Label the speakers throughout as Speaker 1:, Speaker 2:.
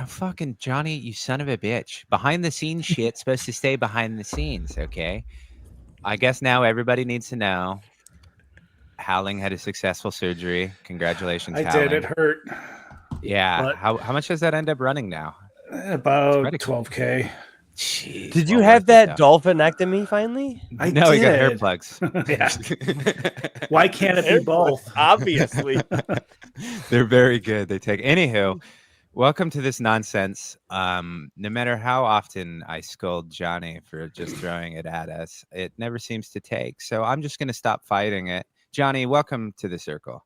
Speaker 1: fucking Johnny, you son of a bitch. Behind the scenes shit's supposed to stay behind the scenes, okay? I guess now everybody needs to know Howling had a successful surgery. Congratulations,
Speaker 2: I did.
Speaker 1: Howling.
Speaker 2: It hurt.
Speaker 1: Yeah.
Speaker 2: But
Speaker 1: How much does that end up running now?
Speaker 2: about 12K.
Speaker 1: Jeez,
Speaker 3: Did you
Speaker 1: well
Speaker 3: have
Speaker 1: worth it,
Speaker 3: that
Speaker 1: though.
Speaker 3: dolphinectomy finally?
Speaker 2: I
Speaker 1: No, he got hair
Speaker 2: did.
Speaker 1: plugs.
Speaker 2: Yeah. Why can't it be
Speaker 3: Hair plugs,
Speaker 2: both?
Speaker 3: obviously.
Speaker 1: They're very good. They take anywho. Welcome to this nonsense. No matter how often I scold Johnny for just throwing it at us, it never seems to take. So I'm just going to stop fighting it. Johnny, welcome to the circle.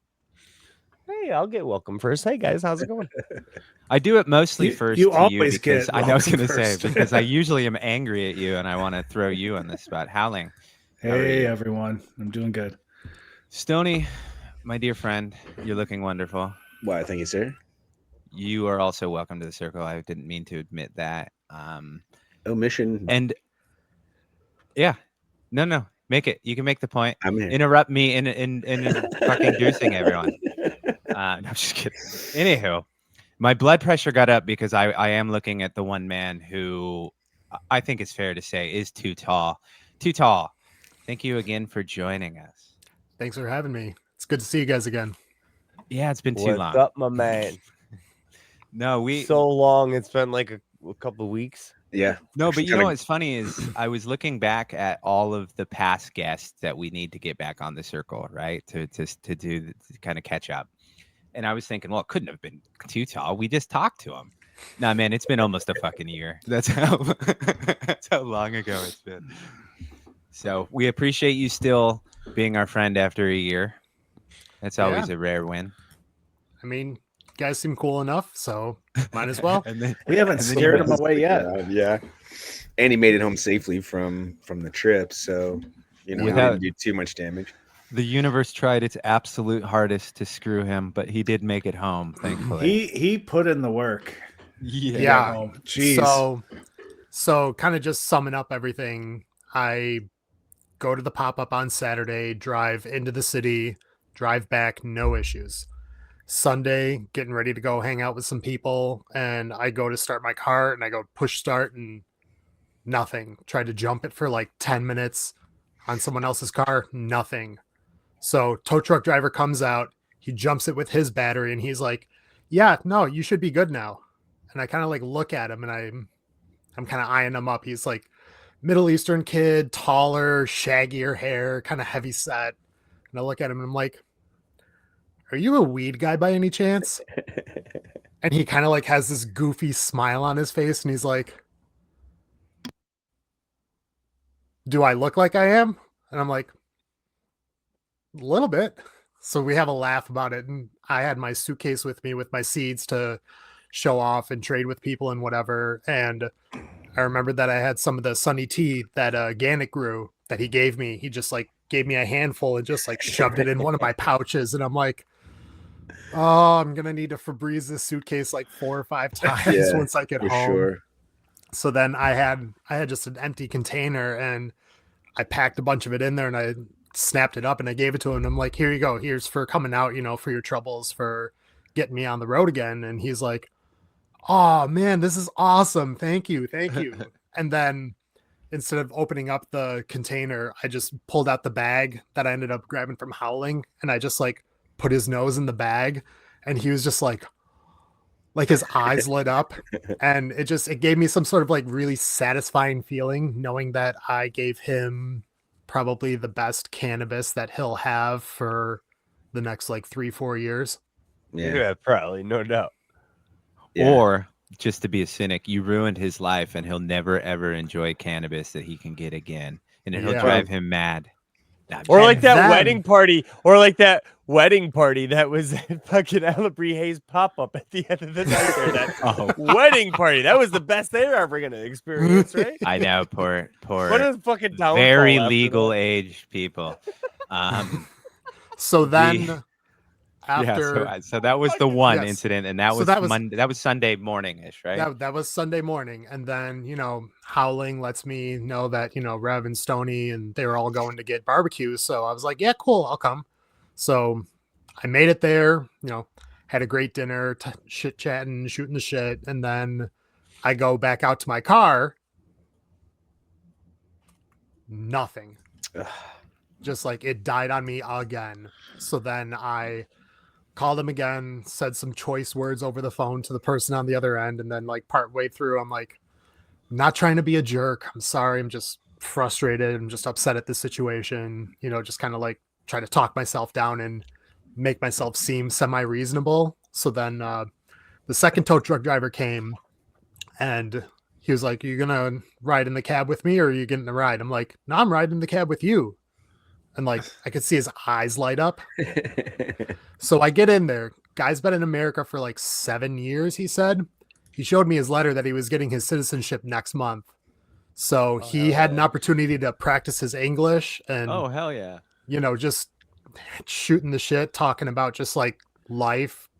Speaker 3: Hey, I'll get welcome first. Hey guys, how's it going?
Speaker 1: I do it mostly
Speaker 2: You-
Speaker 1: first
Speaker 2: you
Speaker 1: to you
Speaker 2: always
Speaker 1: because
Speaker 2: get
Speaker 1: I know I was
Speaker 2: welcome
Speaker 1: going to say
Speaker 2: first.
Speaker 1: because I usually am angry at you and I want to throw you on the spot. Howling. How are
Speaker 2: Hey,
Speaker 1: you?
Speaker 2: everyone. I'm doing good.
Speaker 1: Stony, my dear friend, you're looking wonderful.
Speaker 4: Why, thank you, sir.
Speaker 1: You are also welcome to the circle. I didn't mean to admit that.
Speaker 4: Omission.
Speaker 1: And yeah, no, make it. You can make the point.
Speaker 4: I'm here.
Speaker 1: Interrupt me in fucking deucing everyone. No, I'm just kidding. Anywho, my blood pressure got up because I am looking at the one man who I think it's fair to say is too tall. Too tall. Thank you again for joining us.
Speaker 5: Thanks for having me. It's good to see you guys again.
Speaker 1: Yeah, it's been too
Speaker 3: What's
Speaker 1: long.
Speaker 3: up, my man?
Speaker 1: No, we
Speaker 3: So long. It's been like a couple of weeks.
Speaker 4: Yeah.
Speaker 1: No, but
Speaker 4: Actually
Speaker 1: you know
Speaker 4: kinda-
Speaker 1: what's funny is I was looking back at all of the past guests that we need to get back on the circle, right? To kind of catch up. And I was thinking, well, it couldn't have been too tall. We just talked to him. Nah, man, it's been almost a fucking year. That's how long ago it's been. So we appreciate you still being our friend after a year. That's always a rare win.
Speaker 5: I mean, you guys seem cool enough, so might as well.
Speaker 1: And then
Speaker 2: We haven't
Speaker 1: And then
Speaker 2: scared
Speaker 1: you-
Speaker 2: him away yet.
Speaker 4: Yeah. And he made it home safely from the trip, so he
Speaker 1: Without-
Speaker 4: didn't do too much damage.
Speaker 1: the universe tried its absolute hardest to screw him, but he did make it home, thankfully.
Speaker 2: He put in the work.
Speaker 5: Yeah.
Speaker 2: Oh, jeez.
Speaker 5: So kind of just summing up everything, I go to the pop-up on Saturday, drive into the city, drive back, no issues. Sunday, getting ready to go hang out with some people, and I go to start my car and I go push start and nothing. Tried to jump it for like 10 minutes on someone else's car, nothing. So tow truck driver comes out, he jumps it with his battery and he's like, "Yeah, no, you should be good now." And I kind of like look at him and I'm kind of eyeing him up. He's like Middle Eastern kid, taller, shaggier hair, kind of heavy set. And I look at him and I'm like, "Are you a weed guy by any chance?" And he kind of like has this goofy smile on his face and he's like, "Do I look like I am?" And I'm like, "A little bit." So we have a laugh about it. And I had my suitcase with me with my seeds to show off and trade with people and whatever. And I remembered that I had some of the Sunny tea that Gannick grew that he gave me. He just like gave me a handful and just like shoved it in one of my pouches. And I'm like, oh, I'm going to need to Febreze this suitcase like 4 or 5 times
Speaker 4: Yeah,
Speaker 5: once I get
Speaker 4: For
Speaker 5: home.
Speaker 4: sure.
Speaker 5: So then I had just an empty container and I packed a bunch of it in there and I snapped it up and I gave it to him. And I'm like, "Here you go. Here's for coming out, for your troubles, for getting me on the road again." And he's like, "Oh man, this is awesome. Thank you. Thank you." And then instead of opening up the container, I just pulled out the bag that I ended up grabbing from Howling and I just like put his nose in the bag and he was just like his eyes lit up and it gave me some sort of like really satisfying feeling knowing that I gave him probably the best cannabis that he'll have for the next like 3-4 years.
Speaker 4: Yeah.
Speaker 3: Probably, no doubt.
Speaker 4: Yeah.
Speaker 1: Or just to be a cynic, you ruined his life and he'll never ever enjoy cannabis that he can get again. And it'll
Speaker 5: Yeah.
Speaker 1: drive him mad. Nah, I'm
Speaker 3: Or
Speaker 1: kidding.
Speaker 3: like that
Speaker 5: then-
Speaker 3: wedding party that was at fucking Alabrie Hayes pop-up at the end of the night there. That
Speaker 1: Oh,
Speaker 3: wedding party. That was the best they were ever gonna experience, right?
Speaker 1: I know, poor
Speaker 3: What a fucking downfall
Speaker 1: very
Speaker 3: after
Speaker 1: legal
Speaker 3: that.
Speaker 1: age people.
Speaker 5: So then
Speaker 1: The-
Speaker 5: after
Speaker 1: so that was the one
Speaker 5: Yes.
Speaker 1: incident, and that
Speaker 5: So
Speaker 1: was
Speaker 5: that was-
Speaker 1: Monday. That was Sunday morning-ish, right?
Speaker 5: that was Sunday morning. And then, Howling lets me know that, Rev and Stony and they were all going to get barbecue. So I was like, yeah, cool, I'll come. So I made it there, had a great dinner, chit chatting, shooting the shit, and then I go back out to my car. Nothing.
Speaker 4: Ugh.
Speaker 5: Just like it died on me again. So then I called him again, said some choice words over the phone to the person on the other end, and then like partway through, I'm like, not trying to be a jerk. I'm sorry. I'm just frustrated. I'm just upset at this situation. You know, just kind of like try to talk myself down and make myself seem semi-reasonable. So then the second tow truck driver came and he was like, "Are you gonna ride in the cab with me or are you getting a ride?" I'm like, "No, I'm riding in the cab with you." And like I could see his eyes light up. So I get in there. Guy's been in America for like 7 years, he said. He showed me his letter that he was getting his citizenship next month. So he had an opportunity to practice his English and,
Speaker 3: Oh, hell yeah.
Speaker 5: you know, just shooting the shit, talking about just like life,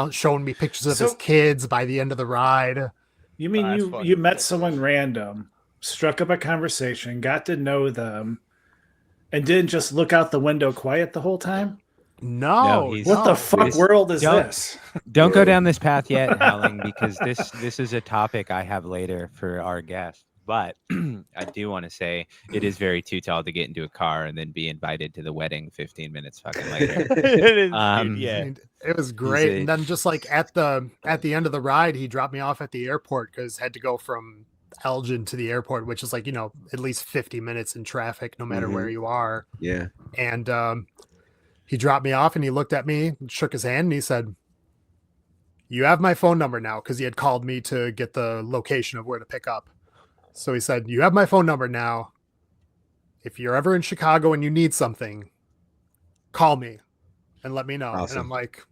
Speaker 5: showing me pictures of his
Speaker 2: So-
Speaker 5: kids by the end of the ride.
Speaker 2: You mean
Speaker 3: That's
Speaker 2: you
Speaker 3: fucking
Speaker 2: met
Speaker 3: sick.
Speaker 2: someone random, struck up a conversation, got to know them, and didn't just look out the window quiet the whole time?
Speaker 5: No,
Speaker 1: he's-
Speaker 2: What the
Speaker 5: no.
Speaker 2: fuck
Speaker 1: This-
Speaker 2: world is
Speaker 1: don't-
Speaker 2: this?
Speaker 1: Don't go down this path yet, Howling, because this is a topic I have later for our guest. But I do want to say it is very too tall to get into a car and then be invited to the wedding 15 minutes fucking later.
Speaker 3: It is,
Speaker 1: Um,
Speaker 3: dude, yeah.
Speaker 5: And it was great.
Speaker 1: a-
Speaker 5: And then just like at the end of the ride, he dropped me off at the airport because had to go from Elgin to the airport, which is like, you know, at least 50 minutes in traffic, no matter where you are.
Speaker 4: Yeah.
Speaker 5: And he dropped me off and he looked at me, shook his hand, and he said, "You have my phone number now," because he had called me to get the location of where to pick up. So he said, "You have my phone number now. If you're ever in Chicago and you need something, call me and let me know." And
Speaker 4: Awesome.
Speaker 5: I'm like,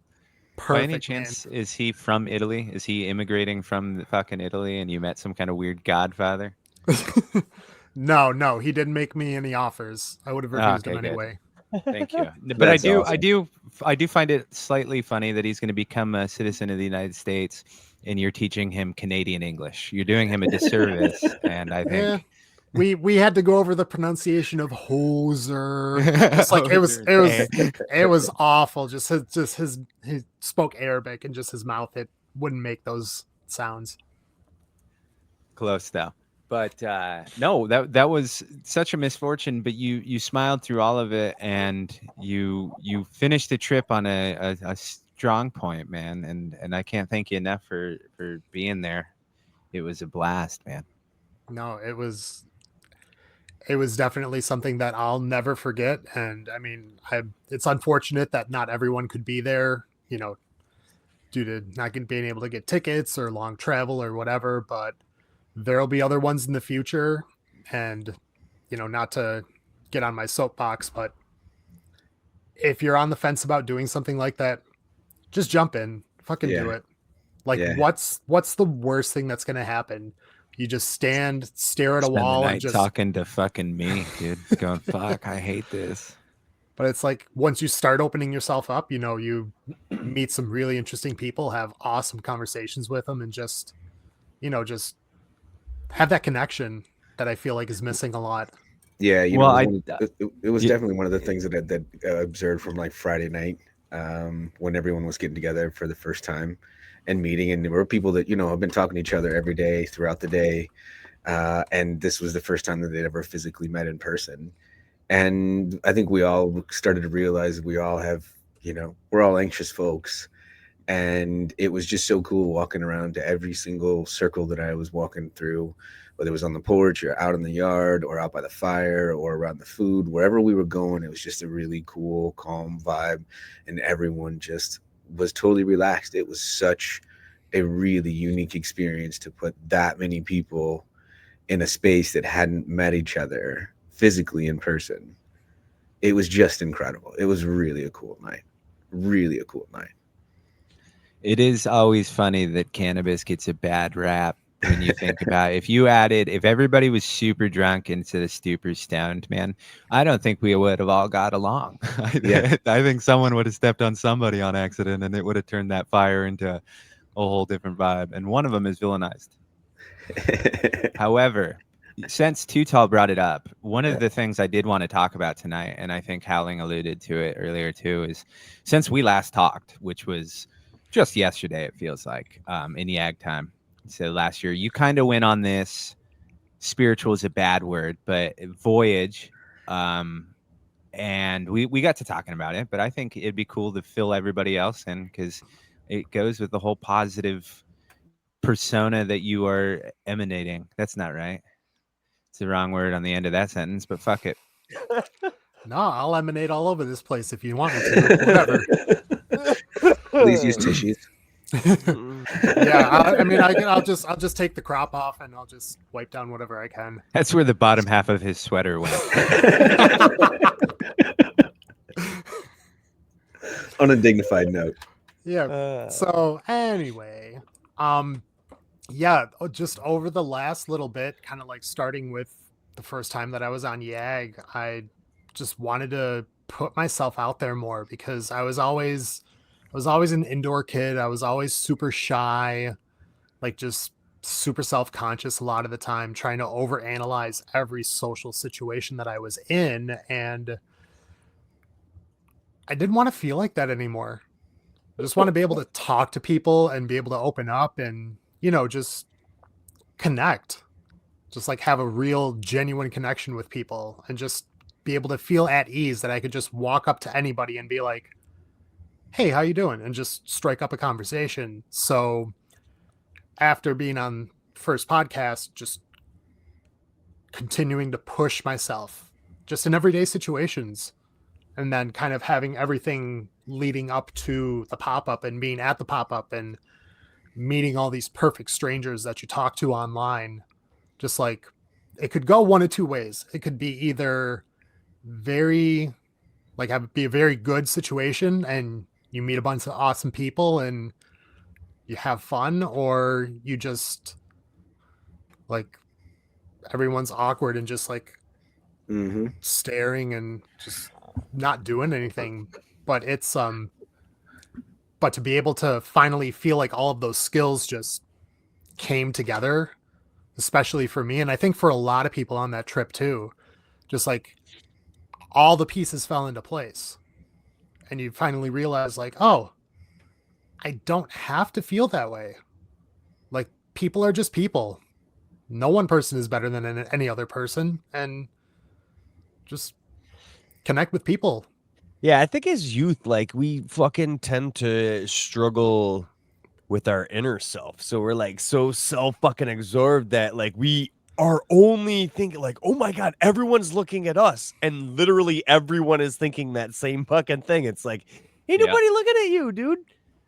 Speaker 1: By
Speaker 5: perfect.
Speaker 1: any chance, is he from Italy? Is he immigrating from the fucking Italy and you met some kind of weird godfather?
Speaker 5: Man. No, he didn't make me any offers. I would have refused
Speaker 1: Okay,
Speaker 5: him
Speaker 1: good.
Speaker 5: anyway.
Speaker 1: Thank you. But
Speaker 4: That's
Speaker 1: I
Speaker 4: awesome.
Speaker 1: do find it slightly funny that he's going to become a citizen of the United States and you're teaching him Canadian English. You're doing him a disservice, and I
Speaker 5: Yeah.
Speaker 1: think
Speaker 5: We had to go over the pronunciation of hoser. Just like it was awful. Just his he spoke Arabic and just his mouth, it wouldn't make those sounds.
Speaker 1: close though. But no, that was such a misfortune. But you smiled through all of it, and you finished the trip on a strong point, man. And I can't thank you enough for being there. It was a blast, man.
Speaker 5: No, it was definitely something that I'll never forget. And I mean, it's unfortunate that not everyone could be there, you know, due to not being able to get tickets or long travel or whatever, but there'll be other ones in the future. And, you know, not to get on my soapbox, but if you're on the fence about doing something like that, just jump in, fucking do
Speaker 4: Yeah.
Speaker 5: it. Like
Speaker 4: Yeah.
Speaker 5: what's the worst thing that's going to happen? You just stare at a
Speaker 1: Spend the
Speaker 5: wall and
Speaker 1: night
Speaker 5: just
Speaker 1: talking to fucking me, dude. Going, fuck, I hate this.
Speaker 5: But it's like once you start opening yourself up, you know, you meet some really interesting people, have awesome conversations with them, and just, you know, just have that connection that I feel like is missing a lot.
Speaker 4: Yeah, you
Speaker 1: Well,
Speaker 4: know, it was
Speaker 1: Yeah.
Speaker 4: definitely one of the things that I observed from like Friday night, when everyone was getting together for the first time and meeting, and there were people that, you know, have been talking to each other every day throughout the day, and this was the first time that they'd ever physically met in person. And I think we all started to realize we all have, you know, we're all anxious folks, and it was just so cool walking around to every single circle that I was walking through, whether it was on the porch or out in the yard or out by the fire or around the food, wherever we were going. It was just a really cool, calm vibe, and everyone just was totally relaxed. It was such a really unique experience to put that many people in a space that hadn't met each other physically in person. It was just incredible. It was really a cool night. Really a cool night.
Speaker 1: It is always funny that cannabis gets a bad rap when you think about it. If everybody was super drunk instead of super stoned, man, I don't think we would have all got along.
Speaker 4: Yeah.
Speaker 1: I think someone would have stepped on somebody on accident and it would have turned that fire into a whole different vibe. And one of them is villainized. However, since Too Tall brought it up, one of the things I did want to talk about tonight, and I think Howling alluded to it earlier too, is since we last talked, which was just yesterday, it feels like, in YAG time. So last year, you kind of went on this, spiritual is a bad word, but voyage. And we got to talking about it, but I think it'd be cool to fill everybody else in because it goes with the whole positive persona that you are emanating. That's not right. It's the wrong word on the end of that sentence, but fuck it.
Speaker 5: No, I'll emanate all over this place if you want me to. Whatever.
Speaker 4: Please use tissues.
Speaker 5: Yeah, I mean, I'll just take the crop off and I'll just wipe down whatever I can.
Speaker 1: That's where the bottom half of his sweater went.
Speaker 4: On a dignified note.
Speaker 5: Yeah. So anyway, yeah, just over the last little bit, kind of like starting with the first time that I was on YAG, I just wanted to put myself out there more because I was always an indoor kid. I was always super shy, like just super self-conscious a lot of the time, trying to overanalyze every social situation that I was in. And I didn't want to feel like that anymore. I just want to be able to talk to people and be able to open up and, you know, just connect, just like have a real genuine connection with people and just be able to feel at ease that I could just walk up to anybody and be like, hey, how you doing? And just strike up a conversation. So after being on first podcast, just continuing to push myself just in everyday situations, and then kind of having everything leading up to the pop-up and being at the pop-up and meeting all these perfect strangers that you talk to online. Just like it could go one of two ways. It could be either be a very good situation and you meet a bunch of awesome people and you have fun, or you just like everyone's awkward and just like staring and just not doing anything. But it's but to be able to finally feel like all of those skills just came together, especially for me, and I think for a lot of people on that trip too, just like all the pieces fell into place and you finally realize like, oh, I don't have to feel that way. Like people are just people. No one person is better than any other person, and just connect with people.
Speaker 3: Yeah, I think as youth, like we fucking tend to struggle with our inner self. So we're like so self fucking absorbed that like we are only thinking like, oh my God, everyone's looking at us. And literally everyone is thinking that same fucking thing. It's like, ain't nobody looking at you, dude.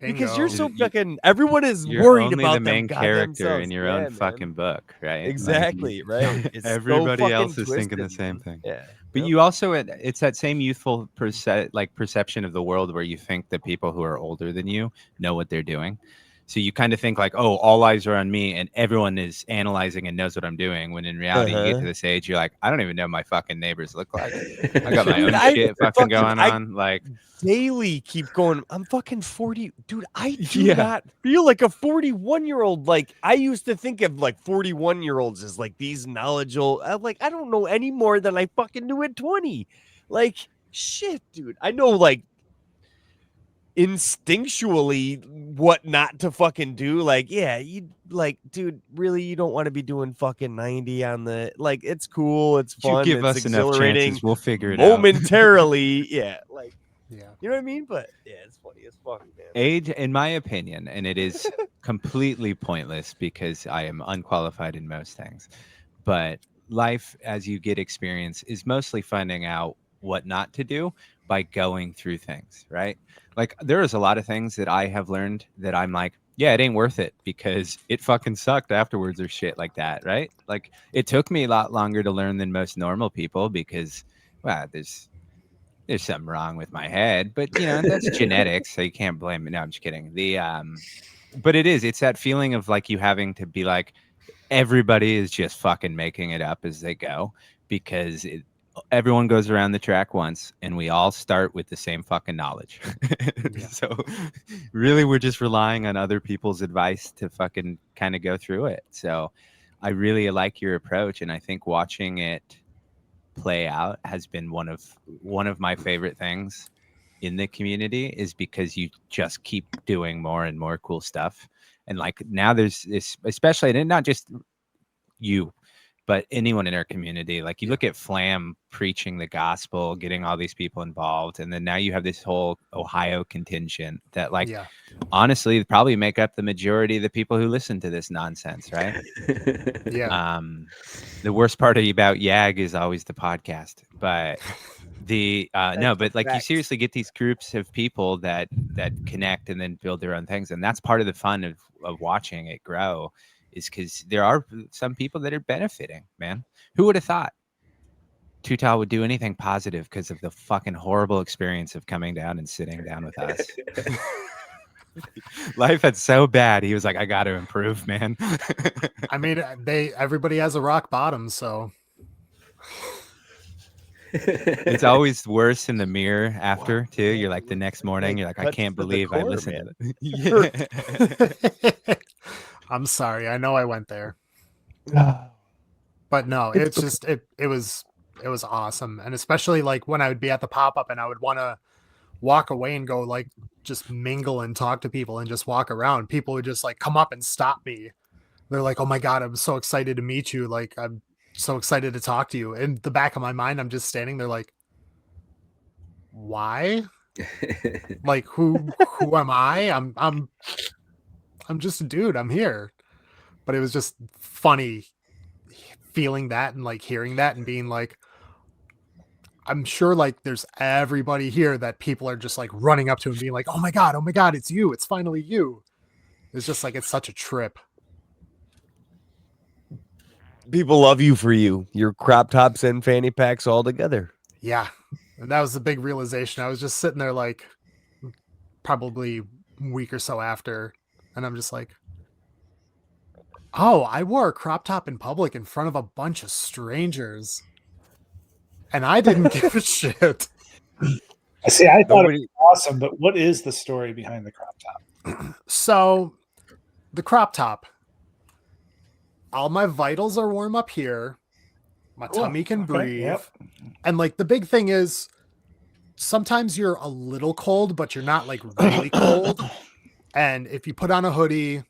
Speaker 3: Because you're so fucking, everyone is
Speaker 1: You're
Speaker 3: worried
Speaker 1: only
Speaker 3: about
Speaker 1: the main
Speaker 3: them
Speaker 1: character
Speaker 3: selves.
Speaker 1: in your
Speaker 3: Yeah,
Speaker 1: own
Speaker 3: man.
Speaker 1: fucking book, right?
Speaker 3: Exactly, right. It's so
Speaker 1: Everybody
Speaker 3: fucking
Speaker 1: else is thinking the
Speaker 3: twisted,
Speaker 1: same
Speaker 3: man.
Speaker 1: thing.
Speaker 3: Yeah.
Speaker 1: But you also, it's that same youthful perception of the world where you think that people who are older than you know what they're doing. So you kind of think like, oh, all eyes are on me and everyone is analyzing and knows what I'm doing. When in reality, you get to this age, you're like, I don't even know what my fucking neighbors look like. I got my own shit fucking going on. Like
Speaker 3: daily keep going. I'm fucking 40. Dude, I do not feel like a 41-year-old. Like I used to think of like 41-year-olds as like these knowledgeable. Like I don't know any more than I fucking knew at 20. Like shit, dude. I know like instinctually what not to fucking do. Like, yeah, you like, dude, really, you don't want to be doing fucking 90 on the like. It's cool, it's fun,
Speaker 1: you give
Speaker 3: it's
Speaker 1: us enough
Speaker 3: exhilarating.
Speaker 1: chances, we'll figure it
Speaker 3: momentarily. Yeah, like,
Speaker 5: Yeah,
Speaker 3: you know what I mean. But yeah, it's funny as fuck, man.
Speaker 1: Age, in my opinion, and it is completely pointless because I am unqualified in most things, but life as you get experience is mostly finding out what not to do by going through things, right? Like there is a lot of things that I have learned that I'm like, yeah, it ain't worth it because it fucking sucked afterwards or shit like that, right? Like it took me a lot longer to learn than most normal people because, well, there's something wrong with my head, but you know, that's genetics, so you can't blame me. No, I'm just kidding. But it's that feeling of like you having to be like, everybody is just fucking making it up as they go because everyone goes around the track once and we all start with the same fucking knowledge. So really we're just relying on other people's advice to fucking kind of go through it. So I really like your approach, and I think watching it play out has been one of my favorite things in the community is because you just keep doing more and more cool stuff. And like now there's this, especially, and not just you, but anyone in our community. Like you look at Flam preaching the gospel, getting all these people involved, and then now you have this whole Ohio contingent that, like,
Speaker 5: Yeah.
Speaker 1: honestly, probably make up the majority of the people who listen to this nonsense, right?
Speaker 5: Yeah.
Speaker 1: The worst part about YAG is always the podcast, but the no, but like you
Speaker 3: facts.
Speaker 1: seriously get these groups of people that connect and then build their own things, and that's part of the fun of watching it grow, is because there are some people that are benefiting. Man, who would have thought Tutal would do anything positive because of the fucking horrible experience of coming down and sitting down with us? Life had so bad, he was like, I got to improve, man.
Speaker 5: I mean, everybody has a rock bottom, so
Speaker 1: It's always worse in the mirror after too. You're like the next morning, you're like, I
Speaker 3: cuts
Speaker 1: can't
Speaker 3: to the
Speaker 1: believe I
Speaker 3: core,
Speaker 1: listened
Speaker 3: man.
Speaker 1: to it. Yeah.
Speaker 5: I'm sorry. I know I went there, but no, it's just it was awesome, and especially like when I would be at the pop up and I would want to walk away and go like just mingle and talk to people and just walk around. People would just like come up and stop me. They're like, "Oh my god, I'm so excited to meet you! Like I'm so excited to talk to you." In the back of my mind, I'm just standing there like, why? Like who am I? I'm just a dude. I'm here. But it was just funny feeling that and like hearing that and being like, I'm sure like there's everybody here that people are just like running up to and being like, oh my god, it's you. It's finally you. It's just like, it's such a trip.
Speaker 3: People love you for you. Your crop tops and fanny packs all together.
Speaker 5: Yeah. And that was the big realization. I was just sitting there like probably a week or so after, and I'm just like, oh, I wore a crop top in public in front of a bunch of strangers. And I didn't give a shit.
Speaker 2: See, I thought it
Speaker 3: Nobody,
Speaker 2: was awesome, but what is the story behind the crop top?
Speaker 5: So the crop top, all my vitals are warm up here. My tummy can breathe.
Speaker 2: Yep.
Speaker 5: And like the big thing is sometimes you're a little cold, but you're not like really cold. And if you put on a hoodie,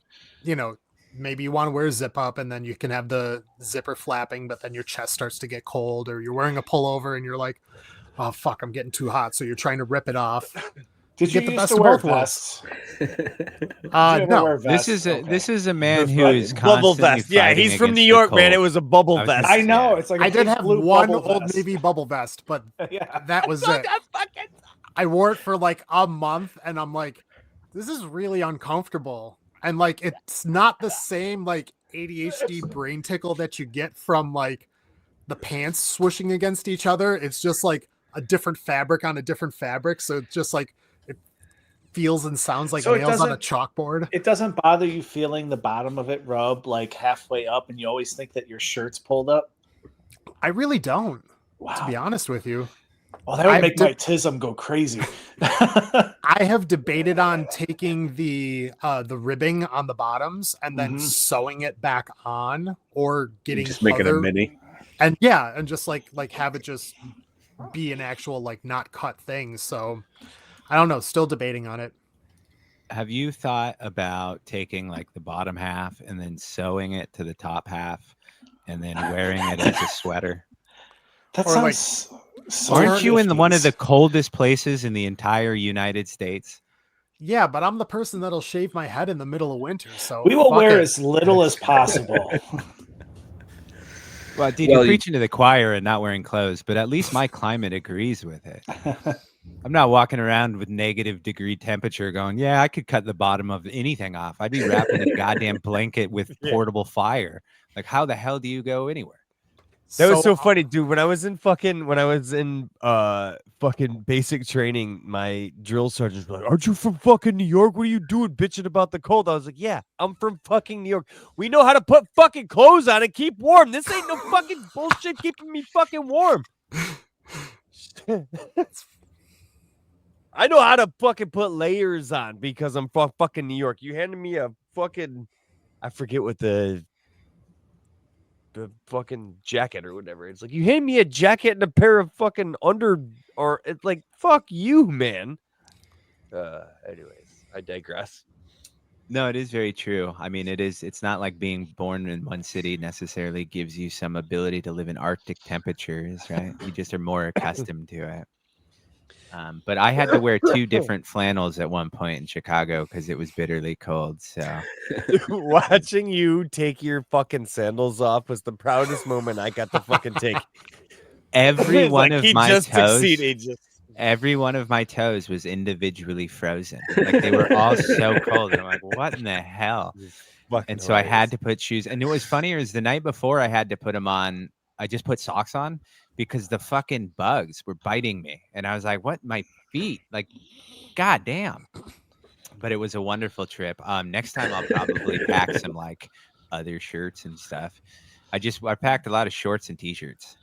Speaker 5: you know, maybe you want to wear a zip up and then you can have the zipper flapping, but then your chest starts to get cold, or you're wearing a pullover and you're like, oh fuck, I'm getting too hot. So you're trying to rip it off.
Speaker 2: Did you
Speaker 5: get the
Speaker 2: used
Speaker 5: best
Speaker 2: to
Speaker 5: of
Speaker 2: wear
Speaker 5: both worlds.
Speaker 2: vests? Did you ever
Speaker 5: No,
Speaker 2: wear vests?
Speaker 1: This is a man
Speaker 3: the
Speaker 1: who is
Speaker 3: bubble
Speaker 1: constantly
Speaker 3: vest. Yeah,
Speaker 1: fighting
Speaker 3: he's from
Speaker 1: against
Speaker 3: New
Speaker 1: the
Speaker 3: York, man.
Speaker 1: cold.
Speaker 3: It was a bubble
Speaker 1: I was
Speaker 3: vest.
Speaker 1: just-
Speaker 2: I know.
Speaker 1: Yeah.
Speaker 2: It's like a
Speaker 5: I did
Speaker 2: big
Speaker 5: have
Speaker 2: blue
Speaker 5: one
Speaker 2: bubble
Speaker 5: Old
Speaker 2: vest.
Speaker 5: Navy bubble vest, but
Speaker 2: Yeah.
Speaker 5: that was it. I wore it for like a month and I'm like, this is really uncomfortable. And like, it's not the same like ADHD brain tickle that you get from like the pants swooshing against each other. It's just like a different fabric on a different fabric. So it's just like, it feels and sounds like
Speaker 2: So it
Speaker 5: nails on a
Speaker 2: doesn't-
Speaker 5: chalkboard.
Speaker 2: It doesn't bother you feeling the bottom of it rub like halfway up, and you always think that your shirt's pulled up.
Speaker 5: I really don't,
Speaker 2: Wow.
Speaker 5: to be honest with you.
Speaker 2: Well, that would
Speaker 5: I
Speaker 2: make
Speaker 5: did-
Speaker 2: my tism go crazy.
Speaker 5: I have debated on taking the ribbing on the bottoms and then
Speaker 2: Mhm.
Speaker 5: sewing it back on, or getting
Speaker 4: Just make it a
Speaker 5: other-
Speaker 4: mini.
Speaker 5: and yeah, and just like have it just be an actual like not cut thing. So I don't know, still debating on it.
Speaker 1: Have you thought about taking like the bottom half and then sewing it to the top half and then wearing it as a sweater?
Speaker 2: That
Speaker 5: Or, like,
Speaker 2: sounds. So
Speaker 1: Aren't you in one of the
Speaker 2: 50s.
Speaker 1: coldest places in the entire United States?
Speaker 5: Yeah, but I'm the person that'll shave my head in the middle of winter. So
Speaker 2: We will
Speaker 5: fuck
Speaker 2: wear
Speaker 5: it.
Speaker 2: as little as possible.
Speaker 1: Well, dude,
Speaker 4: Well,
Speaker 1: you're
Speaker 4: you-
Speaker 1: preaching to the choir and not wearing clothes, but at least my climate agrees with it. I'm not walking around with negative degree temperature going, yeah, I could cut the bottom of anything off. I'd be wrapped in a goddamn blanket with
Speaker 3: Yeah.
Speaker 1: portable fire. Like, how the hell do you go anywhere?
Speaker 3: That was so funny, dude. When I was in fucking basic training, my drill sergeants were like, "Aren't you from fucking New York? What are you doing bitching about the cold?" I was like, "Yeah, I'm from fucking New York. We know how to put fucking clothes on and keep warm. This ain't no fucking bullshit keeping me fucking warm." I know how to fucking put layers on because I'm from fucking New York. You handed me a fucking, I forget what the fucking jacket or whatever. It's like, you hand me a jacket and a pair of fucking or it's like, fuck you, man. Anyways, I digress.
Speaker 1: No, it is very true. I mean, it's not like being born in one city necessarily gives you some ability to live in Arctic temperatures, right? You just are more accustomed to it. But I had to wear 2 different flannels at one point in Chicago because it was bitterly cold. So
Speaker 3: Watching you take your fucking sandals off was the proudest moment I got to fucking take.
Speaker 1: every
Speaker 3: It's
Speaker 1: one
Speaker 3: like
Speaker 1: of
Speaker 3: he
Speaker 1: my
Speaker 3: just
Speaker 1: toes,
Speaker 3: succeeded. Just
Speaker 1: every one of my toes was individually frozen. Like they were all so cold. And I'm like, what in the hell?
Speaker 3: fucking
Speaker 1: And so I had
Speaker 3: hilarious.
Speaker 1: to put shoes. And what was funnier is the night before I had to put them on. I just put socks on because the fucking bugs were biting me. And I was like, what? My feet? Like, god damn. But it was a wonderful trip. Next time I'll probably pack some like other shirts and stuff. I packed a lot of shorts and t-shirts,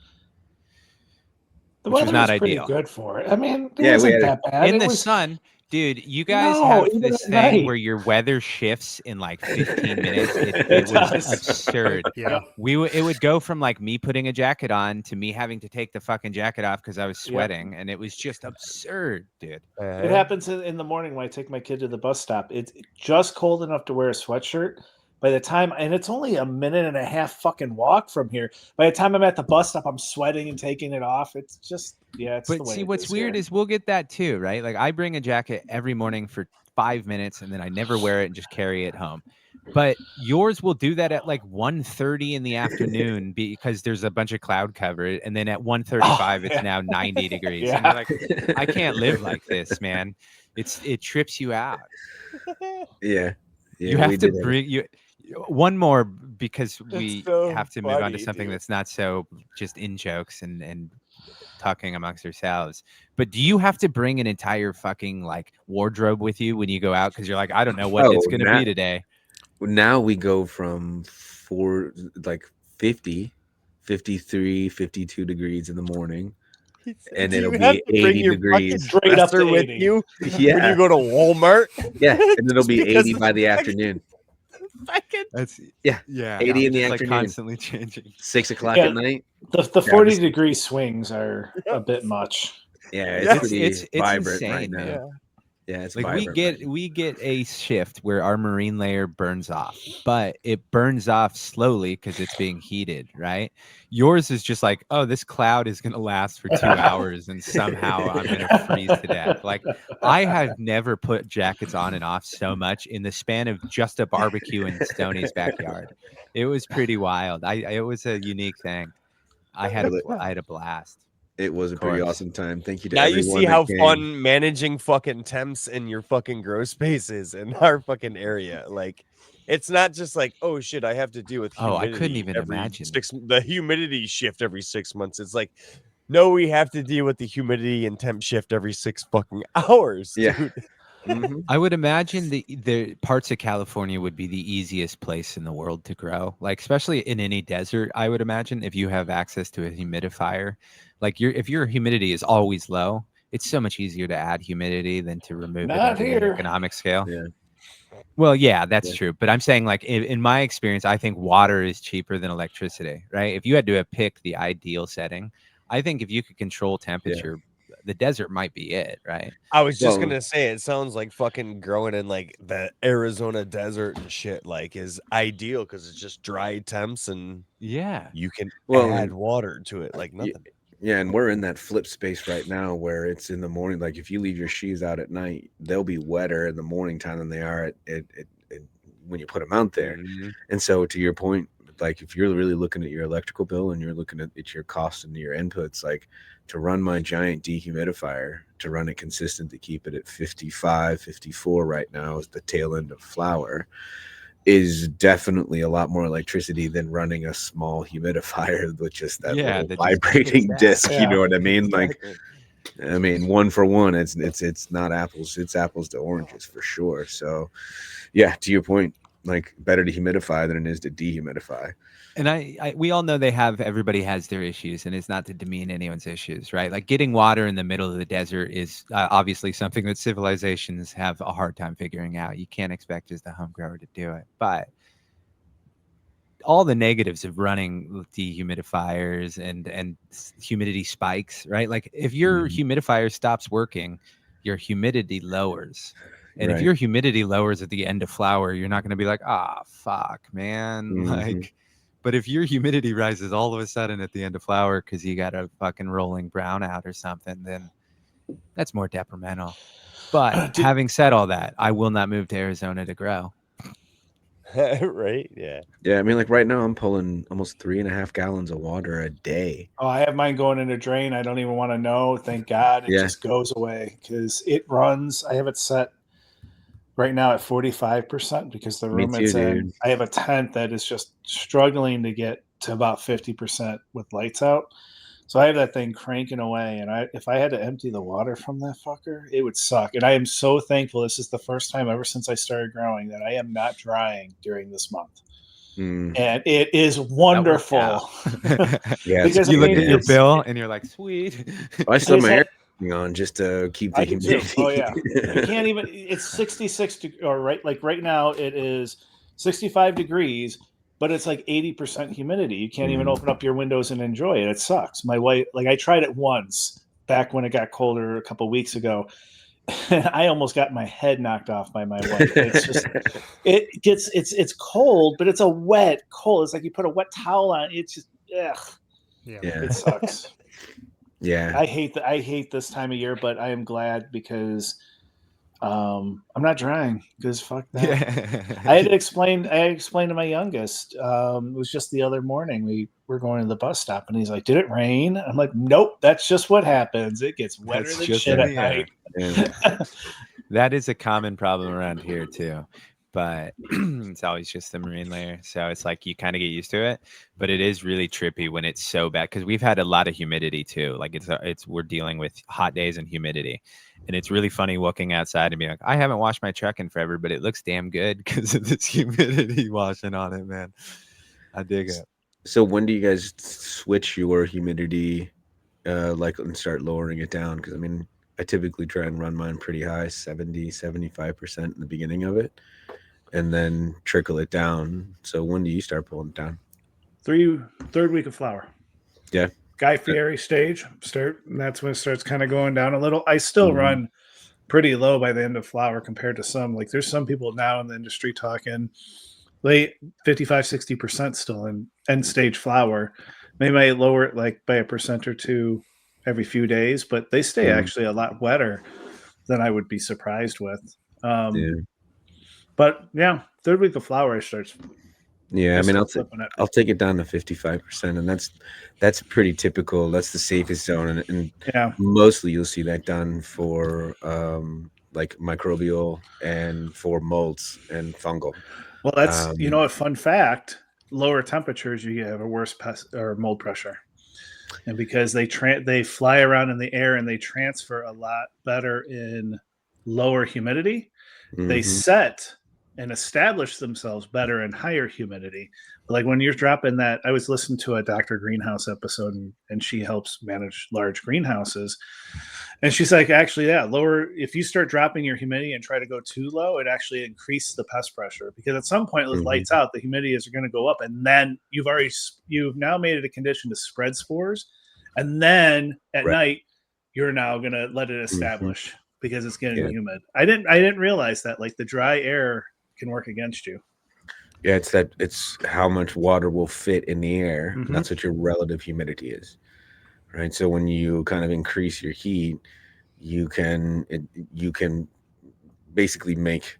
Speaker 2: The
Speaker 1: which was
Speaker 2: weather
Speaker 1: not
Speaker 2: was pretty
Speaker 1: ideal.
Speaker 2: good for it. I mean, it
Speaker 4: Yeah, we
Speaker 2: wasn't
Speaker 4: had
Speaker 2: that bad.
Speaker 1: In
Speaker 2: It
Speaker 1: the
Speaker 2: was
Speaker 1: sun, dude, you guys
Speaker 2: no,
Speaker 1: have
Speaker 2: even
Speaker 1: this
Speaker 2: at
Speaker 1: thing
Speaker 2: night.
Speaker 1: where your weather shifts in like 15 minutes. It
Speaker 2: It
Speaker 1: was
Speaker 2: does.
Speaker 1: absurd.
Speaker 5: Yeah.
Speaker 1: It would go from like me putting a jacket on to me having to take the fucking jacket off because I was
Speaker 2: Yep.
Speaker 1: sweating, and it was just absurd, dude.
Speaker 2: It happens in the morning when I take my kid to the bus stop. It's just cold enough to wear a sweatshirt. By the time, and it's only a minute and a half fucking walk from here. By the time I'm at the bus stop, I'm sweating and taking it off. It's just, yeah, it's the
Speaker 1: But
Speaker 2: way
Speaker 1: see,
Speaker 2: it
Speaker 1: what's
Speaker 2: is
Speaker 1: weird
Speaker 2: here.
Speaker 1: is we'll get that too, right? Like I bring a jacket every morning for 5 minutes, and then I never wear it and just carry it home. But yours will do that at like 1:30 in the afternoon because there's a bunch of cloud cover, and then at 1:35 it's
Speaker 2: yeah.
Speaker 1: now 90 degrees. And
Speaker 2: Yeah.
Speaker 1: you're like, I can't live like this, man. It trips you out.
Speaker 4: Yeah.
Speaker 1: You
Speaker 4: we
Speaker 1: have to
Speaker 4: did have-
Speaker 1: bring you one more because we
Speaker 3: so
Speaker 1: have to move on to
Speaker 3: funny,
Speaker 1: something
Speaker 3: dude.
Speaker 1: that's not so just in jokes and talking amongst ourselves. But do you have to bring an entire fucking like wardrobe with you when you go out? Because you're like, I don't know what it's
Speaker 4: Oh,
Speaker 1: gonna be today.
Speaker 4: Now we go from 50, 53, 52 degrees in the morning. And
Speaker 3: Do
Speaker 4: it'll
Speaker 3: you
Speaker 4: be
Speaker 3: have to bring
Speaker 4: 80
Speaker 3: your
Speaker 4: degrees.
Speaker 2: Straight up
Speaker 3: dresser
Speaker 2: to
Speaker 3: with
Speaker 2: 80.
Speaker 3: you when
Speaker 4: Yeah.
Speaker 3: you go to Walmart?
Speaker 4: Yeah. And it'll
Speaker 3: Just
Speaker 4: be
Speaker 3: because
Speaker 4: 80 by the
Speaker 3: it's
Speaker 4: afternoon.
Speaker 3: fucking
Speaker 1: That's
Speaker 4: Yeah.
Speaker 1: yeah.
Speaker 4: 80 in the
Speaker 1: It's like
Speaker 4: afternoon.
Speaker 1: constantly changing.
Speaker 4: 6 o'clock
Speaker 2: Yeah.
Speaker 4: at night.
Speaker 2: The
Speaker 4: Yeah,
Speaker 2: 40-degree swings are a bit much.
Speaker 4: Yeah, it's
Speaker 3: Yes.
Speaker 4: pretty
Speaker 1: It's
Speaker 4: vibrant
Speaker 1: insane,
Speaker 4: right now.
Speaker 1: man.
Speaker 4: Yeah, it's
Speaker 1: Like
Speaker 4: vibrant.
Speaker 1: we get a shift where our marine layer burns off, but it burns off slowly because it's being heated, right? Yours is just like, oh, this cloud is gonna last for 2 hours and somehow I'm gonna freeze to death. Like I have never put jackets on and off so much in the span of just a barbecue in Stoney's backyard. It was pretty wild. It was a unique thing. I had a blast.
Speaker 4: It was a
Speaker 1: Of
Speaker 4: pretty
Speaker 1: course.
Speaker 4: awesome time. Thank you to
Speaker 3: now
Speaker 4: everyone
Speaker 3: you see
Speaker 4: that
Speaker 3: how
Speaker 4: came.
Speaker 3: fun managing fucking temps in your fucking grow spaces in our fucking area. Like, it's not just like, oh shit, I have to deal with
Speaker 1: Oh,
Speaker 3: humidity
Speaker 1: I couldn't even
Speaker 3: every
Speaker 1: imagine.
Speaker 3: the humidity shift every 6 months. It's like, no, we have to deal with the humidity and temp shift every 6 fucking hours.
Speaker 4: Yeah.
Speaker 3: Dude.
Speaker 4: Mhm.
Speaker 1: I would imagine the parts of California would be the easiest place in the world to grow. Like especially in any desert, I would imagine if you have access to a humidifier. Like if your humidity is always low, it's so much easier to add humidity than to remove it
Speaker 2: Not
Speaker 1: on an
Speaker 2: here.
Speaker 1: economic scale.
Speaker 4: Yeah.
Speaker 1: Well, yeah, that's
Speaker 4: Yeah.
Speaker 1: true. But I'm saying like in my experience, I think water is cheaper than electricity, right? If you had to pick the ideal setting, I think if you could control temperature, the desert might be it, right?
Speaker 3: I was just
Speaker 4: Well-
Speaker 3: gonna say, it sounds like fucking growing in like the Arizona desert and shit like is ideal because it's just dry temps and
Speaker 1: Yeah.
Speaker 3: you can
Speaker 4: Well,
Speaker 3: add
Speaker 4: and-
Speaker 3: water to it like
Speaker 4: Ye-
Speaker 3: nothing.
Speaker 4: Yeah, and we're in that flip space right now where it's in the morning. Like if you leave your shoes out at night, they'll be wetter in the morning time than they are at when you put them out there.
Speaker 3: Mhm.
Speaker 4: And so to your point, like if you're really looking at your electrical bill and you're looking at your cost and your inputs, like to run my giant dehumidifier, to run it consistent, to keep it at 55, 54 right now is the tail end of flower, is definitely a lot more electricity than running a small humidifier with just that
Speaker 1: Yeah,
Speaker 4: little
Speaker 1: that just
Speaker 4: vibrating
Speaker 1: kicks
Speaker 4: disc.
Speaker 2: ass.
Speaker 4: You know what I mean? Like,
Speaker 3: Exactly.
Speaker 4: I mean, one for one, it's not apples, it's apples to oranges for sure. So, yeah, to your point, like better to humidify than it is to dehumidify.
Speaker 1: And we all know everybody has their issues, and it's not to demean anyone's issues, right? Like getting water in the middle of the desert is obviously something that civilizations have a hard time figuring out. You can't expect just a home grower to do it, but all the negatives of running humidity spikes, right? Like if your humidifier stops working, your humidity lowers. And if
Speaker 4: Right.
Speaker 1: your humidity lowers at the end of flower, you're not going to be like, fuck, man.
Speaker 4: Mhm.
Speaker 1: Like, but if your humidity rises all of a sudden at the end of flower because you got a fucking rolling brownout or something, then that's more detrimental. But having said all that, I will not move to Arizona to grow.
Speaker 3: Right? Yeah.
Speaker 4: Yeah, I mean, like right now, I'm pulling almost 3.5 gallons of water a day.
Speaker 2: Oh, I have mine going in a drain. I don't even want to know. Thank God it
Speaker 4: Yeah.
Speaker 2: just goes away because it runs. I have it set right now at 45% because the
Speaker 4: Me
Speaker 2: room
Speaker 4: too,
Speaker 2: it's in.
Speaker 4: dude.
Speaker 2: I have a tent that is just struggling to get to about 50% with lights out. So I have that thing cranking away, and if I had to empty the water from that fucker, it would suck. And I am so thankful. This is the first time ever since I started growing that I am not drying during this month,
Speaker 4: Mm.
Speaker 2: and it is
Speaker 1: That worked
Speaker 2: wonderful.
Speaker 1: out.
Speaker 4: Yeah,
Speaker 2: Because,
Speaker 1: You
Speaker 2: I
Speaker 1: look
Speaker 2: mean,
Speaker 1: at your
Speaker 2: it's-
Speaker 1: bill and you're like, sweet.
Speaker 4: I still have
Speaker 2: Is
Speaker 4: my
Speaker 2: that-
Speaker 4: air conditioning on just to keep the
Speaker 2: I do too.
Speaker 4: humidity.
Speaker 2: Oh yeah, you can't even. It's 66 or right now it is 65 degrees, but it's like 80% humidity. You can't even
Speaker 4: Mhm.
Speaker 2: open up your windows and enjoy it. It sucks. My wife, like I tried it once back when it got colder a couple weeks ago, and I almost got my head knocked off by my wife. It's just it's cold, but it's a wet cold. It's like you put a wet towel on. It's just ugh,
Speaker 5: Yeah.
Speaker 4: Yeah.
Speaker 2: it sucks.
Speaker 4: Yeah.
Speaker 2: I hate this time of year, but I am glad because I'm not drying because fuck that. I explained to my youngest. It was just the other morning. We were going to the bus stop, and he's like, "Did it rain?" I'm like, "Nope, that's just what happens. It gets wetter
Speaker 1: That's
Speaker 2: than
Speaker 1: just
Speaker 2: shit
Speaker 1: in
Speaker 2: at
Speaker 1: the air.
Speaker 2: night."
Speaker 4: Yeah.
Speaker 1: That is a common problem around here too, but it's always just the marine layer. So it's like you kind of get used to it, but it is really trippy when it's so bad because we've had a lot of humidity too. Like we're dealing with hot days and humidity, and it's really funny walking outside and being like, I haven't washed my truck in forever, but it looks damn good because of this humidity washing on it, man. I dig it.
Speaker 4: So when do you guys switch your humidity, like, and start lowering it down? Because I mean, I typically try and run mine pretty high, 70, 75% in the beginning of it, and then trickle it down. So when do you start pulling it down?
Speaker 2: Third week of flower.
Speaker 4: Yeah.
Speaker 2: Guy Fieri stage and that's when it starts kind of going down a little. I still
Speaker 4: Mhm.
Speaker 2: run pretty low by the end of flower compared to some. Like there's some people now in the industry talking late 55, 60% still in end stage flower. They might lower it like by 1% or 2 every few days, but they stay
Speaker 4: Mhm.
Speaker 2: actually a lot wetter than I would be surprised with.
Speaker 4: Yeah.
Speaker 2: But yeah, third week of flower starts.
Speaker 4: Yeah, I mean,
Speaker 2: flipping it.
Speaker 4: I'll take it down to 55%, and that's pretty typical. That's the safest zone, and
Speaker 2: Yeah.
Speaker 4: mostly you'll see that done for like microbial and for molds and fungal.
Speaker 2: Well, that's a fun fact. Lower temperatures, you have a worse pest or mold pressure, and because they fly around in the air and they transfer a lot better in lower humidity, they
Speaker 4: Mhm.
Speaker 2: set and establish themselves better in higher humidity. Like when you're dropping that, I was listening to a Dr. Greenhouse episode, and she helps manage large greenhouses. And she's like, actually, yeah, lower. If you start dropping your humidity and try to go too low, it actually increases the pest pressure because at some point with
Speaker 4: Mhm.
Speaker 2: lights out, the humidity is going to go up, and then you've now made it a condition to spread spores, and then at
Speaker 4: Right.
Speaker 2: night you're now going to let it
Speaker 4: Mhm.
Speaker 2: establish because it's getting
Speaker 4: Yeah.
Speaker 2: humid. I didn't realize that like the dry air can work against you.
Speaker 4: Yeah, it's how much water will fit in the air.
Speaker 2: Mhm.
Speaker 4: That's what your relative humidity is, right? So when you kind of increase your heat, you can basically make,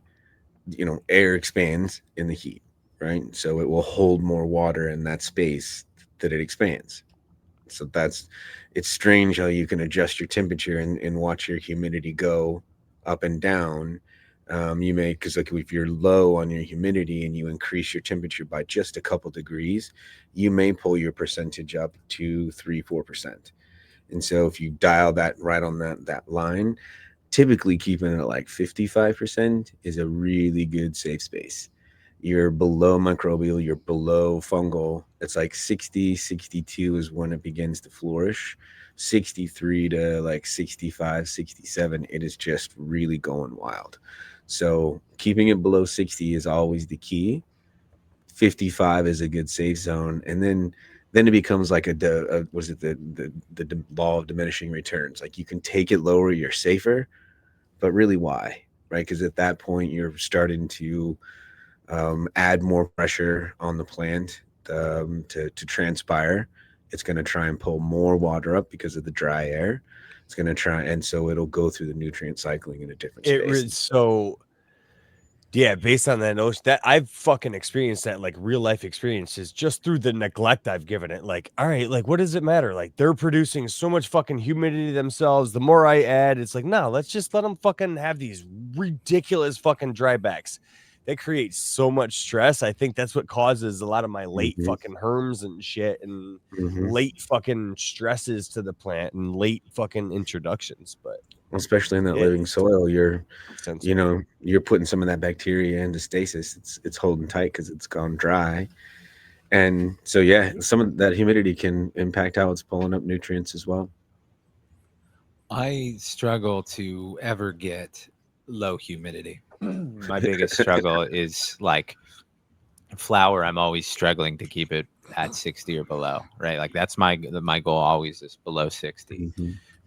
Speaker 4: air expands in the heat, right? So it will hold more water in that space that it expands. So it's strange how you can adjust your temperature and watch your humidity go up and down. You may, because like if you're low on your humidity and you increase your temperature by just a couple degrees, you may pull your percentage up to 3-4%. And so if you dial that right on that line, typically keeping it at like 55% is a really good safe space. You're below microbial, you're below fungal. It's like 60, 62 is when it begins to flourish. 63 to like 65, 67, it is just really going wild. So keeping it below 60 is always the key. 55 is a good safe zone. And then it becomes like was it the law of diminishing returns? Like you can take it lower, you're safer, but really why, right? Because at that point you're starting to add more pressure on the plant to transpire. It's going to try and pull more water up because of the dry air. It's going to try, and so it'll go through the nutrient cycling in a different space.
Speaker 3: So yeah, based on that notion, that I've fucking experienced that, like real life experiences, just through the neglect I've given it. Like, all right, like what does it matter? Like they're producing so much fucking humidity themselves. The more I add, it's like, no, let's just let them fucking have these ridiculous fucking drybacks. That creates so much stress. I think that's what causes a lot of my late fucking herms and shit, and late fucking stresses to the plant and late fucking introductions. But
Speaker 4: especially in that living soil, you're putting some of that bacteria into stasis. It's holding tight because it's gone dry, and so yeah, some of that humidity can impact how it's pulling up nutrients as well.
Speaker 1: I struggle to ever get low humidity. My biggest struggle is like flower. I'm always struggling to keep it at 60 or below, right? Like that's my goal always is below 60.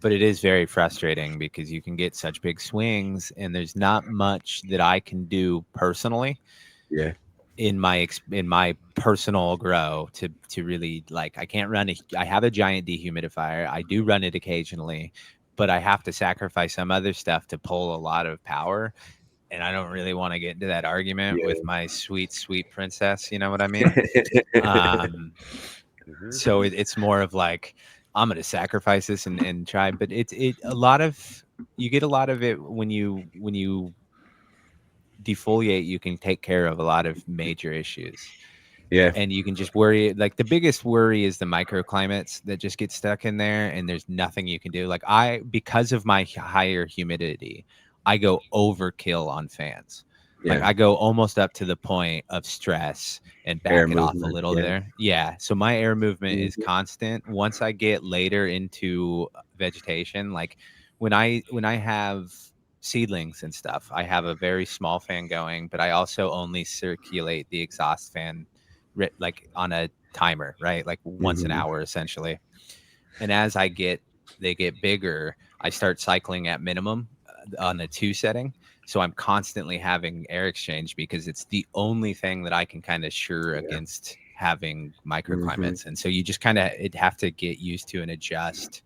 Speaker 1: But it is very frustrating because you can get such big swings, and there's not much that I can do personally.
Speaker 4: Yeah.
Speaker 1: In my personal grow to really, like, I can't run I have a giant dehumidifier. I do run it occasionally, but I have to sacrifice some other stuff to pull a lot of power. And I don't really want to get into that argument with my sweet princess. You know what I mean? So it's more of like, I'm going to sacrifice this and try, but you get a lot of it when you defoliate. You can take care of a lot of major issues.
Speaker 4: Yeah.
Speaker 1: And you can just worry, like the biggest worry is the microclimates that just get stuck in there, and there's nothing you can do. Like because of my higher humidity, I go overkill on fans.
Speaker 4: Yeah.
Speaker 1: Like I go almost up to the point of stress and back it off a little there. Yeah. So my air movement is constant. Once I get later into vegetation, like when I have seedlings and stuff, I have a very small fan going, but I also only circulate the exhaust fan like on a timer, right? Like once an hour essentially. And as they get bigger, I start cycling at minimum on the 2 setting. So I'm constantly having air exchange because it's the only thing that I can kind of against having microclimates. And so you just kind of have to get used to and adjust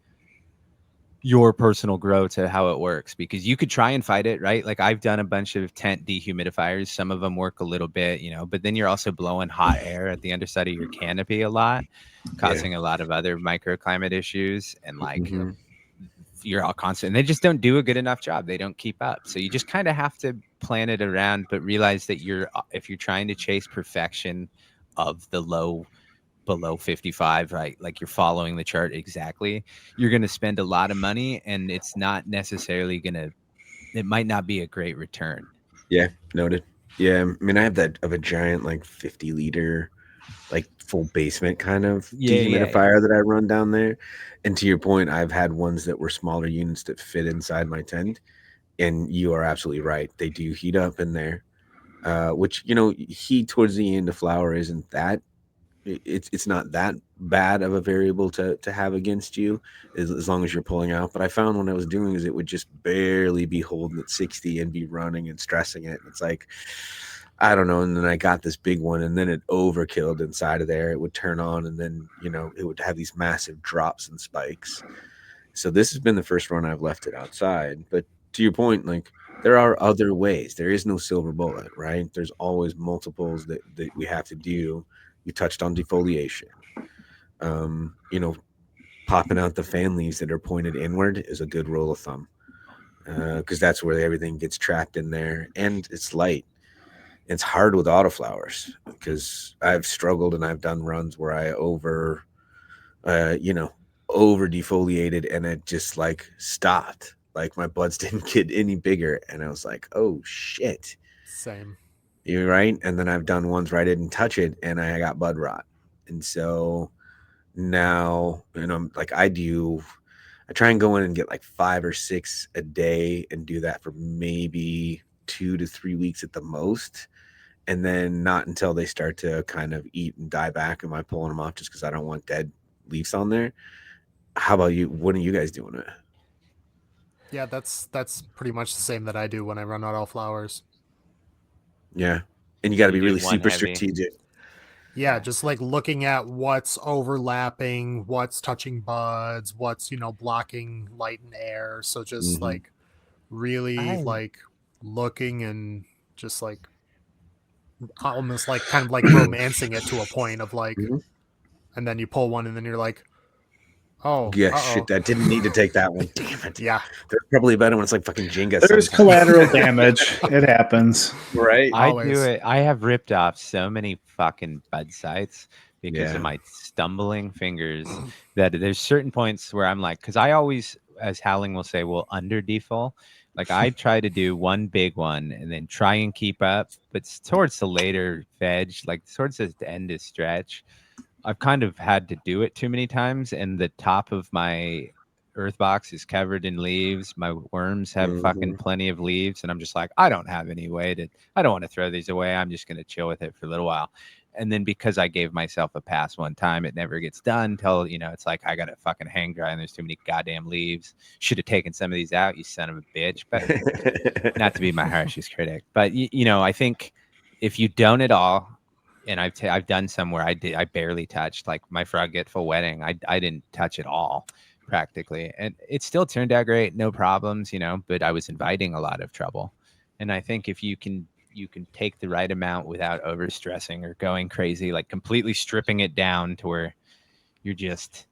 Speaker 1: your personal grow to how it works, because you could try and fight it, right? Like I've done a bunch of tent dehumidifiers. Some of them work a little bit, but then you're also blowing hot air at the underside of your canopy a lot, causing a lot of other microclimate issues. And like you're all constant, and they just don't do a good enough job. They don't keep up. So you just kind of have to plan it around, but realize that if you're trying to chase perfection of the below 55, right? Like you're following the chart exactly, you're going to spend a lot of money, and it's not necessarily it might not be a great return.
Speaker 4: Yeah. Noted. Yeah. I mean, I have that of a giant, like 50 liter, like full basement kind of dehumidifier that I run down there. And to your point, I've had ones that were smaller units that fit inside my tent. And you are absolutely right. They do heat up in there, which, heat towards the end of flower isn't that. It's not that bad of a variable to have against you as long as you're pulling out. But I found when I was doing is it would just barely be holding at 60 and be running and stressing it. It's like, I don't know. And then I got this big one, and then it overkilled inside of there. It would turn on, and then, it would have these massive drops and spikes. So this has been the first run I've left it outside. But to your point, like there are other ways. There is no silver bullet, right? There's always multiples that we have to do. You touched on defoliation. Popping out the fan leaves that are pointed inward is a good rule of thumb, because that's where everything gets trapped in there, and it's light. It's hard with autoflowers because I've struggled, and I've done runs where I over defoliated, and it just like stopped. Like my buds didn't get any bigger, and I was like, oh shit.
Speaker 5: Same.
Speaker 4: You're right. And then I've done ones where I didn't touch it and I got bud rot. And so now, like I try and go in and get like 5 or 6 a day and do that for maybe 2 to 3 weeks at the most. And then not until they start to kind of eat and die back am I pulling them off, just because I don't want dead leaves on there. How about you? When are you guys doing it?
Speaker 5: Yeah, that's pretty much the same that I do when I run out all flowers.
Speaker 4: Yeah, and you got to
Speaker 1: You
Speaker 4: be
Speaker 1: do
Speaker 4: really
Speaker 1: one
Speaker 4: super
Speaker 1: heavy.
Speaker 4: strategic.
Speaker 5: Yeah, just like looking at what's overlapping, what's touching buds, what's, blocking light and air. So just
Speaker 4: Mhm.
Speaker 5: like really
Speaker 3: I-
Speaker 5: like looking and just like almost like kind of like romancing it to a point of like,
Speaker 4: Mhm.
Speaker 5: and then you pull one and then you're like, oh,
Speaker 4: Yeah,
Speaker 5: uh-oh.
Speaker 4: shit, that didn't need to take that one. Damn it.
Speaker 5: Yeah.
Speaker 4: There's probably a better one. It's like fucking Jenga.
Speaker 2: There's
Speaker 4: sometimes.
Speaker 2: collateral damage. It happens.
Speaker 4: Right?
Speaker 1: I
Speaker 5: Always.
Speaker 1: do it. I have ripped off so many fucking bud sites because
Speaker 4: Yeah.
Speaker 1: of my stumbling fingers that there's certain points where I'm like, because I always, as Howling will say, will under default. Like I try to do one big one and then try and keep up, but towards the later veg, like towards the end of stretch, I've kind of had to do it too many times, and the top of my earth box is covered in leaves. My worms have fucking
Speaker 4: Mhm.
Speaker 1: plenty of leaves, and I'm just like, I don't have any way to. I don't want to throw these away. I'm just gonna chill with it for a little while. And then because I gave myself a pass one time, it never gets done until it's like I got to fucking hang dry, and there's too many goddamn leaves. Should have taken some of these out, you son of a bitch. But not to be my harshest critic, but I think if you don't at all, and I've done some where I barely touched, like my Froggetful wedding. I didn't touch at all practically, and it still turned out great, no problems, but I was inviting a lot of trouble. And I think if you can take the right amount without over stressing or going crazy, like completely stripping it down to where you're just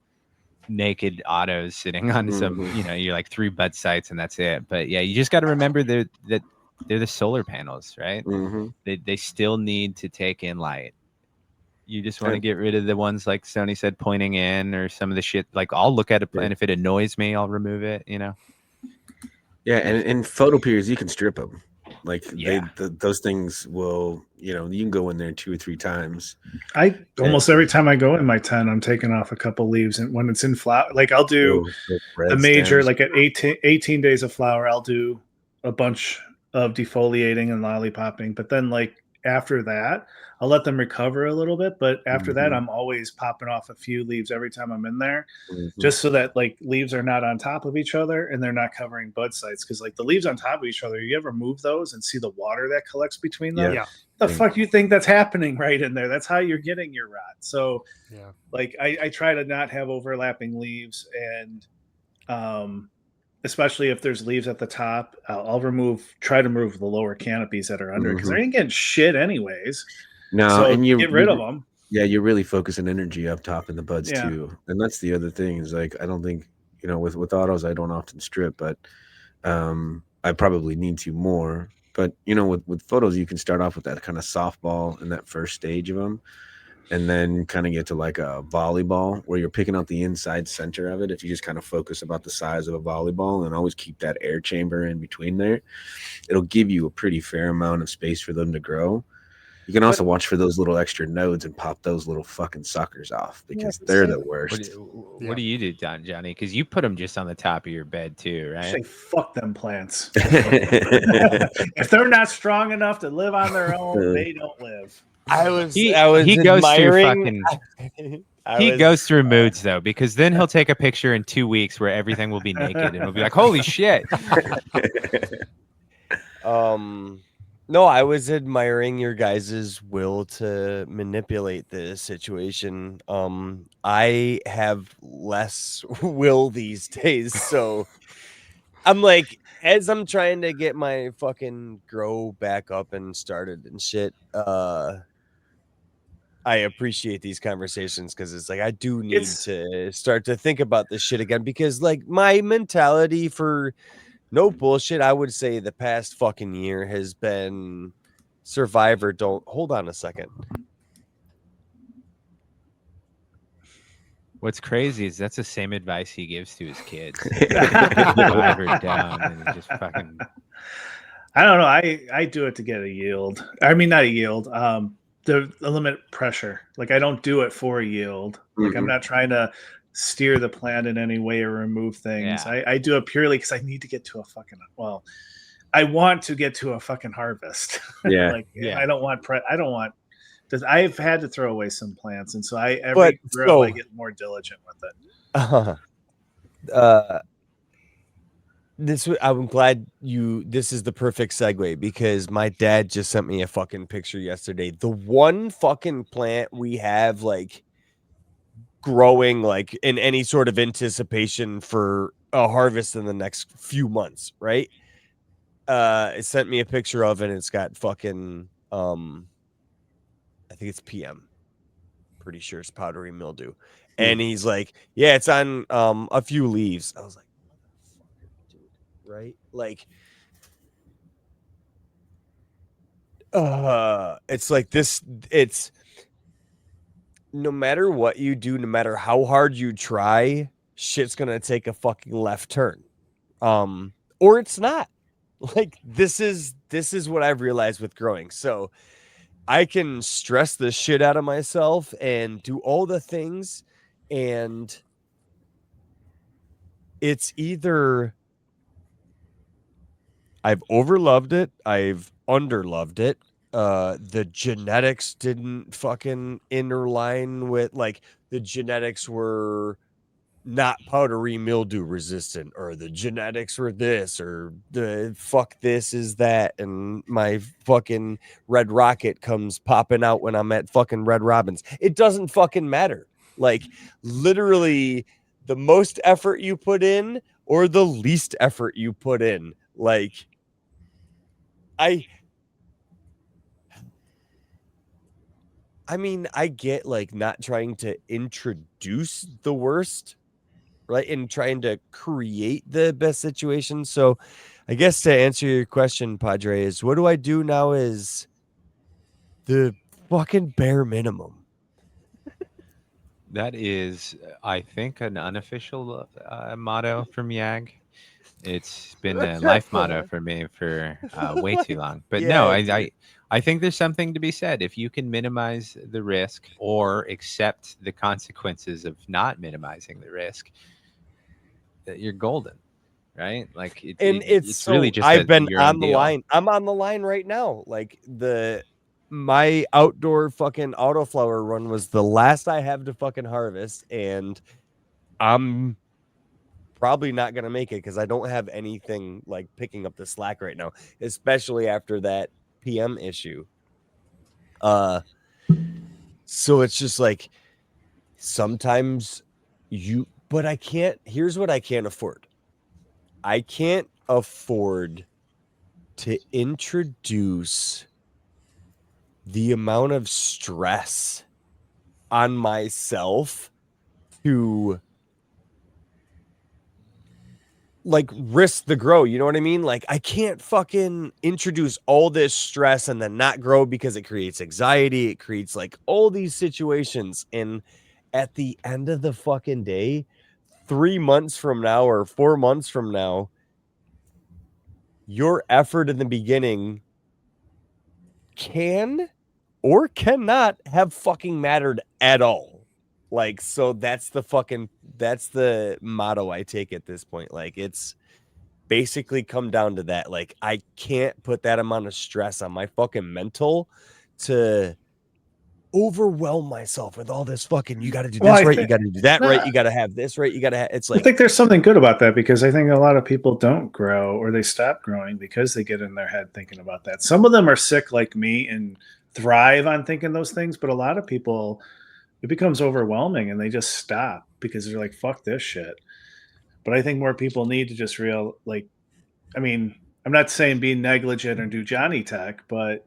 Speaker 1: naked autos sitting on some,
Speaker 4: Mhm.
Speaker 1: you're like 3 bud sites and that's it. But yeah, you just got to remember that they're the solar panels, right?
Speaker 4: Mhm.
Speaker 1: They still need to take in light. You just want to
Speaker 4: And-
Speaker 1: get rid of the ones like Sony said pointing in, or some of the shit. Like I'll look at a plan.
Speaker 4: Yeah.
Speaker 1: If it annoys me, I'll remove it.
Speaker 4: Yeah, and in photo peers, you can strip them. Like
Speaker 1: Yeah.
Speaker 4: those things will, you can go in there 2 or 3 times.
Speaker 2: I almost every time I go in my tent, I'm taking off a couple leaves, and when it's in flower, like I'll do
Speaker 4: Those red
Speaker 2: the major,
Speaker 4: stems.
Speaker 2: like at 18 days of flower, I'll do a bunch of defoliating and lollipopping. But then, like after that, I'll let them recover a little bit. But after that,
Speaker 4: Mhm.
Speaker 2: I'm always popping off a few leaves every time I'm in there,
Speaker 4: Mhm.
Speaker 2: just so that like leaves are not on top of each other and they're not covering bud sites. Because like the leaves on top of each other, you ever move those and see the water that collects between them?
Speaker 4: Yeah.
Speaker 5: Yeah.
Speaker 2: The fuck you think that's happening right in there? That's how you're getting your rot. So
Speaker 5: Yeah.
Speaker 2: like I try to not have overlapping leaves, and especially if there's leaves at the top, I'll try to remove the lower canopies that are under it because
Speaker 4: Mhm.
Speaker 2: they ain't getting shit anyways.
Speaker 4: No,
Speaker 2: So
Speaker 4: and
Speaker 2: get rid of them.
Speaker 4: yeah, you're really focusing energy up top in the buds
Speaker 2: Yeah.
Speaker 4: too. And that's the other thing is like I don't think, with autos I don't often strip, but I probably need to more. But with photos you can start off with that kind of softball in that first stage of them, and then kind of get to like a volleyball where you're picking out the inside center of it. If you just kind of focus about the size of a volleyball and always keep that air chamber in between there, it'll give you a pretty fair amount of space for them to grow. You can also watch for those little extra nodes and pop those little fucking suckers off because they're the worst.
Speaker 1: What do you do, Johnny? Because you put them just on the top of your bed too, right?
Speaker 2: Say fuck them plants. If they're not strong enough to live on their own, they don't live.
Speaker 3: I was
Speaker 1: He goes through
Speaker 3: admiring.
Speaker 1: fucking. He goes through moods though, because then he'll take a picture in 2 weeks where everything will be naked, and we'll be like, "Holy shit!"
Speaker 3: No, I was admiring your guys' will to manipulate the situation. I have less will these days, so I'm like, as I'm trying to get my fucking grow back up and started and shit, I appreciate these conversations because it's like I do need to start to think about this shit again, because like my mentality, for no bullshit, I would say the past fucking year has been survivor. Don't hold on a second.
Speaker 1: What's crazy is that's the same advice he gives to his kids. Survivor down and just fucking.
Speaker 2: I don't know. I do it to get a yield. I mean, not a yield. To limit pressure. Like I don't do it for a yield. Like I'm
Speaker 4: Mhm.
Speaker 2: not trying to steer the plant in any way or remove things.
Speaker 1: Yeah.
Speaker 2: I do it purely because I need to get to a fucking I want to get to a fucking harvest.
Speaker 4: Yeah.
Speaker 2: Like
Speaker 1: Yeah.
Speaker 2: I don't want because I've had to throw away some plants, and so
Speaker 3: But
Speaker 2: every grow I
Speaker 3: so-
Speaker 2: get more diligent with it.
Speaker 3: I'm glad this is the perfect segue because my dad just sent me a fucking picture yesterday. The one fucking plant we have like growing like in any sort of anticipation for a harvest in the next few months, right? It sent me a picture of it and it's got fucking I think it's PM. Pretty sure it's powdery mildew. And he's like, yeah, it's on a few leaves. I was like, motherfucker, dude, right? Like it's like this, it's no matter what you do, no matter how hard you try, shit's gonna take a fucking left turn. Or it's not. Like this is what I've realized with growing. So I can stress the shit out of myself and do all the things, and it's either I've overloved it, I've underloved it. The genetics didn't fucking interline with, like, the genetics were not powdery mildew resistant, or the genetics were this, or the fuck this is that, and my fucking red rocket comes popping out when I'm at fucking Red Robin's. It doesn't fucking matter. Like, literally, the most effort you put in or the least effort you put in, like, I mean, I get like not trying to introduce the worst, right? And trying to create the best situation. So I guess to answer your question, Padre, is what do I do now is the fucking bare minimum.
Speaker 1: That is, I think, an unofficial motto from Yag. It's been a life motto for me for way too long. But no, I think there's something to be said. If you can minimize the risk or accept the consequences of not minimizing the risk, that you're golden, right? Like it's
Speaker 3: so
Speaker 1: really just
Speaker 3: I've been
Speaker 1: your
Speaker 3: on
Speaker 1: own
Speaker 3: the
Speaker 1: deal.
Speaker 3: line. I'm on the line right now. Like my outdoor fucking autoflower run was the last I have to fucking harvest, and I'm probably not gonna make it because I don't have anything like picking up the slack right now, especially after that PM issue. So it's just like sometimes but I can't. Here's what I can't afford. I can't afford to introduce the amount of stress on myself to like risk the grow. You know what I mean? Like I can't fucking introduce all this stress and then not grow because it creates anxiety. It creates like all these situations. And at the end of the fucking day, 3 months from now or 4 months from now, your effort in the beginning can or cannot have fucking mattered at all. Like, so that's the motto I take at this point. Like, it's basically come down to that. Like, I can't put that amount of stress on my fucking mental to overwhelm myself with all this fucking, you got to do this right, you got to do that right, you got to have this right, you got to have, it's like,
Speaker 2: I think there's something good about that because I think a lot of people don't grow or they stop growing because they get in their head thinking about that. Some of them are sick like me and thrive on thinking those things, but a lot of people, it becomes overwhelming and they just stop because they're like, fuck this shit. But I think more people need to just I mean, I'm not saying be negligent or do Johnny Tech, but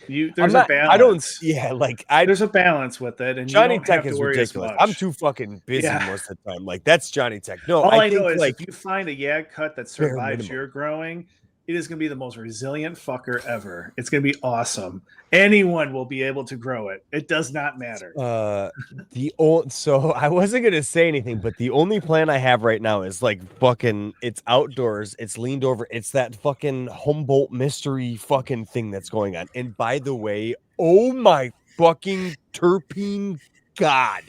Speaker 2: there's a balance. There's a balance with it, and
Speaker 3: Johnny
Speaker 2: you don't
Speaker 3: Tech
Speaker 2: have to
Speaker 3: is
Speaker 2: worry
Speaker 3: ridiculous.
Speaker 2: as much.
Speaker 3: I'm too fucking busy most of the time. Like, that's Johnny Tech. No,
Speaker 2: all I
Speaker 3: think
Speaker 2: know is
Speaker 3: like
Speaker 2: if you find a Yag cut that survives your growing, it is going to be the most resilient fucker ever. It's going to be awesome. Anyone will be able to grow it. It does not matter.
Speaker 3: So I wasn't gonna say anything, but the only plan I have right now is like fucking, it's outdoors, it's leaned over, it's that fucking Humboldt mystery fucking thing that's going on. And by the way, oh my fucking terpene god,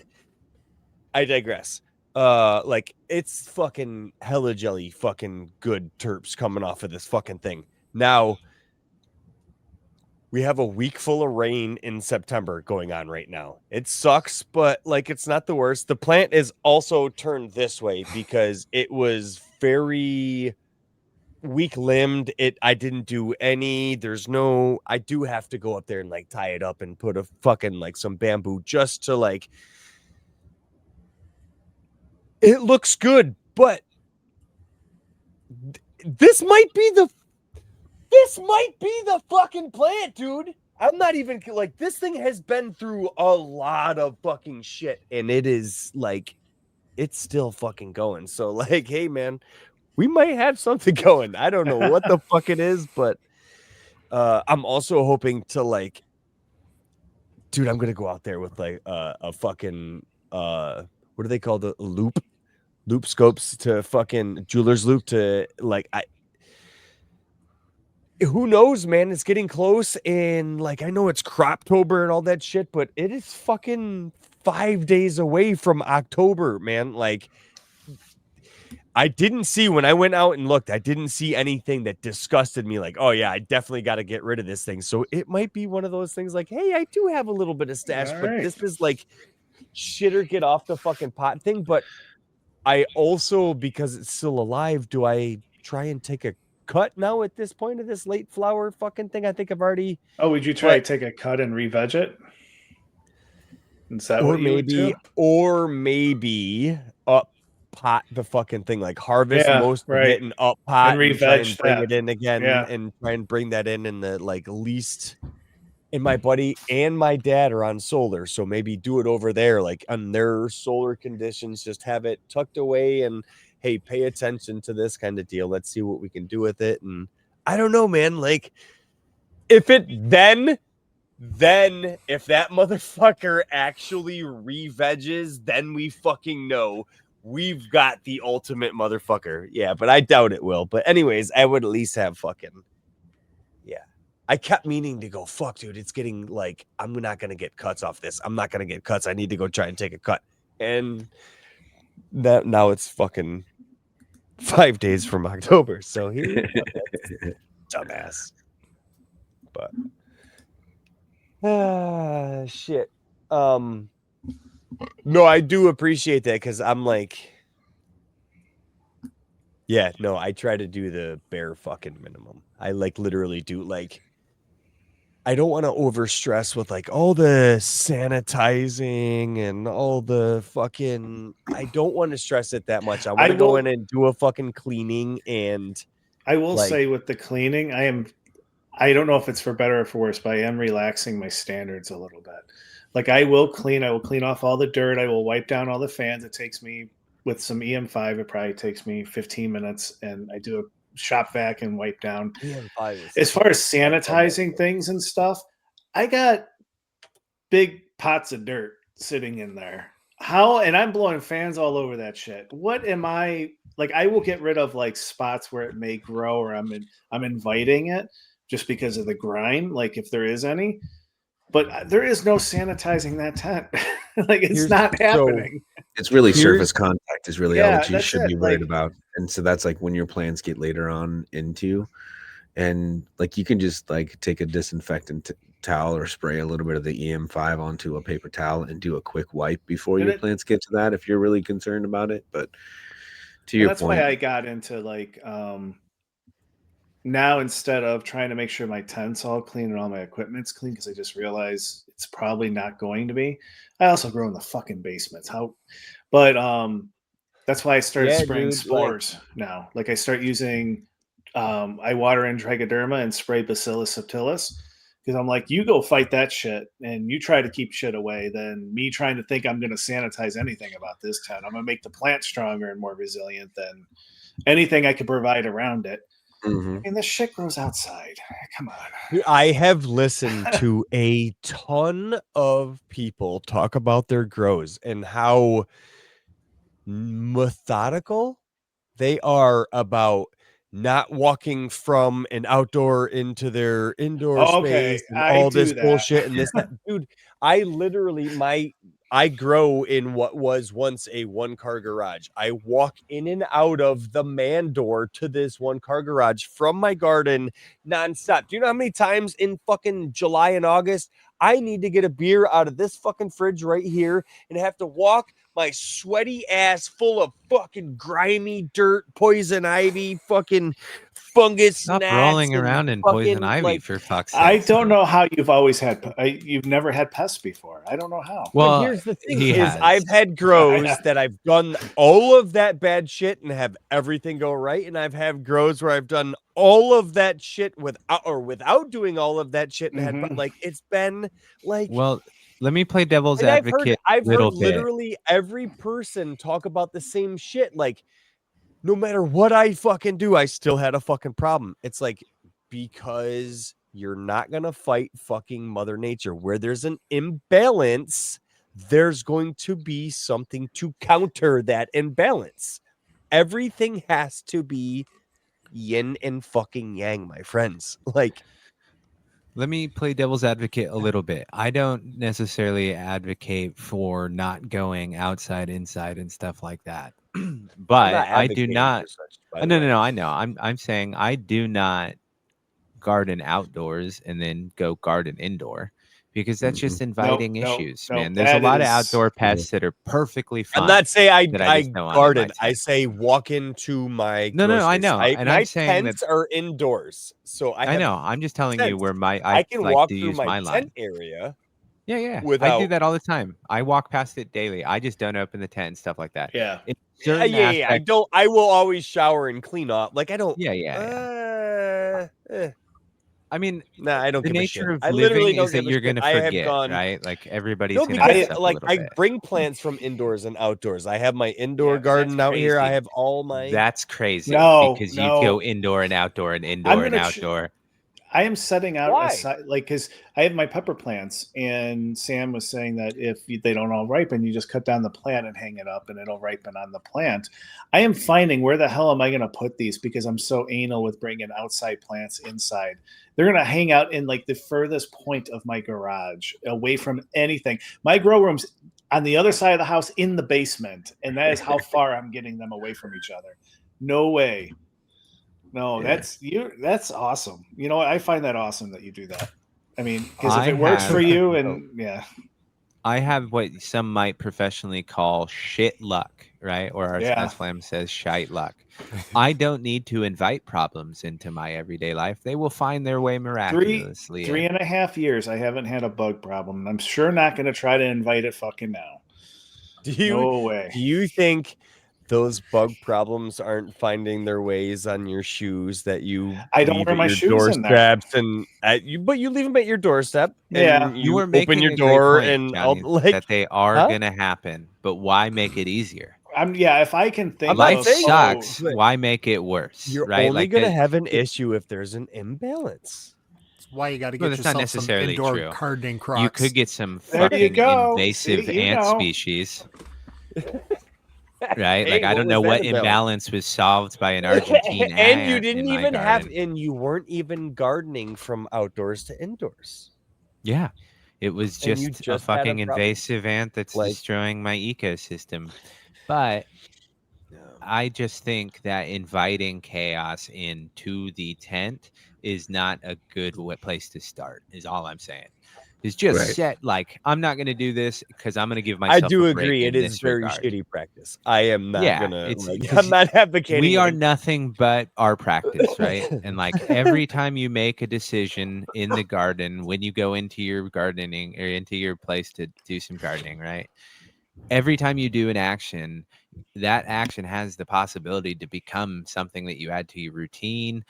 Speaker 3: I digress. Like, it's fucking hella jelly fucking good terps coming off of this fucking thing. Now we have a week full of rain in September going on right now. It sucks, but like, it's not the worst. The plant is also turned this way because it was very weak limbed. I didn't do any. I do have to go up there and like tie it up and put a fucking like some bamboo just to like. It looks good, but this might be the fucking plant, dude. I'm not even like, this thing has been through a lot of fucking shit, and it is like, it's still fucking going. So like, hey man, we might have something going. I don't know what the fuck it is, but I'm also hoping to like, dude, I'm gonna go out there with like a fucking what are they called? The loop scopes to fucking jeweler's loop to like, who knows, man? It's getting close, and like I know it's Croptober and all that shit, but it is fucking 5 days away from October, man. Like, I didn't see, when I went out and looked, I didn't see anything that disgusted me. Like, oh yeah, I definitely got to get rid of this thing. So it might be one of those things like, hey, I do have a little bit of stash,
Speaker 2: All
Speaker 3: but
Speaker 2: right.
Speaker 3: this is like shitter get off the fucking pot thing. But I also, because it's still alive, do I try and take a cut now at this point of this late flower fucking thing? I think I've already,
Speaker 2: Oh, would you try
Speaker 3: but-
Speaker 2: to take a cut and re-veg it? Is that what you would do?
Speaker 3: or maybe up pot the fucking thing, like harvest
Speaker 2: Yeah,
Speaker 3: most of
Speaker 2: right.
Speaker 3: it and up pot
Speaker 2: And
Speaker 3: and try
Speaker 2: re-veg
Speaker 3: and bring
Speaker 2: that.
Speaker 3: it in again
Speaker 2: Yeah.
Speaker 3: and try and bring that in the like least. And my buddy and my dad are on solar, so maybe do it over there, like on their solar conditions, just have it tucked away and hey, pay attention to this kind of deal. Let's see what we can do with it. And I don't know, man, like if it then if that motherfucker actually re-veges, then we fucking know we've got the ultimate motherfucker. Yeah, but I doubt it will. But anyways, I would at least have fucking, yeah. I kept meaning to go, fuck, dude, it's getting like, I'm not going to get cuts off this. I'm not going to get cuts. I need to go try and take a cut. And that now it's fucking 5 days from October. So here, dumbass. But shit. No, I do appreciate that because I'm like, yeah, no, I try to do the bare fucking minimum. I like literally do like, I don't want to overstress with like all the sanitizing and all the fucking, I don't want to stress it that much. I want to go in and do a fucking cleaning. And
Speaker 2: I will
Speaker 3: like,
Speaker 2: say with the cleaning, I don't know if it's for better or for worse, but I am relaxing my standards a little bit. Like I will clean off all the dirt. I will wipe down all the fans. It takes me, with some EM5, it probably takes me 15 minutes, and I do a shop vac and wipe down. As far as sanitizing things and stuff, I got big pots of dirt sitting in there. And I'm blowing fans all over that shit. What am I like? I will get rid of like spots where it may grow, or I'm inviting it just because of the grime, like if there is any. But there is no sanitizing that tent. Like it's not happening.
Speaker 4: It's really surface contact is really all that you should be worried
Speaker 2: like,
Speaker 4: about. And so that's like when your plants get later on into, and like you can just like take a disinfectant towel or spray a little bit of the EM5 onto a paper towel and do a quick wipe before your plants get to that if you're really concerned about it. But to your point,
Speaker 2: that's why I got into like now, instead of trying to make sure my tent's all clean and all my equipment's clean, because I just realized it's probably not going to be. I also grow in the fucking basements. But that's why I started spraying spores now. Like I start using, I water in Trichoderma and spray Bacillus subtilis, because I'm like, you go fight that shit and you try to keep shit away than me trying to think I'm going to sanitize anything about this tent. I'm going to make the plant stronger and more resilient than anything I could provide around it.
Speaker 4: mm-hmm.
Speaker 2: And this shit grows outside. Come on.
Speaker 3: I have listened to a ton of people talk about their grows and how methodical they are about not walking from an outdoor into their indoor space and all this bullshit and this dude. I literally I grow in what was once a 1-car garage. I walk in and out of the man door to this 1-car garage from my garden nonstop. Do you know how many times in fucking July and August I need to get a beer out of this fucking fridge right here and have to walk my sweaty ass full of fucking grimy dirt, poison ivy, fucking fungus.
Speaker 1: Stop
Speaker 3: gnats,
Speaker 1: rolling
Speaker 3: and
Speaker 1: around in
Speaker 3: fucking,
Speaker 1: poison ivy
Speaker 3: like,
Speaker 1: for fuck's sake.
Speaker 2: I don't know how you've always had. You've never had pests before. I don't know how.
Speaker 1: Well,
Speaker 3: but here's the thing:
Speaker 1: he
Speaker 3: is
Speaker 1: has.
Speaker 3: I've had grows that I've done all of that bad shit and have everything go right, and I've had grows where I've done all of that shit without doing all of that shit and had, but like, it's been like.
Speaker 1: Well, let me play devil's
Speaker 3: And
Speaker 1: advocate.
Speaker 3: I've heard
Speaker 1: little bit.
Speaker 3: literally every person talk about the same shit. Like, no matter what I fucking do, I still had a fucking problem. It's like, because you're not gonna fight fucking Mother Nature. Where there's an imbalance, there's going to be something to counter that imbalance. Everything has to be yin and fucking yang, my friends. Like,
Speaker 1: Let me play devil's advocate a little bit. I don't necessarily advocate for not going outside, inside, and stuff like that. But I do not. No. I know. I'm saying I do not garden outdoors and then go garden indoor because that's just inviting issues, man. There's a lot of outdoor pests that are perfectly fine.
Speaker 3: I'm not saying I
Speaker 1: just don't want in my
Speaker 3: garden. I
Speaker 1: tent.
Speaker 3: say walk into my
Speaker 1: No, I
Speaker 3: grocery
Speaker 1: know.
Speaker 3: store.
Speaker 1: And
Speaker 3: my
Speaker 1: I'm saying
Speaker 3: tents
Speaker 1: that
Speaker 3: are indoors, so I
Speaker 1: know. I'm just telling you
Speaker 3: tents.
Speaker 1: where
Speaker 3: I
Speaker 1: I
Speaker 3: can
Speaker 1: like
Speaker 3: walk
Speaker 1: to
Speaker 3: through
Speaker 1: use
Speaker 3: my
Speaker 1: my
Speaker 3: tent
Speaker 1: line.
Speaker 3: area.
Speaker 1: Yeah. I do
Speaker 3: without-
Speaker 1: that all the time. I walk past it daily. I just don't open the tent and stuff like that.
Speaker 2: Yeah.
Speaker 1: In
Speaker 3: Yeah.
Speaker 1: certain
Speaker 3: I
Speaker 1: aspects-
Speaker 3: don't. I will always shower and clean up. Like, I don't.
Speaker 1: Yeah. I mean,
Speaker 3: Nah, I don't
Speaker 1: the
Speaker 3: give a
Speaker 1: nature
Speaker 3: shit.
Speaker 1: of
Speaker 3: I literally
Speaker 1: living
Speaker 3: don't
Speaker 1: is that
Speaker 3: give a
Speaker 1: you're
Speaker 3: shit.
Speaker 1: gonna
Speaker 3: I have
Speaker 1: forget,
Speaker 3: gone.
Speaker 1: right? Like everybody's
Speaker 3: No,
Speaker 1: gonna
Speaker 3: because
Speaker 1: mess up a
Speaker 3: like
Speaker 1: little
Speaker 3: I
Speaker 1: bit.
Speaker 3: bring plants from indoors and outdoors. I have my indoor
Speaker 2: Yeah, but
Speaker 3: garden
Speaker 2: that's
Speaker 3: out here. I
Speaker 2: crazy.
Speaker 3: have all my.
Speaker 1: That's crazy
Speaker 2: No,
Speaker 1: because you
Speaker 2: no.
Speaker 1: go indoor and outdoor and indoor and
Speaker 2: gonna
Speaker 1: outdoor.
Speaker 2: I am setting out
Speaker 3: Why?
Speaker 2: aside, like, because I have my pepper plants, and Sam was saying that if they don't all ripen, you just cut down the plant and hang it up, and it'll ripen on the plant. I am finding where the hell am I going to put these because I'm so anal with bringing outside plants inside. They're going to hang out in like the furthest point of my garage, away from anything. My grow room's on the other side of the house in the basement, and that is how far I'm getting them away from each other. No way. No,
Speaker 4: Yeah.
Speaker 2: that's awesome. You know what? I find that awesome that you do that. I mean, because if
Speaker 1: I
Speaker 2: it works for
Speaker 1: have-
Speaker 2: you, and yeah,
Speaker 1: I have what some might professionally call shit luck, right? Or as Flam says, shite luck. I don't need to invite problems into my everyday life. They will find their way miraculously.
Speaker 2: 3.5 years, I haven't had a bug problem. I'm sure not going to try to invite it fucking now. No way.
Speaker 3: Do you think those bug problems aren't finding their ways on your shoes that you
Speaker 2: I don't
Speaker 3: leave
Speaker 2: wear
Speaker 3: at
Speaker 2: my
Speaker 3: your
Speaker 2: shoes in there.
Speaker 3: doorsteps and but you leave them at your doorstep
Speaker 2: Yeah.
Speaker 3: and
Speaker 1: You were
Speaker 3: open
Speaker 1: making
Speaker 3: your
Speaker 1: a great
Speaker 3: door
Speaker 1: point,
Speaker 3: and
Speaker 1: Johnny,
Speaker 3: like
Speaker 1: that they are
Speaker 3: Huh?
Speaker 1: gonna happen, but why make it easier?
Speaker 2: If I can think,
Speaker 3: I'm not
Speaker 1: Life
Speaker 2: of,
Speaker 3: saying-
Speaker 1: sucks.
Speaker 3: but
Speaker 1: Why make it worse?
Speaker 3: you're
Speaker 1: right?
Speaker 3: only
Speaker 1: Like
Speaker 3: gonna
Speaker 1: that-
Speaker 3: have an issue if there's an imbalance.
Speaker 5: That's why you got to
Speaker 1: No,
Speaker 5: get
Speaker 1: that's not
Speaker 5: yourself some
Speaker 1: necessarily
Speaker 5: indoor
Speaker 1: true.
Speaker 5: gardening crocs.
Speaker 1: You could get some
Speaker 2: There you
Speaker 1: fucking
Speaker 2: go.
Speaker 1: invasive
Speaker 2: See, you
Speaker 1: ant
Speaker 2: know.
Speaker 1: species. Right?
Speaker 3: Hey,
Speaker 1: Like I
Speaker 3: what
Speaker 1: don't
Speaker 3: was
Speaker 1: know
Speaker 3: that
Speaker 1: what
Speaker 3: about?
Speaker 1: imbalance was solved by an Argentine
Speaker 3: and
Speaker 1: ant
Speaker 3: you
Speaker 1: in
Speaker 3: didn't
Speaker 1: my
Speaker 3: even have
Speaker 1: garden.
Speaker 3: and you weren't even gardening from outdoors to indoors.
Speaker 1: Yeah. It was
Speaker 3: And you
Speaker 1: just a
Speaker 3: just had a
Speaker 1: fucking
Speaker 3: problem.
Speaker 1: invasive ant that's
Speaker 3: Like-
Speaker 1: destroying my ecosystem. But I just think that inviting chaos into the tent is not a good place to start, is all I'm saying. Is just
Speaker 4: Right.
Speaker 1: set like I'm not going to do this because I'm going to give
Speaker 3: I
Speaker 1: myself.
Speaker 3: do
Speaker 1: a break
Speaker 3: agree.
Speaker 1: in
Speaker 3: It is
Speaker 1: this
Speaker 3: very
Speaker 1: regard.
Speaker 3: shitty practice. I am not
Speaker 1: Yeah,
Speaker 3: gonna.
Speaker 1: it's-
Speaker 3: Like,
Speaker 1: because
Speaker 3: I'm not advocating.
Speaker 1: We are
Speaker 3: like,
Speaker 1: nothing but our practice, right? And like every time you make a decision in the garden, when you go into your gardening or into your place to do some gardening, right? Every time you do an action, that action has the possibility to become something that you add to your routine.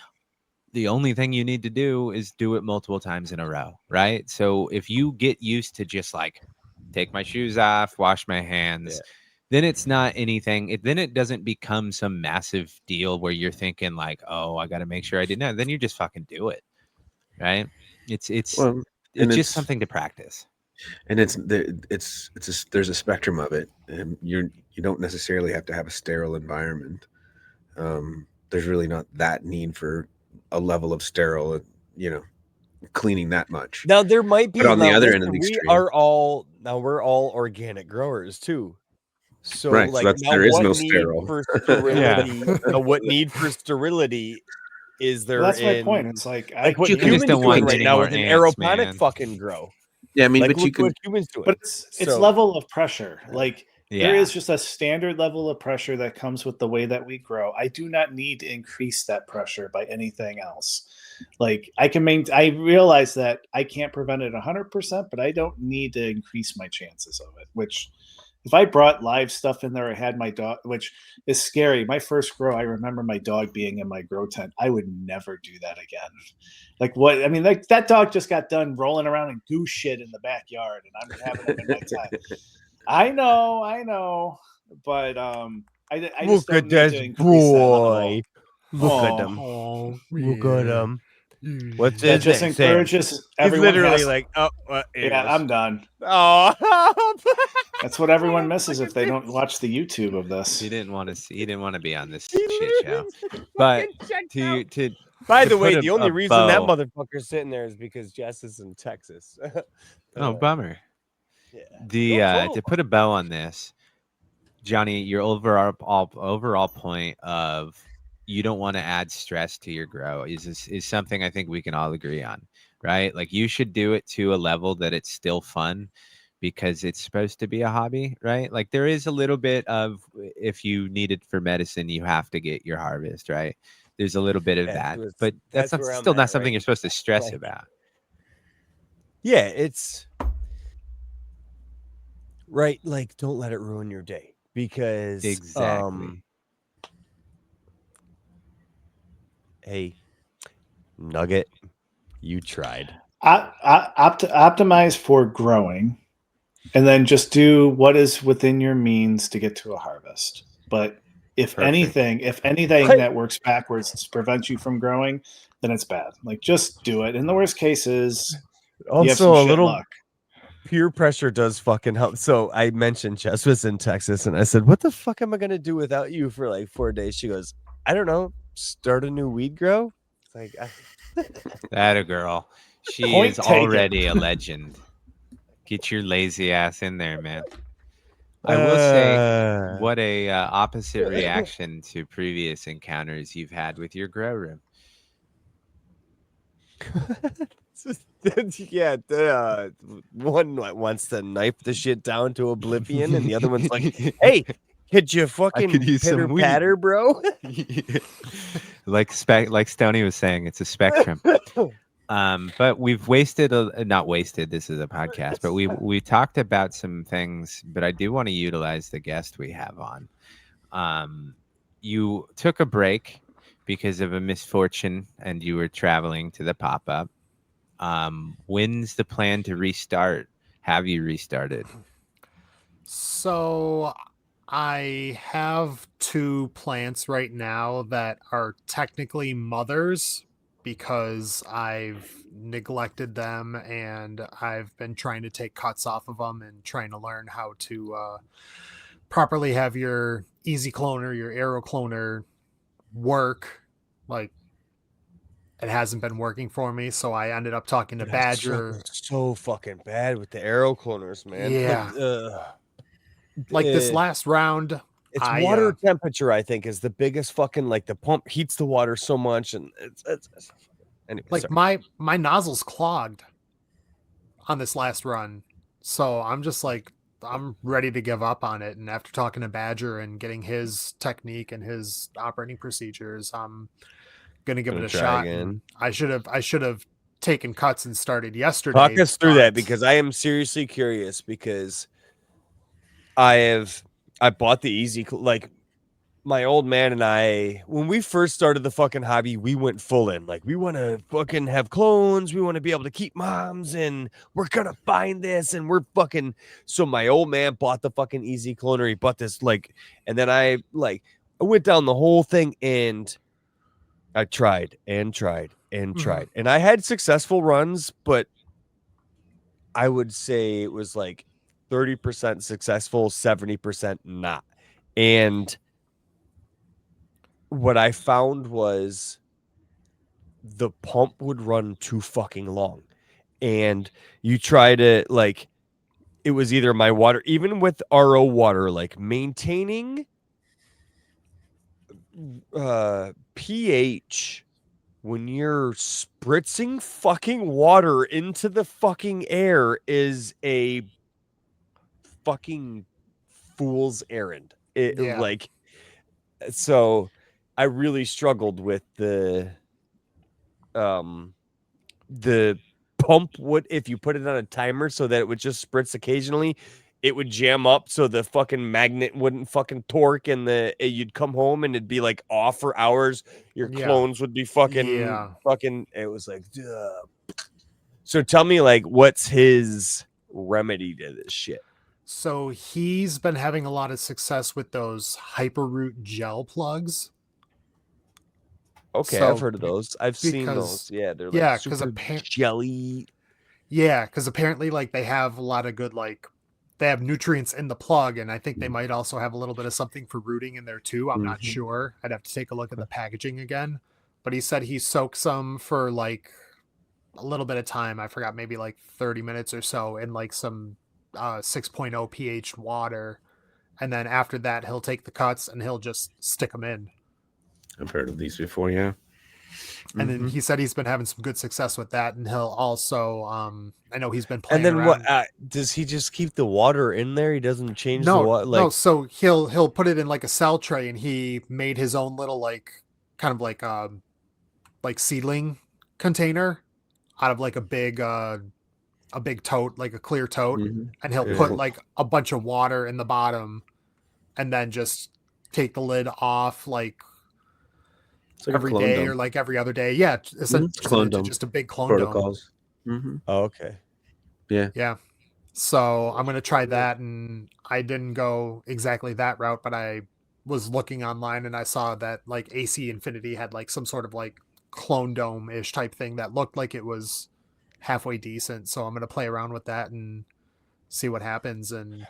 Speaker 1: The only thing you need to do is do it multiple times in a row, right? So if you get used to just like take my shoes off, wash my hands, then it's not anything. Then it doesn't become some massive deal where you're thinking like, oh, I got to make sure I did not. Then you just fucking do it, right? It's
Speaker 4: Well, and
Speaker 1: just something to practice.
Speaker 4: And there's a spectrum of it, and you don't necessarily have to have a sterile environment. There's really not that need for a level of sterile, cleaning that much.
Speaker 3: Now there might be.
Speaker 4: But on the
Speaker 3: now,
Speaker 4: other end of the
Speaker 3: listen,
Speaker 4: extreme-
Speaker 3: we're all organic growers too. So
Speaker 4: Right, so
Speaker 3: like
Speaker 4: that's-
Speaker 3: now
Speaker 4: there is
Speaker 3: what
Speaker 4: no
Speaker 3: need
Speaker 4: sterile.
Speaker 3: for sterility. Now, what need for sterility is there?
Speaker 2: Well, that's my
Speaker 3: in,
Speaker 2: point. It's like
Speaker 3: like what
Speaker 1: you
Speaker 2: can't
Speaker 1: just
Speaker 3: humans
Speaker 1: don't
Speaker 3: doing
Speaker 1: want
Speaker 3: right
Speaker 1: any
Speaker 3: now
Speaker 1: more
Speaker 3: with an
Speaker 1: ants,
Speaker 3: aeroponic
Speaker 1: man.
Speaker 3: fucking grow.
Speaker 4: Yeah, I mean,
Speaker 3: Like,
Speaker 4: but you
Speaker 3: look what
Speaker 4: could.
Speaker 3: humans do.
Speaker 2: But it's
Speaker 3: So-
Speaker 2: level of pressure. Like there
Speaker 1: Yeah.
Speaker 2: is just a standard level of pressure that comes with the way that we grow. I do not need to increase that pressure by anything else. Like I can maintain. I realize that I can't prevent it 100%, but I don't need to increase my chances of it. Which, if I brought live stuff in there, I had my dog, which is scary. My first grow, I remember my dog being in my grow tent. I would never do that again. Like what? I mean, like that dog just got done rolling around in goose shit in the backyard, and I'm having him in my tent. I know, but I just
Speaker 3: Look
Speaker 2: don't
Speaker 3: at
Speaker 2: need
Speaker 3: this
Speaker 2: to increase that level.
Speaker 3: boy. Look at
Speaker 2: Oh,
Speaker 3: him.
Speaker 5: Oh,
Speaker 3: Look at him. What's
Speaker 2: that
Speaker 3: his
Speaker 2: just
Speaker 3: name? Sam.
Speaker 2: encourages
Speaker 3: He's
Speaker 2: everyone.
Speaker 3: literally
Speaker 2: has-
Speaker 3: like, oh,
Speaker 2: yeah, I'm done.
Speaker 3: oh.
Speaker 2: That's what everyone misses if they don't watch the YouTube of this.
Speaker 1: He didn't want to see. He didn't want to be on this shit show. But to
Speaker 3: By
Speaker 1: to
Speaker 3: the way,
Speaker 1: put
Speaker 3: the
Speaker 1: a-
Speaker 3: only
Speaker 1: a
Speaker 3: reason that
Speaker 1: bow-
Speaker 3: motherfucker's sitting there is because Jess is in Texas.
Speaker 1: oh bummer.
Speaker 3: Yeah.
Speaker 1: The
Speaker 3: No,
Speaker 1: to put a bow on this, Johnny, your overall point of you don't want to add stress to your grow is something I think we can all agree on, right? Like you should do it to a level that it's still fun because it's supposed to be a hobby, right? Like there is a little bit of if you need it for medicine, you have to get your harvest, right? There's a little bit of that, but that's
Speaker 3: where I'm
Speaker 1: still not
Speaker 3: at,
Speaker 1: something
Speaker 3: right?
Speaker 1: you're supposed to stress
Speaker 3: Like-
Speaker 1: about.
Speaker 3: Yeah, it's right. Like, don't let it ruin your day because
Speaker 1: Exactly.
Speaker 3: Hey, Nugget, you tried.
Speaker 2: Optimize for growing, and then just do what is within your means to get to a harvest. But if
Speaker 1: Perfect.
Speaker 2: anything
Speaker 3: Right.
Speaker 2: that works backwards prevents you from growing, then it's bad. Like just do it. And the worst case is you have some
Speaker 3: Also, a
Speaker 2: shit
Speaker 3: little
Speaker 2: luck.
Speaker 3: peer pressure does fucking help. So I mentioned Jess was in Texas, and I said, "What the fuck am I gonna do without you for like 4 days?" She goes, "I don't know. Start a new weed grow." It's like,
Speaker 1: That a girl. She
Speaker 2: Point
Speaker 1: is
Speaker 2: taken.
Speaker 1: already a legend. Get your lazy ass in there, man. I will say, what a opposite reaction to previous encounters you've had with your grow room.
Speaker 3: yeah, the one wants to knife the shit down to oblivion, and the other one's like, "Hey, could you fucking
Speaker 1: could use some
Speaker 3: pitter
Speaker 1: weed."
Speaker 3: patter, bro?"
Speaker 1: like Stoney was saying, it's a spectrum. But we've wasted not wasted. This is a podcast, but we talked about some things. But I do want to utilize the guest we have on. You took a break because of a misfortune, and you were traveling to the pop up. When's the plan to restart? Have you restarted?
Speaker 5: So I have 2 plants right now that are technically mothers because I've neglected them and I've been trying to take cuts off of them and trying to learn how to properly have your easy cloner, your arrow cloner work. Like it hasn't been working for me, so I ended up talking to
Speaker 3: Dude, I
Speaker 5: Badger.
Speaker 3: struggle so fucking bad with the arrow cloners, man.
Speaker 5: Yeah. Like this last round,
Speaker 3: it's
Speaker 5: I,
Speaker 3: water temperature. I think is the biggest fucking like the pump heats the water so much, and it's anyway.
Speaker 5: like
Speaker 3: sorry.
Speaker 5: my nozzle's clogged on this last run, so I'm just like I'm ready to give up on it. And after talking to Badger and getting his technique and his operating procedures, I'm gonna give it a
Speaker 3: Try
Speaker 5: shot.
Speaker 3: again.
Speaker 5: And I should have taken cuts and started yesterday.
Speaker 3: Talk us through that
Speaker 5: but-
Speaker 3: because I am seriously curious because I bought the easy like my old man and I when we first started the fucking hobby we went full in like we want to fucking have clones, we want to be able to keep moms, and we're gonna find this, and we're fucking so my old man bought the fucking easy cloner. He bought this like, and then I went down the whole thing and I tried and tried and
Speaker 5: Mhm.
Speaker 3: tried, and I had successful runs, but I would say it was like 30% successful, 70% not. And what I found was the pump would run too fucking long. And you try to like, it was either my water, even with RO water, like maintaining pH when you're spritzing fucking water into the fucking air is a fucking fool's errand.
Speaker 5: Yeah.
Speaker 3: So I really struggled with the pump would, if you put it on a timer so that it would just spritz occasionally, it would jam up so the fucking magnet wouldn't fucking torque, and you'd come home and it'd be like off for hours. Your
Speaker 5: Yeah.
Speaker 3: clones would be fucking
Speaker 5: Yeah.
Speaker 3: it was like, duh. So tell me, like, what's his remedy to this shit?
Speaker 5: So he's been having a lot of success with those Hyperroot gel plugs.
Speaker 3: Okay,
Speaker 5: So,
Speaker 3: I've heard of those. I've seen
Speaker 5: because-
Speaker 3: those. Yeah, they're like
Speaker 5: yeah, 'cause
Speaker 3: super jelly.
Speaker 5: Yeah, because apparently, like, they have a lot of good, like, they have nutrients in the plug, and I think they might also have a little bit of something for rooting in there too. I'm not
Speaker 3: Mhm.
Speaker 5: sure. I'd have to take a look at the packaging again. But he said he soaks them for like a little bit of time. I forgot, maybe like 30 minutes or so in like some 6.0 pH water. And then after that, he'll take the cuts and he'll just stick them in.
Speaker 4: I've heard of these before. Yeah.
Speaker 5: And then
Speaker 4: Mhm.
Speaker 5: he said he's been having some good success with that. And he'll also, I know he's been playing
Speaker 3: And then
Speaker 5: around.
Speaker 3: what? Does he just keep the water in there? He doesn't change the
Speaker 5: No,
Speaker 3: water.
Speaker 5: no. So he'll put it in like a cell tray, and he made his own little like kind of like seedling container out of like a big tote, like a clear tote,
Speaker 4: Mhm.
Speaker 5: and he'll
Speaker 3: Yeah.
Speaker 5: put like a bunch of water in the bottom, and then just take the lid off like
Speaker 4: It's like
Speaker 5: every
Speaker 4: a clone
Speaker 5: day
Speaker 4: dump
Speaker 5: or like every other day. Yeah, essentially
Speaker 4: Clone dump
Speaker 5: just a big clone dome.
Speaker 4: protocols. Mm-hmm.
Speaker 3: Oh, okay.
Speaker 5: Yeah. So I'm gonna try that, and I didn't go exactly that route, but I was looking online and I saw that like AC Infinity had like some sort of like clone dome ish type thing that looked like it was halfway decent. So I'm gonna play around with that and see what happens. And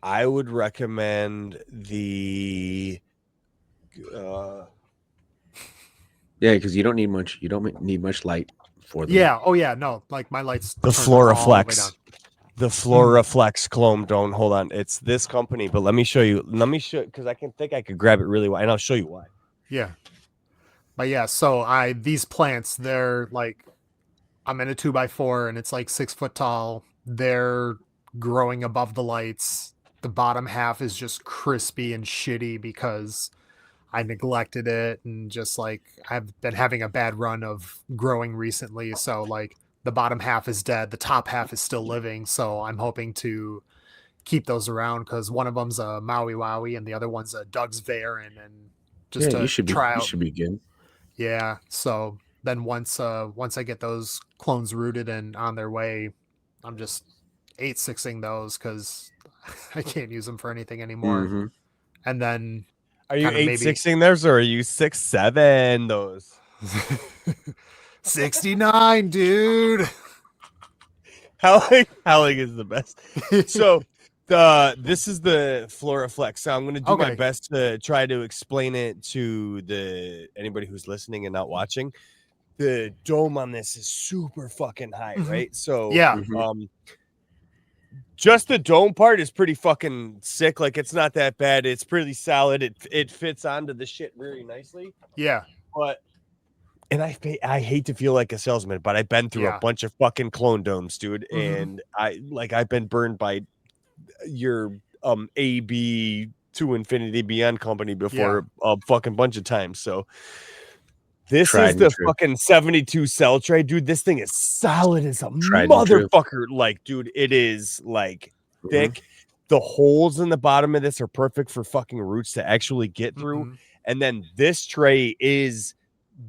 Speaker 3: I would recommend the
Speaker 4: Yeah, because you don't need much. You don't need much light for them.
Speaker 5: yeah, oh yeah, no, like my lights
Speaker 3: the
Speaker 5: turned all the way
Speaker 3: Floraflex.
Speaker 5: down.
Speaker 3: The Floraflex clone dome. Hold on, it's this company, but let me show you. Let me show, because I can think I could grab it really well, and I'll show you why.
Speaker 5: Yeah. But yeah, so these plants, they're like, I'm in a 2x4 and it's like 6 foot tall. They're growing above the lights. The bottom half is just crispy and shitty because I neglected it, and just like I've been having a bad run of growing recently. So like the bottom half is dead, the top half is still living. So I'm hoping to keep those around because one of them's a Maui Wowie and the other one's a Doug's Varen, and just
Speaker 4: Yeah,
Speaker 5: to
Speaker 4: you should be.
Speaker 5: try
Speaker 4: You
Speaker 5: out.
Speaker 4: should be good.
Speaker 5: Yeah. So then once I get those clones rooted and on their way, I'm just 8-6ing those because I can't use them for anything anymore.
Speaker 4: Mhm.
Speaker 5: And then
Speaker 3: Are you
Speaker 5: Kinda maybe-
Speaker 3: 8-6ing theirs, or are you 6-7 those?
Speaker 5: 69, dude.
Speaker 3: Howling is the best. So this is the Floraflex. So I'm gonna do my
Speaker 5: Okay.
Speaker 3: best to try to explain it to anybody who's listening and not watching. The dome on this is super fucking high,
Speaker 5: Mhm.
Speaker 3: right? So
Speaker 5: Yeah.
Speaker 4: Mhm.
Speaker 3: just the dome part is pretty fucking sick. Like, it's not that bad. It's pretty solid. It fits onto the shit really nicely.
Speaker 5: Yeah.
Speaker 3: But and I hate to feel like a salesman, but I've been through
Speaker 5: Yeah.
Speaker 3: a bunch of fucking clone domes, dude.
Speaker 5: Mhm.
Speaker 3: And I've been burned by your AB to Infinity Beyond company before a fucking bunch of times. So this
Speaker 4: Tried
Speaker 3: is
Speaker 4: and
Speaker 3: the
Speaker 4: true.
Speaker 3: fucking 72 cell tray, dude. This thing is solid as a
Speaker 4: Tried and true.
Speaker 3: motherfucker. Like, dude, it is like
Speaker 4: Mhm.
Speaker 3: thick. The holes in the bottom of this are perfect for fucking roots to actually get through.
Speaker 5: Mhm.
Speaker 3: And then this tray is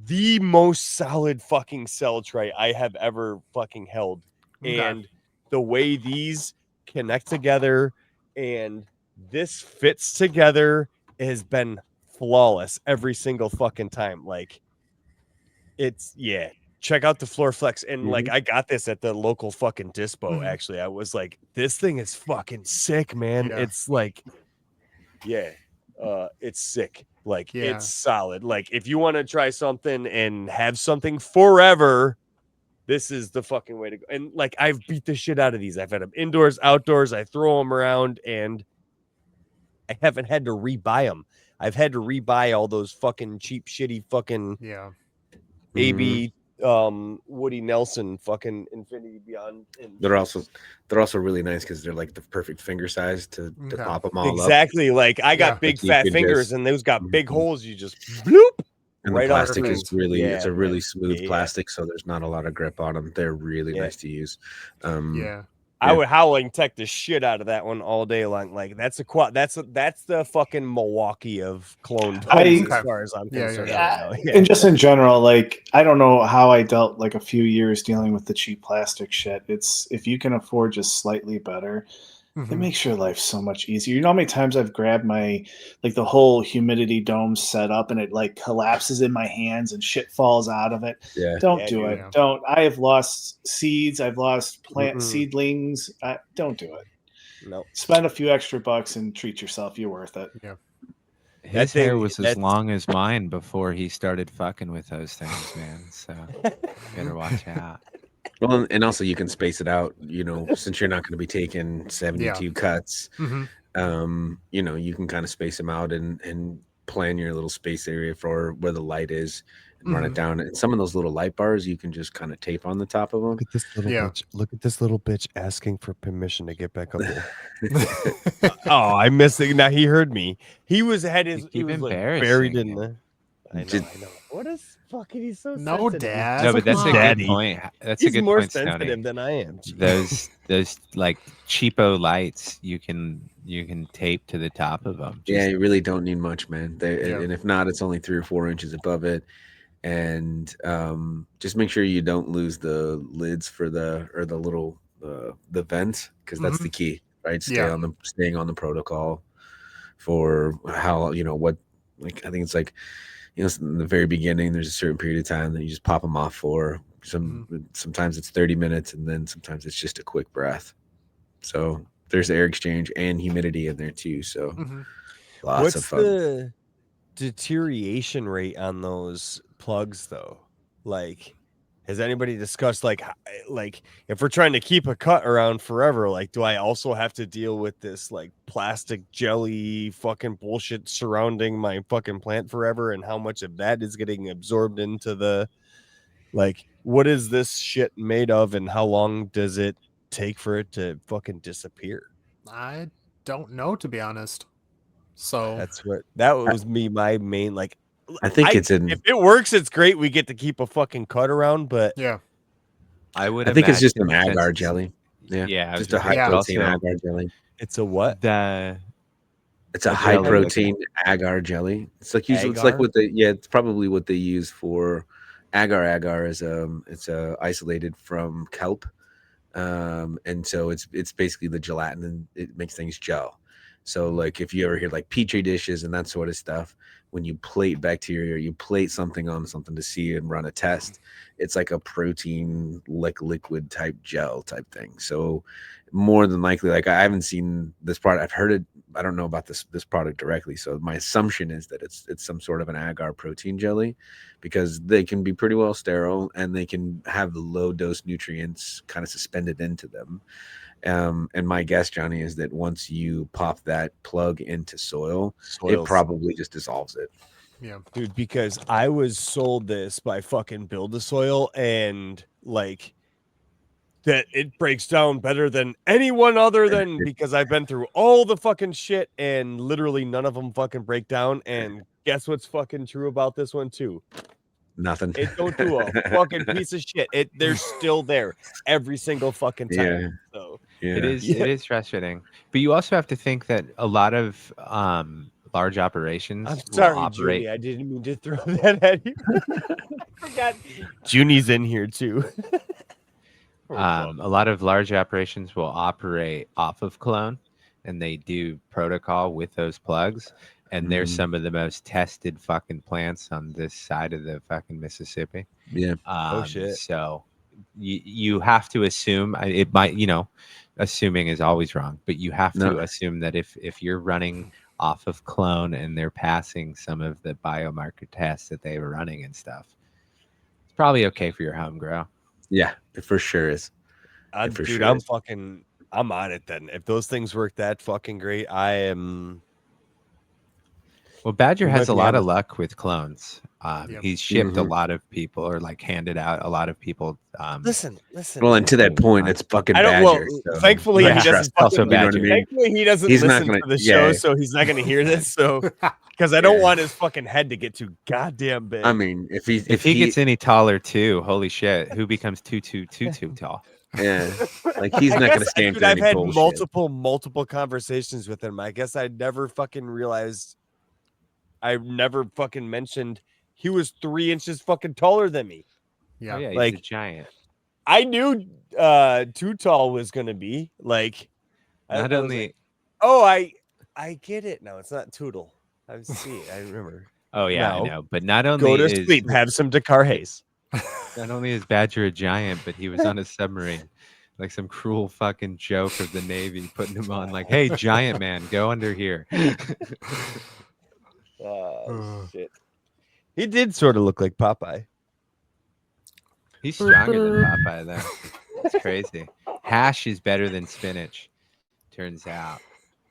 Speaker 3: the most solid fucking cell tray I have ever fucking held.
Speaker 5: Okay.
Speaker 3: And the way these connect together and this fits together has been flawless every single fucking time. Like, it's, yeah. Check out the Floraflex. And like, I got this at the local fucking dispo.
Speaker 5: Mhm.
Speaker 3: Actually, I was like, this thing is fucking sick, man.
Speaker 5: Yeah.
Speaker 3: It's like, yeah, it's sick. Like,
Speaker 5: Yeah.
Speaker 3: it's solid. Like, if you want to try something and have something forever, this is the fucking way to go. And like, I've beat the shit out of these. I've had them indoors, outdoors. I throw them around, and I haven't had to rebuy them. I've had to rebuy all those fucking cheap, shitty fucking
Speaker 5: Yeah.
Speaker 3: AB Woody Nelson fucking Infinity Beyond.
Speaker 4: They're also really nice because they're like the perfect finger size to
Speaker 5: Okay.
Speaker 4: pop them all up.
Speaker 3: Exactly. Like I got
Speaker 5: Yeah.
Speaker 3: big
Speaker 4: Like you
Speaker 3: fat
Speaker 4: could
Speaker 3: fingers,
Speaker 4: just-
Speaker 3: and those got big
Speaker 4: Mhm.
Speaker 3: holes. You just bloop.
Speaker 4: And
Speaker 3: Right
Speaker 4: the
Speaker 3: on
Speaker 4: plastic is
Speaker 5: perfect.
Speaker 4: really it's
Speaker 3: Yeah,
Speaker 4: a really
Speaker 3: man.
Speaker 4: smooth
Speaker 3: Yeah.
Speaker 4: plastic, so there's not a lot of grip on them. They're really
Speaker 3: Yeah.
Speaker 4: nice to use.
Speaker 5: Yeah.
Speaker 3: I
Speaker 4: Yeah.
Speaker 3: would howling tech the shit out of that one all day long. Like that's that's the fucking Milwaukee of clone dogs as far as I'm
Speaker 5: Yeah,
Speaker 3: concerned.
Speaker 2: Yeah,
Speaker 3: right now.
Speaker 2: and just in general, like I don't know how I dealt like a few years dealing with the cheap plastic shit. It's if you can afford just slightly better, it
Speaker 5: Mhm.
Speaker 2: makes your life so much easier. You know how many times I've grabbed my like the whole humidity dome set up and it like collapses in my hands and shit falls out of it.
Speaker 4: Yeah.
Speaker 2: Don't
Speaker 3: Yeah,
Speaker 2: do
Speaker 3: dude.
Speaker 2: it.
Speaker 5: Yeah.
Speaker 2: Don't. I have lost seeds. I've lost plant
Speaker 3: Mm-mm.
Speaker 2: seedlings. Don't do it.
Speaker 3: No.
Speaker 2: Spend a few extra bucks and treat yourself. You're worth it.
Speaker 1: His
Speaker 3: That
Speaker 1: hair
Speaker 3: thing-
Speaker 1: was as
Speaker 3: that's-
Speaker 1: long as mine before he started fucking with those things, man. So better watch out.
Speaker 4: Well, and also you can space it out, you know, since you're not going to be taking 72 cuts.
Speaker 5: Mhm.
Speaker 4: You know, you can kind of space them out and plan your little space area for where the light is and run it
Speaker 5: Mhm.
Speaker 4: down. And some of those little light bars you can just kind of tape on the top of them.
Speaker 3: Look at this little
Speaker 5: Yeah.
Speaker 3: bitch. Look at this little bitch asking for permission to get back up here. Oh, I missed it. Now he heard me. He was had his
Speaker 1: You
Speaker 3: he
Speaker 1: keep
Speaker 3: was like
Speaker 1: embarrassing
Speaker 3: buried in
Speaker 1: him.
Speaker 3: the. I
Speaker 4: Just-
Speaker 3: know. What is fucking? He's so
Speaker 5: No,
Speaker 3: sensitive.
Speaker 5: Dad.
Speaker 1: No, but that's a
Speaker 5: come
Speaker 1: good
Speaker 5: on.
Speaker 3: Daddy.
Speaker 1: point. That's
Speaker 3: He's
Speaker 1: a good
Speaker 3: more
Speaker 1: point,
Speaker 3: sensitive
Speaker 1: Stoney.
Speaker 3: than I am.
Speaker 1: Those like cheapo lights you can tape to the top of them.
Speaker 4: Yeah, you really don't need much, man.
Speaker 5: Yeah.
Speaker 4: And if not, it's only 3 or 4 inches above it. And just make sure you don't lose the lids for the little the vents, because that's the key, right?
Speaker 5: Yeah.
Speaker 4: Staying on the protocol for how, you know, what, like I think it's like, you know, in the very beginning there's a certain period of time that you just pop them off for. Sometimes it's 30 minutes, and then sometimes it's just a quick breath. So there's air exchange and humidity in there too. So
Speaker 5: Mhm.
Speaker 4: lots of
Speaker 3: What's
Speaker 4: fun.
Speaker 3: the deterioration rate on those plugs though? Like, has anybody discussed like if we're trying to keep a cut around forever, like do I also have to deal with this like plastic jelly fucking bullshit surrounding my fucking plant forever, and how much of that is getting absorbed into the like what is this shit made of, and how long does it take for it to fucking disappear?
Speaker 5: I don't know, to be honest. So
Speaker 3: That was my main like.
Speaker 4: I think it's in.
Speaker 3: If it works, it's great. We get to keep a fucking cut around, but
Speaker 5: yeah.
Speaker 1: I would.
Speaker 4: I think it's just an
Speaker 1: imagine
Speaker 4: agar
Speaker 1: since-
Speaker 4: jelly. Yeah,
Speaker 1: Yeah, I was
Speaker 4: just a
Speaker 1: gonna
Speaker 4: high
Speaker 1: say,
Speaker 4: protein
Speaker 1: also
Speaker 4: agar jelly.
Speaker 3: it's a what?
Speaker 1: The
Speaker 4: It's a
Speaker 1: a
Speaker 4: high
Speaker 1: jelly, like
Speaker 4: protein agar jelly. It's like usually it's like
Speaker 3: Agar?
Speaker 4: what they it's probably what they use for agar. Agar is it's isolated from kelp, and so it's basically the gelatin, and it makes things gel. So like if you ever hear like petri dishes and that sort of stuff, when you plate bacteria or you plate something on something to see and run a test, it's like a protein like liquid type gel type thing. So more than likely, like I haven't seen this product. I've heard it. I don't know about this product directly. So my assumption is that it's some sort of an agar protein jelly, because they can be pretty well sterile and they can have low dose nutrients kind of suspended into them. And my guess, Johnny, is that once you pop that plug into soil, it
Speaker 3: Soils.
Speaker 4: probably just dissolves it.
Speaker 5: Yeah.
Speaker 3: Dude, because I was sold this by fucking Build a Soil, and like that it breaks down better than anyone other than, because I've been through all the fucking shit and literally none of them fucking break down. And guess what's fucking true about this one too?
Speaker 4: Nothing.
Speaker 3: It don't do a fucking piece of shit. They're still there every single fucking time.
Speaker 4: Yeah.
Speaker 3: So
Speaker 4: Yeah.
Speaker 1: It is
Speaker 3: Yeah.
Speaker 1: it is frustrating, but you also have to think that a lot of large operations
Speaker 3: I'm
Speaker 1: will
Speaker 3: sorry,
Speaker 1: operate.
Speaker 3: Junie. I didn't mean to throw that at you. I forgot. Junie's in here too.
Speaker 1: A lot of large operations will operate off of clone, and they do protocol with those plugs. And they're
Speaker 4: Mhm.
Speaker 1: some of the most tested fucking plants on this side of the fucking Mississippi.
Speaker 4: Yeah.
Speaker 3: Shit.
Speaker 1: So you have to assume it might, assuming is always wrong, but you have
Speaker 4: No.
Speaker 1: to assume that if you're running off of clone and they're passing some of the biomarker tests that they were running and stuff, it's probably okay for your home grow.
Speaker 4: Yeah, it for sure is. It for
Speaker 3: Dude,
Speaker 4: sure
Speaker 3: I'm
Speaker 4: is.
Speaker 3: I'm on it then. If those things work that fucking great, I am.
Speaker 1: Well, Badger
Speaker 3: We
Speaker 1: has
Speaker 3: might
Speaker 1: a
Speaker 3: be
Speaker 1: lot of
Speaker 3: having-
Speaker 1: luck with clones.
Speaker 5: Yep.
Speaker 1: He's shipped a
Speaker 4: Mhm.
Speaker 1: lot of people, or like handed out a lot of people.
Speaker 3: Listen.
Speaker 4: Well, and to that point,
Speaker 1: fine.
Speaker 4: it's fucking
Speaker 3: I don't. Well,
Speaker 4: Badger. So
Speaker 3: thankfully
Speaker 1: Yeah,
Speaker 3: he doesn't
Speaker 1: also
Speaker 3: fucking.
Speaker 4: you know what I
Speaker 1: Badger.
Speaker 4: mean?
Speaker 3: Thankfully he doesn't
Speaker 4: He's not
Speaker 3: listen
Speaker 4: gonna-
Speaker 3: to the
Speaker 4: yeah.
Speaker 3: show, so he's not going to hear this. So because I don't
Speaker 4: Yeah.
Speaker 3: want his fucking head to get too goddamn big.
Speaker 4: I mean, if
Speaker 1: If he gets any taller too, holy shit, who becomes too tall?
Speaker 4: yeah, like he's
Speaker 3: I
Speaker 4: not gonna
Speaker 3: guess,
Speaker 4: stand
Speaker 3: dude,
Speaker 4: for
Speaker 3: I've
Speaker 4: any
Speaker 3: had
Speaker 4: bullshit.
Speaker 3: multiple conversations with him. I guess I never fucking realized. I never fucking mentioned he was 3 inches fucking taller than me.
Speaker 5: Yeah.
Speaker 1: Oh, yeah, he's
Speaker 3: like-
Speaker 1: a giant.
Speaker 3: I knew Too Tall was gonna be like.
Speaker 1: Not
Speaker 3: I was
Speaker 1: only,
Speaker 3: like, oh, I get it now. It's not Toodle. I see it. I remember.
Speaker 1: oh yeah, I
Speaker 3: No.
Speaker 1: know, but not only
Speaker 3: Go to
Speaker 1: is
Speaker 3: sleep. Have some Dakar Haze.
Speaker 1: not only is Badger a giant, but he was on a submarine. Like some cruel fucking joke of the Navy putting him on, like, "Hey, giant man, go under here."
Speaker 3: Shit. He did sort of look like Popeye.
Speaker 1: He's stronger than Popeye, though. It's crazy. Hash is better than spinach, turns out.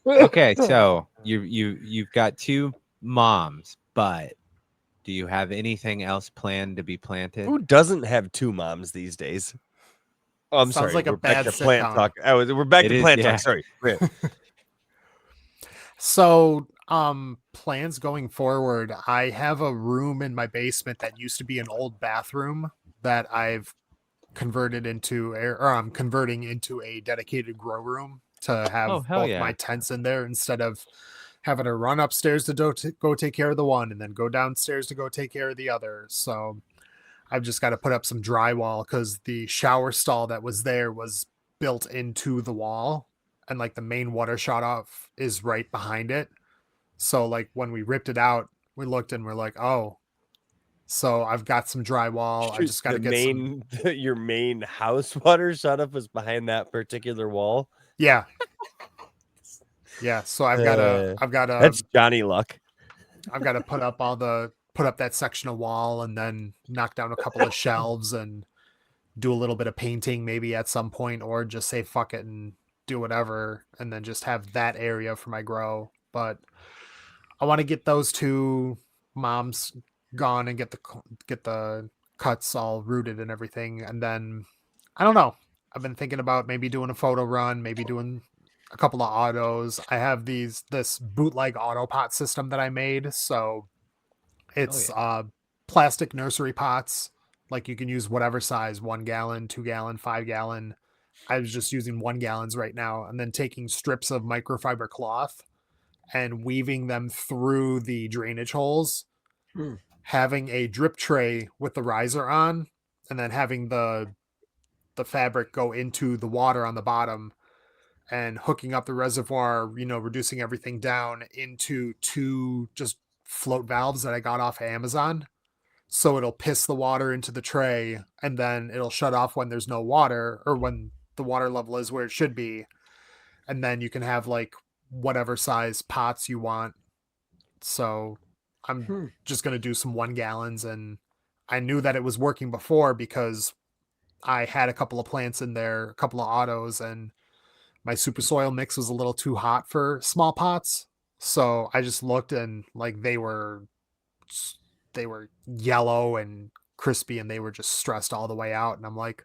Speaker 1: Okay, so you've got 2 moms, but do you have anything else planned to be planted?
Speaker 3: Who doesn't have 2 moms these days? Oh, I'm
Speaker 5: Sounds
Speaker 3: sorry.
Speaker 5: like a
Speaker 3: we're back
Speaker 5: bad
Speaker 3: to plant
Speaker 5: sitcom.
Speaker 3: talk. We're back
Speaker 1: It
Speaker 3: to
Speaker 1: is,
Speaker 3: plant
Speaker 1: yeah.
Speaker 3: talk. Sorry.
Speaker 5: So, plans going forward, I have a room in my basement that used to be an old bathroom that I've converted into, or I'm converting into a dedicated grow room to have
Speaker 1: Oh, hell
Speaker 5: both
Speaker 1: yeah.
Speaker 5: my tents in there instead of having to run upstairs to go take care of the one and then go downstairs to go take care of the other. So I've just got to put up some drywall because the shower stall that was there was built into the wall, and like the main water shut off is right behind it. So like when we ripped it out, we looked and we're like, oh, so I've got some drywall. I just got to
Speaker 3: the
Speaker 5: get some.
Speaker 3: main your main house water shut off is behind that particular wall.
Speaker 5: Yeah. Yeah. So I've got to
Speaker 3: That's Johnny Luck.
Speaker 5: I've got to put up that section of wall and then knock down a couple of shelves and do a little bit of painting maybe at some point, or just say fuck it and do whatever and then just have that area for my grow. But I want to get those 2 moms gone and get the cuts all rooted and everything. And then I don't know. I've been thinking about maybe doing a photo run, maybe doing a couple of autos. I have this bootleg auto pot system that I made. So it's plastic nursery pots. Like you can use whatever size, 1 gallon, 2 gallon, 5 gallon. I was just using 1 gallons right now, and then taking strips of microfiber cloth and weaving them through the drainage holes, having a drip tray with the riser on, and then having the fabric go into the water on the bottom and hooking up the reservoir, reducing everything down into 2 just float valves that I got off of Amazon. So it'll piss the water into the tray and then it'll shut off when there's no water, or when the water level is where it should be. And then you can have like whatever size pots you want. So I'm just going to do some 1 gallons, and I knew that it was working before because I had a couple of plants in there, a couple of autos, and my super soil mix was a little too hot for small pots. So I just looked and like they were yellow and crispy and they were just stressed all the way out. And I'm like,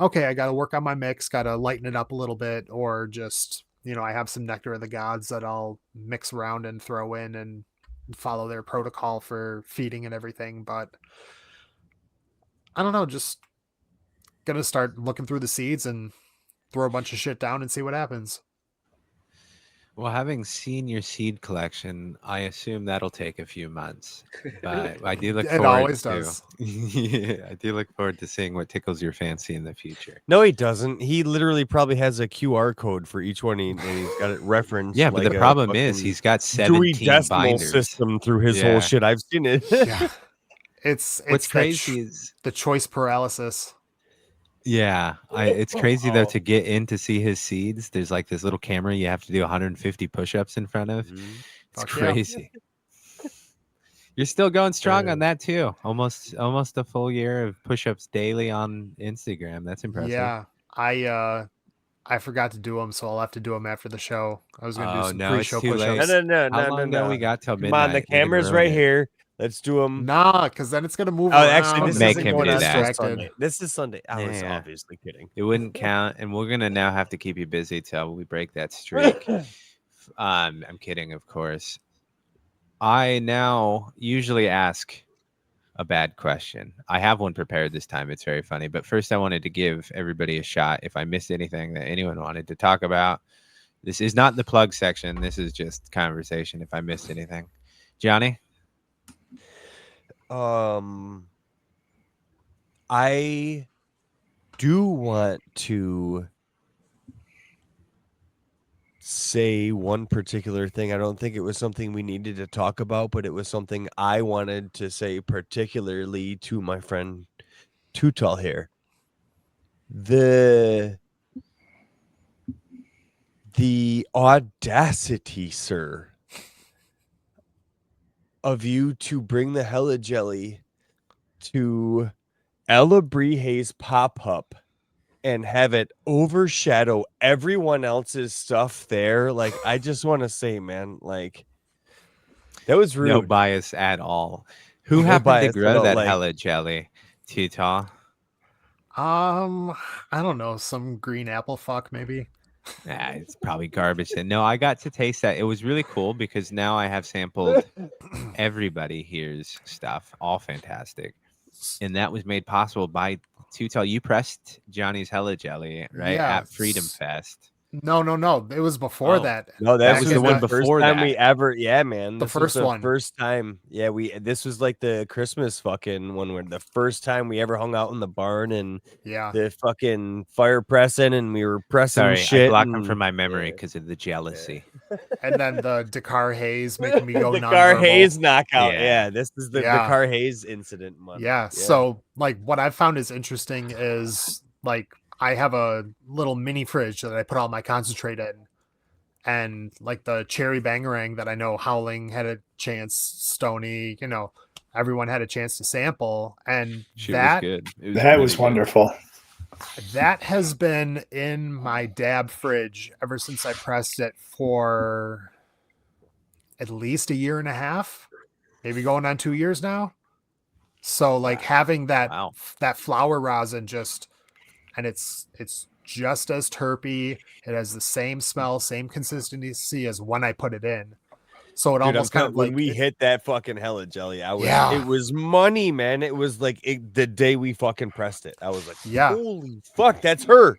Speaker 5: okay, I got to work on my mix, got to lighten it up a little bit, or just, I have some nectar of the gods that I'll mix around and throw in and follow their protocol for feeding and everything. But I don't know, just gonna start looking through the seeds and throw a bunch of shit down and see what happens.
Speaker 1: Well, having seen your seed collection, I assume that'll take a few months. But I do look
Speaker 5: It
Speaker 1: forward
Speaker 5: always
Speaker 1: to
Speaker 5: does.
Speaker 1: Yeah, I do look forward to seeing what tickles your fancy in the future.
Speaker 3: No, he doesn't. He literally probably has a QR code for each one, and he's got it referenced.
Speaker 1: Yeah, but
Speaker 3: like
Speaker 1: the
Speaker 3: a
Speaker 1: problem is
Speaker 3: fucking
Speaker 1: he's got
Speaker 3: Dewey
Speaker 1: 17
Speaker 3: Decimal
Speaker 1: binders.
Speaker 3: system through his
Speaker 1: Yeah.
Speaker 3: whole shit. I've seen it.
Speaker 5: Yeah. It's
Speaker 1: What's
Speaker 5: that
Speaker 1: crazy is
Speaker 5: the choice paralysis.
Speaker 1: yeah, it's crazy though
Speaker 3: Oh.
Speaker 1: to get in to see his seeds. There's like this little camera you have to do 150 push-ups in front of. It's
Speaker 5: Fuck yeah.
Speaker 1: crazy. You're still going strong on that too. Almost a full year of push-ups daily on Instagram. That's impressive.
Speaker 5: Yeah. I I forgot to do them, so I'll have to do them after the show. I was gonna do
Speaker 1: Oh,
Speaker 5: some
Speaker 1: no, it's
Speaker 5: pre-show
Speaker 1: too late.
Speaker 5: push-ups.
Speaker 1: How long do we got till
Speaker 3: Come on, the
Speaker 1: midnight? We can
Speaker 3: camera's
Speaker 1: ruin
Speaker 3: right
Speaker 1: it.
Speaker 3: here. Let's do them.
Speaker 5: Nah, because then it's gonna move
Speaker 3: Oh,
Speaker 5: around.
Speaker 3: actually, this
Speaker 1: Make
Speaker 3: isn't
Speaker 1: him
Speaker 3: going
Speaker 1: do
Speaker 3: on
Speaker 1: that.
Speaker 3: until
Speaker 5: distracted.
Speaker 3: Sunday. This is Sunday. I was
Speaker 1: Yeah.
Speaker 3: obviously kidding.
Speaker 1: It wouldn't count, and we're gonna now have to keep you busy till we break that streak. I'm kidding, of course. I now usually ask a bad question. I have one prepared this time. It's very funny. But first, I wanted to give everybody a shot. If I missed anything that anyone wanted to talk about, this is not the plug section. This is just conversation. If I missed anything, Johnny.
Speaker 3: I do want to say one particular thing. I don't think it was something we needed to talk about, but it was something I wanted to say particularly to my friend Too Tall here. The audacity, sir, of you to bring the Hella Jelly to Ella Bree's pop-up and have it overshadow everyone else's stuff there. Like, I just want to say, man, like, that was rude.
Speaker 1: No bias at all. Who
Speaker 3: No
Speaker 1: happened to
Speaker 3: bias at
Speaker 1: grow
Speaker 3: all,
Speaker 1: that
Speaker 3: like-
Speaker 1: hella jelly? Tita?
Speaker 5: I don't know, some green apple fuck maybe.
Speaker 1: Nah, it's probably garbage. And no, I got to taste that. It was really cool because now I have sampled everybody here's stuff, all fantastic. And that was made possible by Too Tall. You pressed Johnny's Hella Jelly, right?
Speaker 5: Yeah.
Speaker 1: At Freedom Fest.
Speaker 5: No. It was before
Speaker 1: Oh.
Speaker 5: that.
Speaker 3: No,
Speaker 1: That
Speaker 3: that
Speaker 1: was
Speaker 3: was
Speaker 1: the one
Speaker 3: first
Speaker 1: before
Speaker 3: time
Speaker 1: that.
Speaker 3: we ever. Yeah, man,
Speaker 5: The
Speaker 3: this was
Speaker 5: first
Speaker 3: the
Speaker 5: one.
Speaker 3: First time. Yeah, this was like the Christmas fucking one where the first time we ever hung out in the barn and
Speaker 5: Yeah.
Speaker 3: the fucking fire pressing and we were pressing
Speaker 1: Sorry,
Speaker 3: shit.
Speaker 1: I blocked them
Speaker 3: and-
Speaker 1: from my memory
Speaker 3: yeah.
Speaker 1: because of the jealousy.
Speaker 5: And then the Dakar Haze making me go
Speaker 3: the Car
Speaker 5: nonverbal.
Speaker 3: Hayes knockout.
Speaker 1: Yeah.
Speaker 3: Yeah, this is the
Speaker 5: Yeah.
Speaker 3: Car Hayes incident month.
Speaker 5: Yeah. So like what I've found is interesting is like I have a little mini fridge that I put all my concentrate in. And like the cherry bangarang that I know Howling had a chance, Stony, everyone had a chance to sample. And
Speaker 1: Shit
Speaker 5: that
Speaker 1: was good. It
Speaker 2: That
Speaker 1: really
Speaker 2: was
Speaker 1: good.
Speaker 2: wonderful.
Speaker 5: that has been in my dab fridge ever since I pressed it for at least a year and a half, maybe going on 2 years now. So like having that
Speaker 1: Wow.
Speaker 5: that flower rosin and it's just as terpy. It has the same smell, same consistency as when I put it in. So it
Speaker 3: Dude,
Speaker 5: almost kind of like
Speaker 3: when we hit that fucking Hella Jelly,
Speaker 5: Yeah.
Speaker 3: it was money, man. It was like the day we fucking pressed it. I was like,
Speaker 5: Yeah.
Speaker 3: holy fuck, that's her.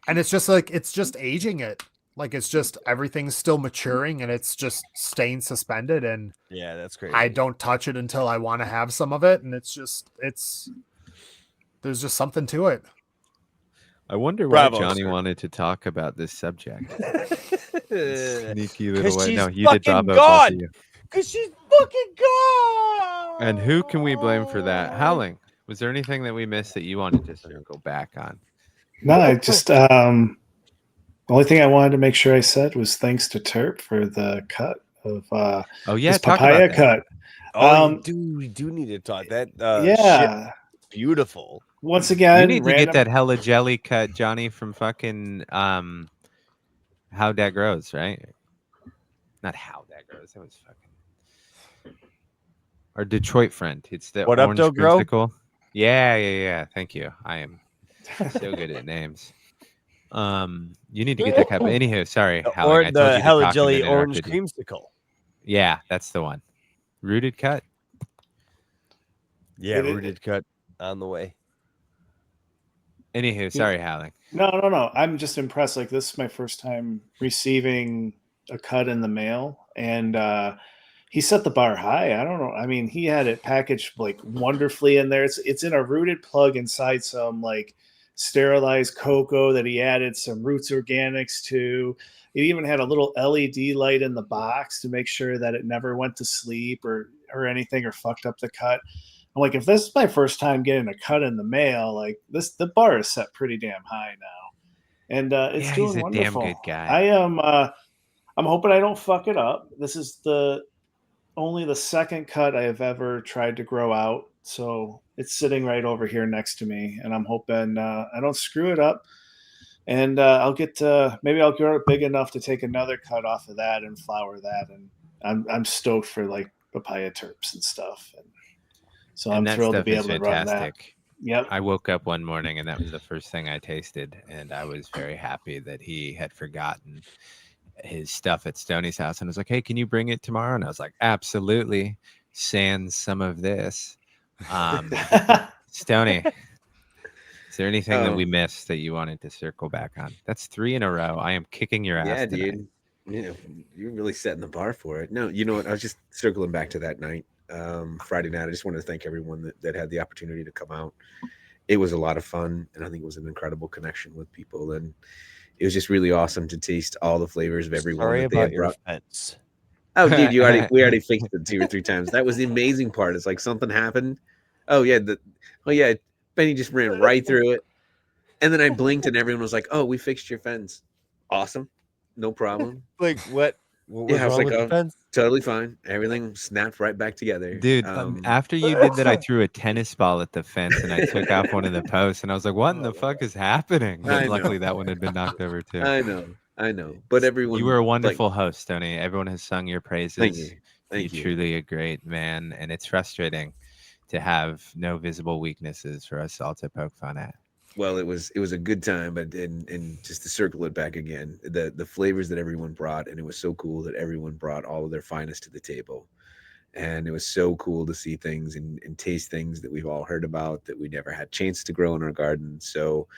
Speaker 5: and it's just aging it. Like it's just everything's still maturing and it's just staying suspended and
Speaker 3: Yeah, that's crazy.
Speaker 5: I don't touch it until I want to have some of it and there's just something to it.
Speaker 1: I wonder why
Speaker 3: Bravo,
Speaker 1: Johnny
Speaker 3: sir.
Speaker 1: wanted to talk about this subject.
Speaker 3: Because
Speaker 1: Sneaky little way.
Speaker 3: she's
Speaker 1: No, you did
Speaker 3: fucking
Speaker 1: bravo, both
Speaker 3: God.
Speaker 1: of you.
Speaker 3: she's fucking gone.
Speaker 1: And who can we blame for that? Howling. Was there anything that we missed that you wanted to circle back on?
Speaker 2: No, I just the only thing I wanted to make sure I said was thanks to Terp for the cut of
Speaker 1: Oh yeah,
Speaker 2: his
Speaker 1: talk
Speaker 2: papaya
Speaker 1: about that.
Speaker 2: cut.
Speaker 3: Oh, we do need to talk that.
Speaker 2: Yeah.
Speaker 3: shit, beautiful.
Speaker 2: Once again,
Speaker 1: You need to get
Speaker 2: random-
Speaker 1: that hella jelly cut, Johnny, from fucking How That Grows, right? Not How That Grows. That was fucking our Detroit friend. It's the
Speaker 3: What up,
Speaker 1: orange
Speaker 3: Doe Grow?
Speaker 1: creamsicle. Yeah. Thank you. I am so good at names. You need to get that cut. But anywho, sorry, Howling.
Speaker 3: Or
Speaker 1: I told
Speaker 3: the
Speaker 1: you to
Speaker 3: Hella
Speaker 1: talk and
Speaker 3: Jelly
Speaker 1: then
Speaker 3: orange
Speaker 1: interrupted you.
Speaker 3: creamsicle.
Speaker 1: Yeah, that's the one. Rooted cut.
Speaker 3: Yeah,
Speaker 2: It is-
Speaker 3: rooted cut on the way.
Speaker 1: Anywho, sorry, Howling.
Speaker 2: No. I'm just impressed. Like this is my first time receiving a cut in the mail, and he set the bar high. I don't know. I mean, he had it packaged like wonderfully in there. It's in a rooted plug inside some like sterilized cocoa that he added some Roots Organics to. It even had a little LED light in the box to make sure that it never went to sleep or anything or fucked up the cut. I'm like, if this is my first time getting a cut in the mail, like the bar is set pretty damn high now, and it's
Speaker 1: Yeah,
Speaker 2: doing
Speaker 1: he's a
Speaker 2: wonderful.
Speaker 1: damn good guy.
Speaker 2: I am. I'm hoping I don't fuck it up. This is only the second cut I have ever tried to grow out, so it's sitting right over here next to me, and I'm hoping I don't screw it up. And maybe I'll grow it big enough to take another cut off of that and flower that. And I'm stoked for like papaya terps and stuff. And so
Speaker 1: And
Speaker 2: I'm
Speaker 1: that
Speaker 2: thrilled to
Speaker 1: stuff
Speaker 2: be
Speaker 1: is
Speaker 2: able to run that.
Speaker 1: fantastic.
Speaker 2: Yep.
Speaker 1: I woke up one morning and that was the first thing I tasted, and I was very happy that he had forgotten his stuff at Stoney's house and was like, "Hey, can you bring it tomorrow?" And I was like, "Absolutely." Sans some of this. Stoney, is there anything that we missed that you wanted to circle back on? That's 3 in a row. I am kicking your ass.
Speaker 4: Yeah,
Speaker 1: tonight.
Speaker 4: dude. You're really setting the bar for it. No, you know what? I was just circling back to that night, Friday night. I just wanted to thank everyone that had the opportunity to come out. It was a lot of fun, and I think it was an incredible connection with people. And it was just really awesome to taste all the flavors of everyone.
Speaker 3: Sorry
Speaker 4: that they
Speaker 3: about
Speaker 4: had
Speaker 3: your
Speaker 4: brought.
Speaker 3: fence.
Speaker 4: Oh, dude, we already fixed it 2 or 3 times. That was the amazing part. It's like something happened. Oh yeah, Benny just ran right through it, and then I blinked, and everyone was like, "Oh, we fixed your fence. Awesome, no problem."
Speaker 3: Like what? What was
Speaker 4: Yeah, I was
Speaker 3: wrong
Speaker 4: like,
Speaker 3: with the
Speaker 4: "Oh,
Speaker 3: fence?
Speaker 4: totally fine. Everything snapped right back together."
Speaker 1: Dude, after you did that, I threw a tennis ball at the fence and I took off one of the posts, and I was like, "What in the fuck is happening?" But
Speaker 4: I know.
Speaker 1: luckily, that one had been knocked over too.
Speaker 4: I know. But everyone,
Speaker 1: You were a
Speaker 4: like,
Speaker 1: wonderful host, Tony. Everyone has sung your praises.
Speaker 4: thank you. Thank you.
Speaker 1: Truly a great man, and it's frustrating to have no visible weaknesses for us all to poke fun at.
Speaker 4: Well, it was a good time, but and just to circle it back again, the flavors that everyone brought, and it was so cool that everyone brought all of their finest to the table. And it was so cool to see things and taste things that we've all heard about that we never had chance to grow in our garden. So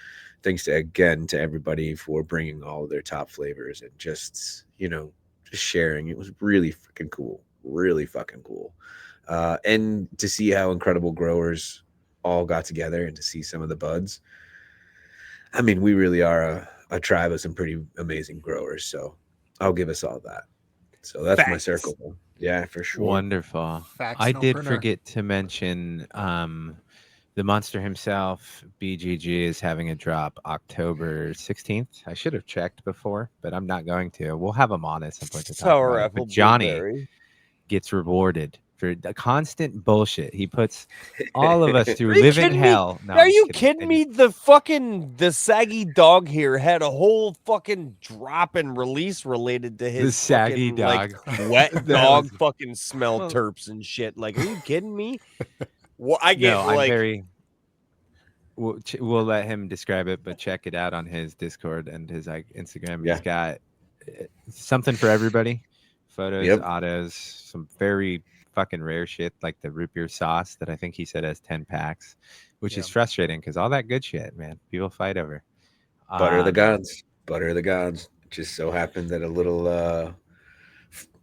Speaker 4: thanks again to everybody for bringing all of their top flavors and just sharing. It was really freaking cool. Really fucking cool. And to see how incredible growers all got together and to see some of the buds. I mean, we really are a tribe of some pretty amazing growers. So I'll give us all that. So that's my
Speaker 5: Facts.
Speaker 4: circle. Yeah, for sure.
Speaker 1: Wonderful.
Speaker 5: Facts,
Speaker 1: I
Speaker 5: no
Speaker 1: did
Speaker 5: printer.
Speaker 1: forget to mention the monster himself, BGG, is having a drop October 16th. I should have checked before, but I'm not going to. We'll have him on at some point to talk
Speaker 3: Sour
Speaker 1: about it.
Speaker 3: apple
Speaker 1: But Johnny
Speaker 3: blueberry.
Speaker 1: gets rewarded for the constant bullshit. He puts all of us through
Speaker 3: Are you
Speaker 1: living
Speaker 3: kidding me?
Speaker 1: hell. No,
Speaker 3: Are
Speaker 1: I'm
Speaker 3: you
Speaker 1: just
Speaker 3: kidding me? The saggy dog here had a whole fucking drop and release related to his
Speaker 1: saggy
Speaker 3: fucking, like,
Speaker 1: dog.
Speaker 3: wet
Speaker 1: That
Speaker 3: dog
Speaker 1: was-
Speaker 3: fucking smell
Speaker 1: Well-
Speaker 3: terps and shit. Like, are you kidding me? Well, I get
Speaker 1: No, I'm
Speaker 3: like
Speaker 1: very. We'll let him describe it, but check it out on his Discord and his Instagram.
Speaker 4: Yeah.
Speaker 1: He's got something for everybody: photos,
Speaker 4: Yep.
Speaker 1: autos, some very fucking rare shit like the root beer sauce that I think he said has 10 packs, which is
Speaker 5: Yeah.
Speaker 1: frustrating because all that good shit, man, people fight over.
Speaker 4: Butter of the gods. Butter of the gods. It just so happened that a little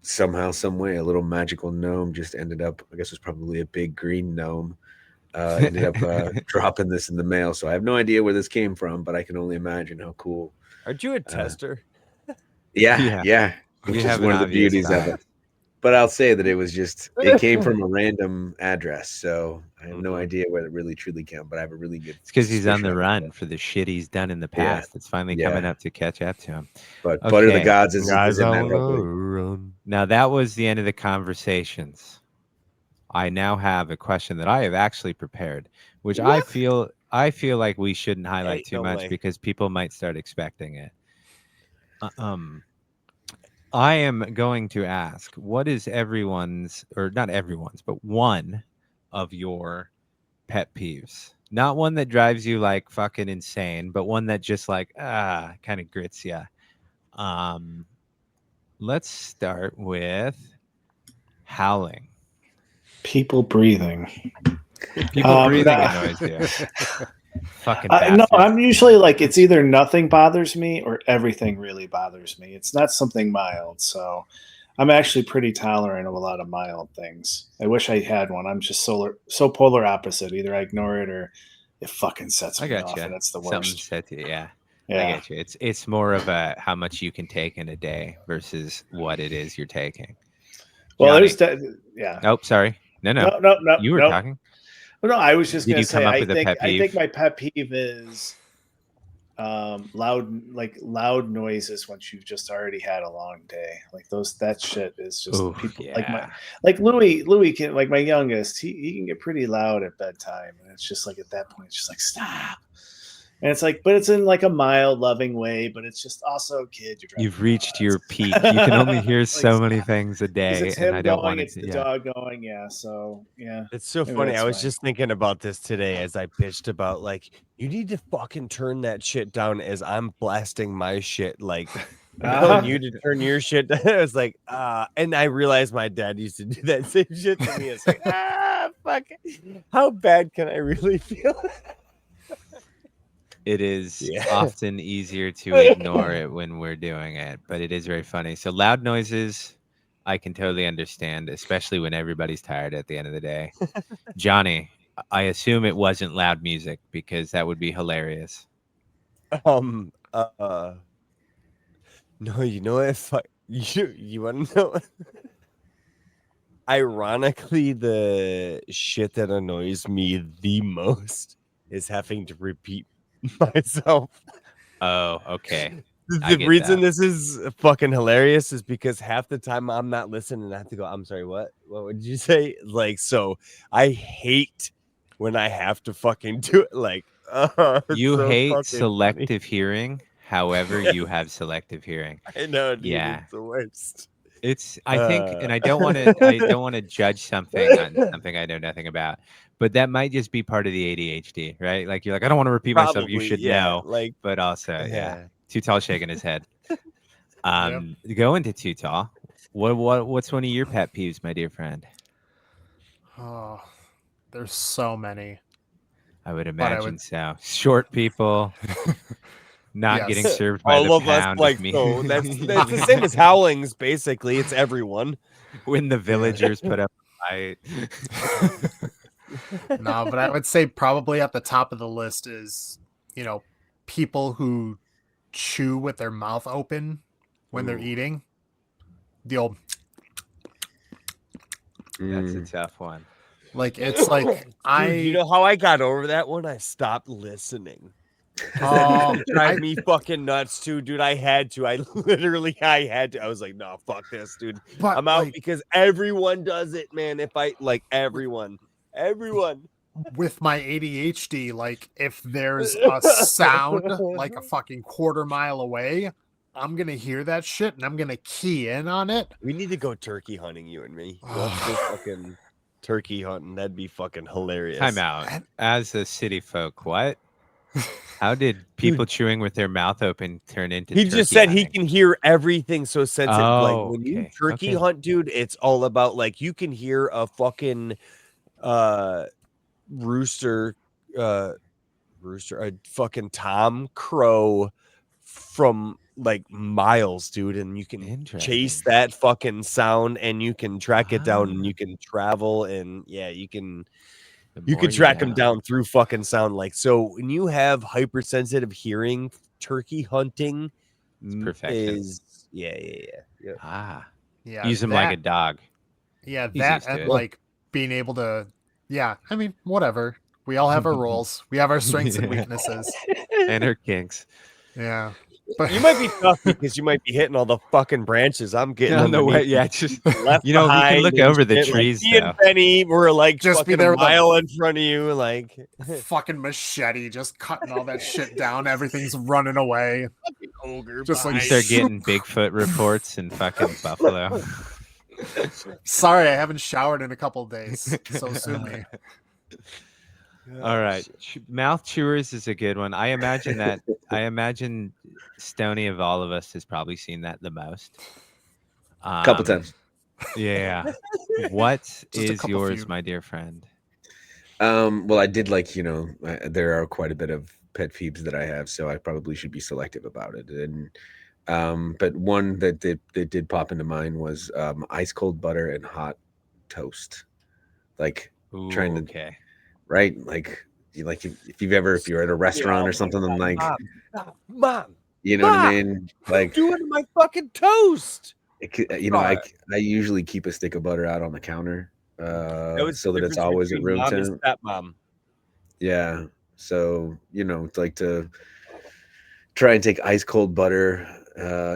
Speaker 4: somehow, some way, a little magical gnome just ended up, I guess it was probably a big green gnome, ended up dropping this in the mail. So I have no idea where this came from, but I can only imagine how cool.
Speaker 3: aren't you a tester?
Speaker 4: Yeah. Which
Speaker 1: You
Speaker 4: is
Speaker 1: have an
Speaker 4: one of the
Speaker 1: obvious
Speaker 4: beauties of
Speaker 1: bias.
Speaker 4: it. But I'll say that it came from a random address. So I have no
Speaker 3: Mhm.
Speaker 4: idea where it really truly came, but I have a really good.
Speaker 1: It's because he's on
Speaker 4: suspicion
Speaker 1: the
Speaker 4: of
Speaker 1: run
Speaker 4: it.
Speaker 1: for the shit he's done in the
Speaker 4: Yeah.
Speaker 1: past. It's finally
Speaker 4: Yeah.
Speaker 1: coming up to catch up to him.
Speaker 4: But Butter of the
Speaker 1: Okay.
Speaker 4: Gods is in
Speaker 3: Guys
Speaker 4: that
Speaker 3: on the
Speaker 4: probably.
Speaker 3: run.
Speaker 1: Now that was the end of the conversations. I now have a question that I have actually prepared, which I feel like we shouldn't highlight
Speaker 3: Ain't
Speaker 1: too
Speaker 3: no
Speaker 1: much
Speaker 3: way.
Speaker 1: because people might start expecting it. I am going to ask, what is everyone's, or not everyone's, but one of your pet peeves? Not one that drives you like fucking insane, but one that just like kind of grits you. Let's start with howling.
Speaker 2: People breathing.
Speaker 1: People breathing
Speaker 2: no.
Speaker 1: annoys you. Fucking
Speaker 2: No,
Speaker 1: bastards.
Speaker 2: I'm usually like, it's either nothing bothers me or everything really bothers me. It's not something mild. So I'm actually pretty tolerant of a lot of mild things. I wish I had one. I'm just so polar opposite. Either I ignore it or it fucking sets
Speaker 1: I
Speaker 2: me
Speaker 1: got
Speaker 2: off,
Speaker 1: you.
Speaker 2: and it's the
Speaker 1: Something
Speaker 2: worst.
Speaker 1: said to you, yeah. I
Speaker 2: Yeah.
Speaker 1: get you. It's more of a how much you can take in a day versus what it is you're taking.
Speaker 2: Well,
Speaker 1: Johnny.
Speaker 2: yeah.
Speaker 1: Oh, sorry. No.
Speaker 2: No.
Speaker 1: You were
Speaker 2: no.
Speaker 1: talking.
Speaker 2: Well, no, I was just
Speaker 1: Did
Speaker 2: gonna
Speaker 1: you come
Speaker 2: say.
Speaker 1: up
Speaker 2: I
Speaker 1: with a
Speaker 2: think
Speaker 1: pet
Speaker 2: I think
Speaker 1: peeve?
Speaker 2: my pet peeve is loud noises once you've just already had a long day. Like that shit is just
Speaker 1: Ooh,
Speaker 2: people
Speaker 1: yeah.
Speaker 2: like Louis can, like my youngest, he can get pretty loud at bedtime, and it's just like at that point it's just like stop. And it's like, but it's in like a mild, loving way. But it's just also, kid, you're driving
Speaker 1: You've
Speaker 2: me
Speaker 1: reached your
Speaker 2: nuts.
Speaker 1: peak. You can only hear
Speaker 2: Like,
Speaker 1: so many things a
Speaker 2: 'cause
Speaker 1: day,
Speaker 2: it's
Speaker 1: and
Speaker 2: him
Speaker 1: I don't
Speaker 2: going,
Speaker 1: want
Speaker 2: it's
Speaker 1: to.
Speaker 2: the
Speaker 1: Yeah.
Speaker 2: dog going. Yeah. So yeah.
Speaker 3: It's so
Speaker 2: Maybe
Speaker 3: funny.
Speaker 2: that's
Speaker 3: I was
Speaker 2: why.
Speaker 3: just thinking about this today as I bitched about like you need to fucking turn that shit down as I'm blasting my shit like telling you to turn your shit down. I was like, and I realized my dad used to do that same shit to me. It's like, fuck it. How bad can I really feel?
Speaker 1: It is
Speaker 3: Yeah.
Speaker 1: often easier to ignore it when we're doing it, but it is very funny. So loud noises, I can totally understand, especially when everybody's tired at the end of the day. Johnny, I assume it wasn't loud music because that would be hilarious.
Speaker 3: No, you know if you want to know ironically the shit that annoys me the most is having to repeat myself.
Speaker 1: Oh, okay. I
Speaker 3: The
Speaker 1: get
Speaker 3: reason
Speaker 1: that.
Speaker 3: this is fucking hilarious is because half the time I'm not listening and I have to go, I'm sorry, what would you say? Like, so I hate when I have to fucking do it. Like, it's
Speaker 1: You
Speaker 3: so
Speaker 1: hate
Speaker 3: fucking funny.
Speaker 1: selective hearing. However, you have selective hearing.
Speaker 3: I know, dude.
Speaker 1: Yeah.
Speaker 3: It's the worst.
Speaker 1: It's I think, and I don't want to judge something on something I know nothing about, but that might just be part of the ADHD, right? Like you're like, I don't want to repeat myself. You
Speaker 3: Probably,
Speaker 1: should
Speaker 3: yeah.
Speaker 1: know,
Speaker 3: Like,
Speaker 1: but also, yeah. Too Tall shaking his head. Go into Too Tall. What's one of your pet peeves, my dear friend?
Speaker 5: Oh, there's so many.
Speaker 1: I would
Speaker 5: But I
Speaker 1: imagine
Speaker 5: would-
Speaker 1: so. Short people not getting
Speaker 5: Yes.
Speaker 1: served by
Speaker 3: all
Speaker 1: the
Speaker 3: of us,
Speaker 1: pound
Speaker 3: like,
Speaker 1: of meat.
Speaker 3: so that's the same as howlings. Basically, it's everyone.
Speaker 1: When the villagers put up a fight.
Speaker 5: No, but I would say probably at the top of the list is, people who chew with their mouth open when they're
Speaker 1: Ooh.
Speaker 5: eating. The old,
Speaker 1: That's a tough one.
Speaker 5: like, it's like,
Speaker 3: Dude, you know how I got over that one? I stopped listening.
Speaker 5: Oh,
Speaker 3: Drive me fucking nuts too, dude. I had to. I had to. I was like, no, fuck this, dude.
Speaker 5: but
Speaker 3: I'm out
Speaker 5: like,
Speaker 3: because everyone does it, man. If I like everyone.
Speaker 5: with my ADHD, like, if there's a sound like a fucking quarter mile away, I'm gonna hear that shit and I'm gonna key in on it.
Speaker 3: We need to go turkey hunting, you and me. Let's go fucking turkey hunting. That'd be fucking hilarious.
Speaker 1: Time out. As a city folk, what? How did people chewing with their mouth open turn into
Speaker 3: He just
Speaker 1: turkey
Speaker 3: said he
Speaker 1: hunting?
Speaker 3: can hear everything so sensitive. Like
Speaker 1: Oh,
Speaker 3: when you
Speaker 1: okay,
Speaker 3: turkey
Speaker 1: okay.
Speaker 3: hunt, dude, it's all about like you can hear a fucking rooster, a fucking tom crow from like miles, dude, and you can chase
Speaker 1: Interesting.
Speaker 3: that fucking sound and you can track it down and
Speaker 1: Ah.
Speaker 3: you can travel and yeah, you can
Speaker 1: The more
Speaker 3: track them
Speaker 1: know.
Speaker 3: down through fucking sound. Like, so when you have hypersensitive hearing, turkey hunting
Speaker 1: perfection.
Speaker 3: is yeah.
Speaker 1: Ah,
Speaker 5: Yeah,
Speaker 1: use him like a dog.
Speaker 5: Yeah,
Speaker 1: He's
Speaker 5: that
Speaker 1: used to
Speaker 5: and
Speaker 1: it.
Speaker 5: like being able to, yeah, I mean, whatever. We all have our roles. We have our strengths and weaknesses.
Speaker 1: And her kinks.
Speaker 5: Yeah. But
Speaker 3: You might be tough because you might be hitting all the fucking branches. I'm getting
Speaker 1: On the way,
Speaker 3: underneath
Speaker 1: yeah,
Speaker 3: and
Speaker 1: just
Speaker 3: left
Speaker 1: you know, you can
Speaker 3: behind
Speaker 1: look
Speaker 3: and
Speaker 1: over the
Speaker 3: shit. Like,
Speaker 1: trees
Speaker 3: me
Speaker 1: though.
Speaker 3: and Benny were like
Speaker 5: Just be
Speaker 3: fucking
Speaker 5: there
Speaker 3: a
Speaker 5: with a-
Speaker 3: mile in front of you, like
Speaker 5: fucking machete, just cutting all that shit down. Everything's running away.
Speaker 3: fucking ogre.
Speaker 5: Just like
Speaker 1: You
Speaker 3: behind
Speaker 1: start
Speaker 3: you.
Speaker 1: getting Bigfoot reports in fucking Buffalo.
Speaker 5: Sorry, I haven't showered in a couple of days. So sue me.
Speaker 1: All right, mouth chewers is a good one. I imagine Stony of all of us has probably seen that the most.
Speaker 4: A couple times.
Speaker 1: Yeah. What
Speaker 5: a
Speaker 1: is
Speaker 5: couple
Speaker 1: yours,
Speaker 5: few.
Speaker 1: my dear friend?
Speaker 4: Well, I did like, there are quite a bit of pet peeves that I have, so I probably should be selective about it. And but one that did pop into mind was ice cold butter and hot toast. Like
Speaker 1: Ooh,
Speaker 4: trying to
Speaker 1: okay.
Speaker 4: right, like if you're at a restaurant or something, and like
Speaker 3: Mom,
Speaker 4: you know what I mean, like
Speaker 3: do it to my fucking toast.
Speaker 4: I usually keep a stick of butter out on the counter, so that it's always at room
Speaker 3: mom and
Speaker 4: temp.
Speaker 3: stepmom.
Speaker 4: Yeah. So, it's like to try and take ice cold butter,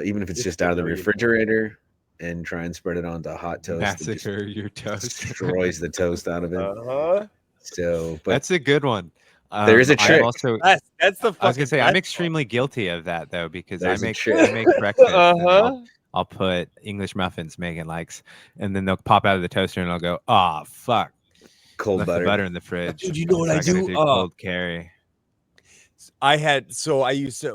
Speaker 4: even if it's just out of the refrigerator, and try and spread it onto hot toast. It just
Speaker 1: Massacre your toast.
Speaker 4: destroys the toast out of it.
Speaker 3: Uh-huh.
Speaker 4: So, but
Speaker 1: That's a good one.
Speaker 4: There is a
Speaker 1: I'm
Speaker 4: trick.
Speaker 1: also,
Speaker 3: That's the.
Speaker 1: I was gonna say I'm
Speaker 3: best
Speaker 1: extremely guilty of that though because
Speaker 4: There's a
Speaker 1: I
Speaker 4: trick.
Speaker 1: make breakfast. And
Speaker 3: Uh-huh.
Speaker 1: I'll put English muffins Megan likes, and then they'll pop out of the toaster, and I'll go, "Oh fuck,
Speaker 4: Cold
Speaker 1: left the
Speaker 4: butter.
Speaker 1: butter in the fridge."
Speaker 3: Dude, you know what
Speaker 1: So
Speaker 3: I
Speaker 1: gotta
Speaker 3: do?
Speaker 1: cold carry.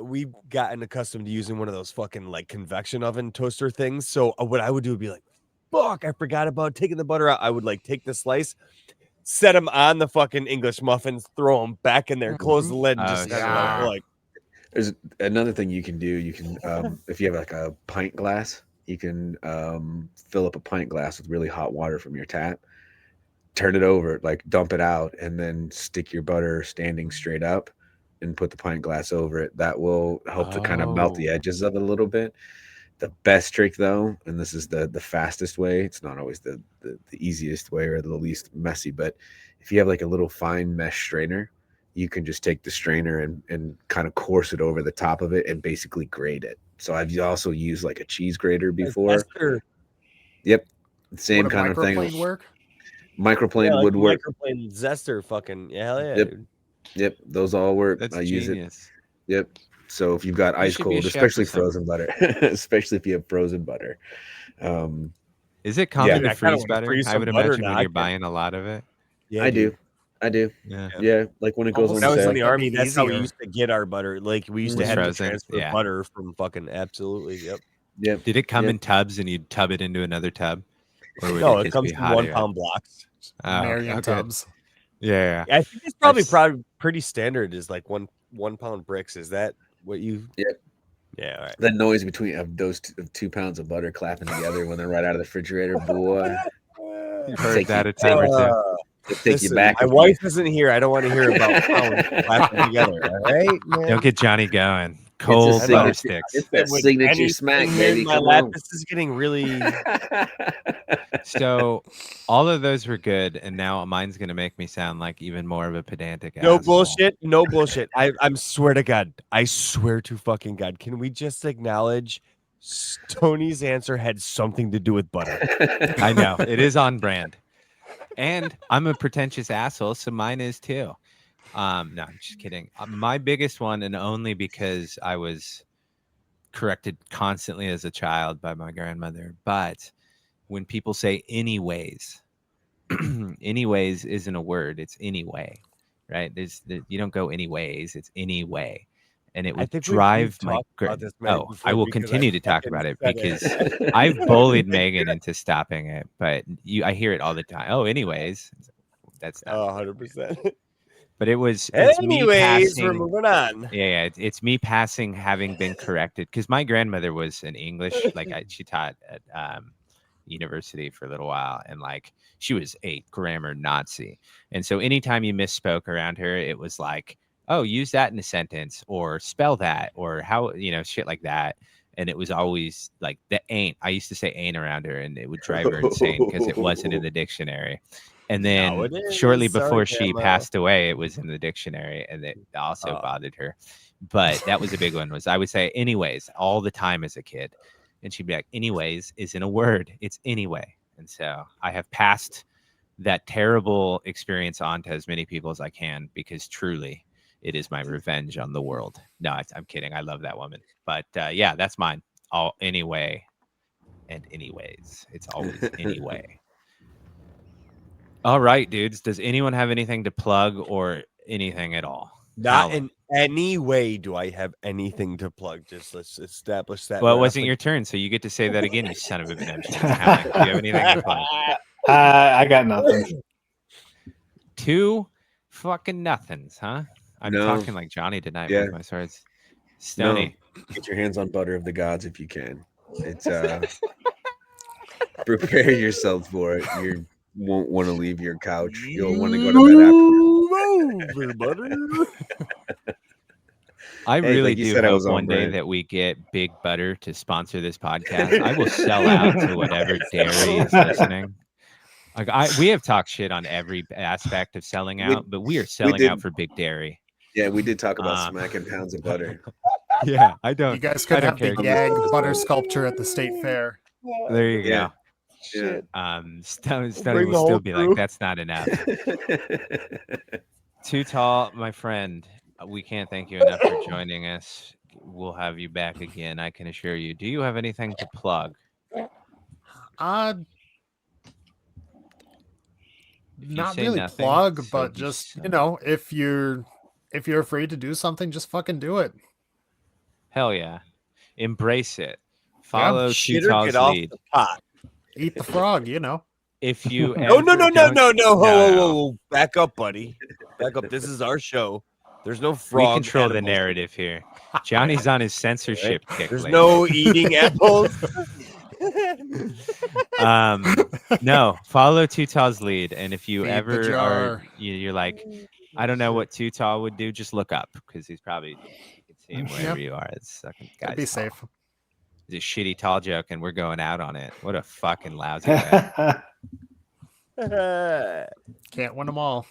Speaker 3: We've gotten accustomed to using one of those fucking like convection oven toaster things. So what I would do would be like, fuck, I forgot about taking the butter out. I would like take the slice, set them on the fucking English muffins, throw them back in there, close the lid, and
Speaker 1: Oh,
Speaker 3: just kind
Speaker 5: yeah.
Speaker 3: of like,
Speaker 4: There's another thing you can do. You can, if you have like a pint glass, you can fill up a pint glass with really hot water from your tap, turn it over, like dump it out, and then stick your butter standing straight up and put the pint glass over it. That will help to kind of melt the
Speaker 3: Oh.
Speaker 4: edges of it a little bit. The best trick though, and this is the fastest way, it's not always the easiest way or the least messy, but if you have like a little fine mesh strainer, you can just take the strainer and kind of course it over the top of it and basically grate it. So I've also used like a cheese grater before.
Speaker 3: Zester.
Speaker 4: Yep. Same
Speaker 5: Would a
Speaker 4: kind of thing.
Speaker 5: microplane work?
Speaker 4: Microplane
Speaker 3: Yeah, like
Speaker 4: would work.
Speaker 3: microplane zester, fucking hell yeah,
Speaker 4: Yep.
Speaker 3: dude.
Speaker 4: Yep. Those all work.
Speaker 1: That's
Speaker 4: I use it.
Speaker 1: genius.
Speaker 4: Yep. So if you've got
Speaker 1: You
Speaker 4: ice
Speaker 1: should be a
Speaker 4: cold,
Speaker 1: chef
Speaker 4: especially
Speaker 1: or something.
Speaker 4: frozen butter, especially if you have frozen butter.
Speaker 1: Is it common
Speaker 3: Yeah,
Speaker 1: to
Speaker 3: I kinda
Speaker 1: freeze
Speaker 3: wanna
Speaker 1: butter?
Speaker 3: freeze
Speaker 1: I
Speaker 3: some
Speaker 1: would
Speaker 3: butter
Speaker 1: imagine
Speaker 3: now.
Speaker 1: when
Speaker 3: I
Speaker 1: you're
Speaker 3: can-
Speaker 1: buying a lot of it.
Speaker 3: Yeah,
Speaker 4: I
Speaker 3: dude.
Speaker 4: do. I do.
Speaker 1: Yeah.
Speaker 4: Yeah. Like when it goes
Speaker 5: Almost
Speaker 4: on
Speaker 3: When I was
Speaker 4: sale.
Speaker 3: in the
Speaker 5: That'd
Speaker 3: army,
Speaker 5: be
Speaker 3: that's how we
Speaker 5: easier.
Speaker 3: used to get our butter. Like we used to
Speaker 4: Was
Speaker 3: have to
Speaker 1: frozen,
Speaker 3: transfer
Speaker 1: yeah.
Speaker 3: butter from fucking absolutely. Yep.
Speaker 4: Yep.
Speaker 1: Did it come
Speaker 4: Yep.
Speaker 1: in tubs and you'd tub it into another tub? Or would
Speaker 3: No,
Speaker 1: it
Speaker 3: it
Speaker 1: just
Speaker 3: comes
Speaker 1: be
Speaker 3: in
Speaker 1: hot
Speaker 3: 1
Speaker 1: air?
Speaker 3: pound blocks.
Speaker 1: Oh,
Speaker 5: Marion
Speaker 1: okay.
Speaker 5: tubs.
Speaker 1: Yeah.
Speaker 3: I think it's probably
Speaker 1: That's-
Speaker 3: pretty standard. Is like one pound bricks. Is that what you?
Speaker 4: Yep.
Speaker 3: Yeah. All right.
Speaker 4: The noise between of those 2 pounds of butter clapping together when they're right out of the refrigerator, boy.
Speaker 1: You've heard
Speaker 4: Take
Speaker 1: that
Speaker 4: you-
Speaker 1: a time or two.
Speaker 4: It'll take
Speaker 3: Listen,
Speaker 4: you back.
Speaker 3: my
Speaker 4: a few-
Speaker 3: wife isn't here. I don't want to hear about pounds clapping together. All right, man.
Speaker 1: Don't get Johnny going. Cold
Speaker 3: signature-
Speaker 1: butter sticks.
Speaker 4: It's that
Speaker 3: With
Speaker 4: signature smack,
Speaker 3: anything
Speaker 4: baby.
Speaker 3: in my
Speaker 4: Come
Speaker 3: lap,
Speaker 4: on.
Speaker 3: this is getting really.
Speaker 1: So all of those were good, and now mine's gonna make me sound like even more of a pedantic
Speaker 3: No
Speaker 1: asshole.
Speaker 3: bullshit. No bullshit. I'm swear to God. I swear to fucking God. Can we just acknowledge Tony's answer had something to do with butter?
Speaker 1: I know it is on brand, and I'm a pretentious asshole, so mine is too. No, I'm just kidding. My biggest one, and only because I was corrected constantly as a child by my grandmother, but when people say anyways, anyways isn't a word, it's anyway, right? You don't go anyways, it's anyway. And it
Speaker 3: I
Speaker 1: would
Speaker 3: think we've
Speaker 1: drive my
Speaker 3: talked about this, Matt,
Speaker 1: I
Speaker 3: before
Speaker 1: will
Speaker 3: because I
Speaker 1: continue to talk
Speaker 3: fucking
Speaker 1: about it
Speaker 3: said
Speaker 1: because
Speaker 3: it.
Speaker 1: I've bullied Megan into stopping it, but I hear it all the time. Oh, anyways, that's not.
Speaker 3: 100%.
Speaker 1: But it's me
Speaker 3: Anyways, we're
Speaker 1: passing.
Speaker 3: moving on.
Speaker 1: Yeah, it's me passing having been corrected because my grandmother was an English, she taught at university for a little while, and like she was a grammar Nazi, and so anytime you misspoke around her, it was like, oh, use that in a sentence or spell that or how, shit like that. And it was always like the ain't. I used to say ain't around her, and it would drive her insane because it wasn't in the dictionary. And then
Speaker 3: Now it is.
Speaker 1: shortly
Speaker 3: Sorry,
Speaker 1: before she
Speaker 3: Grandma.
Speaker 1: passed away, it was in the dictionary, and it also bothered her. But that was a big one. Was I would say anyways all the time as a kid, and she'd be like, anyways isn't a word, it's anyway. And so I have passed that terrible experience on to as many people as I can because truly it is my revenge on the world. No, I'm kidding. I love that woman. But yeah, that's mine. All anyway and anyways. It's always anyway. All right, dudes. Does anyone have anything to plug or anything at all?
Speaker 3: Not
Speaker 1: Alan?
Speaker 3: in any way do I have anything to plug. Just let's establish that.
Speaker 1: Well, it
Speaker 3: right
Speaker 1: wasn't
Speaker 3: off
Speaker 1: your turn, so you get to say that again, you son of a bitch. Alan, do you have anything to plug?
Speaker 2: I got nothing.
Speaker 1: 2 fucking nothings, huh? I'm
Speaker 4: No.
Speaker 1: talking like Johnny tonight
Speaker 4: Yeah.
Speaker 1: with my swords. Stony.
Speaker 4: Get your hands on butter of the gods if you can. It's prepare yourself for it. You won't want to leave your couch. You'll want to go to bed after.
Speaker 3: Over, butter.
Speaker 1: I
Speaker 4: Hey,
Speaker 1: really
Speaker 4: like you
Speaker 1: do
Speaker 4: said, I
Speaker 1: hope
Speaker 4: was on
Speaker 1: one day
Speaker 4: brand.
Speaker 1: that we get Big Butter to sponsor this podcast. I will sell out to whatever dairy is listening. Like we have talked shit on every aspect of selling out, but we are selling
Speaker 4: did.
Speaker 1: out for Big Dairy.
Speaker 4: Yeah, we did talk about smacking pounds of butter.
Speaker 1: Yeah, I don't.
Speaker 5: You guys
Speaker 1: I
Speaker 5: could
Speaker 1: don't
Speaker 5: have the
Speaker 1: care.
Speaker 5: Yag butter sculpture at the state fair.
Speaker 1: There you
Speaker 4: Yeah.
Speaker 1: go.
Speaker 4: Yeah.
Speaker 1: Stoney
Speaker 3: Bring
Speaker 1: will
Speaker 3: the
Speaker 1: still
Speaker 3: whole
Speaker 1: be
Speaker 3: crew.
Speaker 1: like, that's not enough. Too Tall, my friend, we can't thank you enough for joining us. We'll have you back again, I can assure you. Do you have anything to plug?
Speaker 5: Uh,
Speaker 1: If you
Speaker 5: not
Speaker 1: say
Speaker 5: really
Speaker 1: nothing,
Speaker 5: plug,
Speaker 1: so
Speaker 5: but
Speaker 1: be
Speaker 5: just
Speaker 1: so-
Speaker 5: you know, if you're afraid to do something, just fucking do it.
Speaker 1: Hell yeah. Embrace it. Follow Too
Speaker 3: Shit or
Speaker 1: Tall's
Speaker 3: get off
Speaker 1: lead.
Speaker 3: the pot.
Speaker 5: Eat the frog, you know.
Speaker 1: If you
Speaker 3: No,
Speaker 1: ever
Speaker 3: no, no, no,
Speaker 1: don't-
Speaker 3: no, no. Whoa,
Speaker 1: No,
Speaker 3: whoa,
Speaker 1: no.
Speaker 3: whoa, whoa. Back up, buddy. Back up. This is our show. There's no
Speaker 1: We
Speaker 3: frog.
Speaker 1: control the
Speaker 3: animals.
Speaker 1: narrative here. Johnny's on his censorship kick.
Speaker 3: There's
Speaker 1: lately.
Speaker 3: no eating apples.
Speaker 1: No, follow Too Tall's lead, and if you
Speaker 5: Feed the
Speaker 1: ever are,
Speaker 5: jar.
Speaker 1: you're like, I don't know what Too Tall would do, just look up because he's probably you can see him wherever
Speaker 5: Yep.
Speaker 1: you are. It's fucking
Speaker 5: That'd
Speaker 1: guy's
Speaker 5: be
Speaker 1: tall.
Speaker 5: safe.
Speaker 1: It's a shitty tall joke, and we're going out on it. What a fucking lousy way.
Speaker 5: Can't win them all.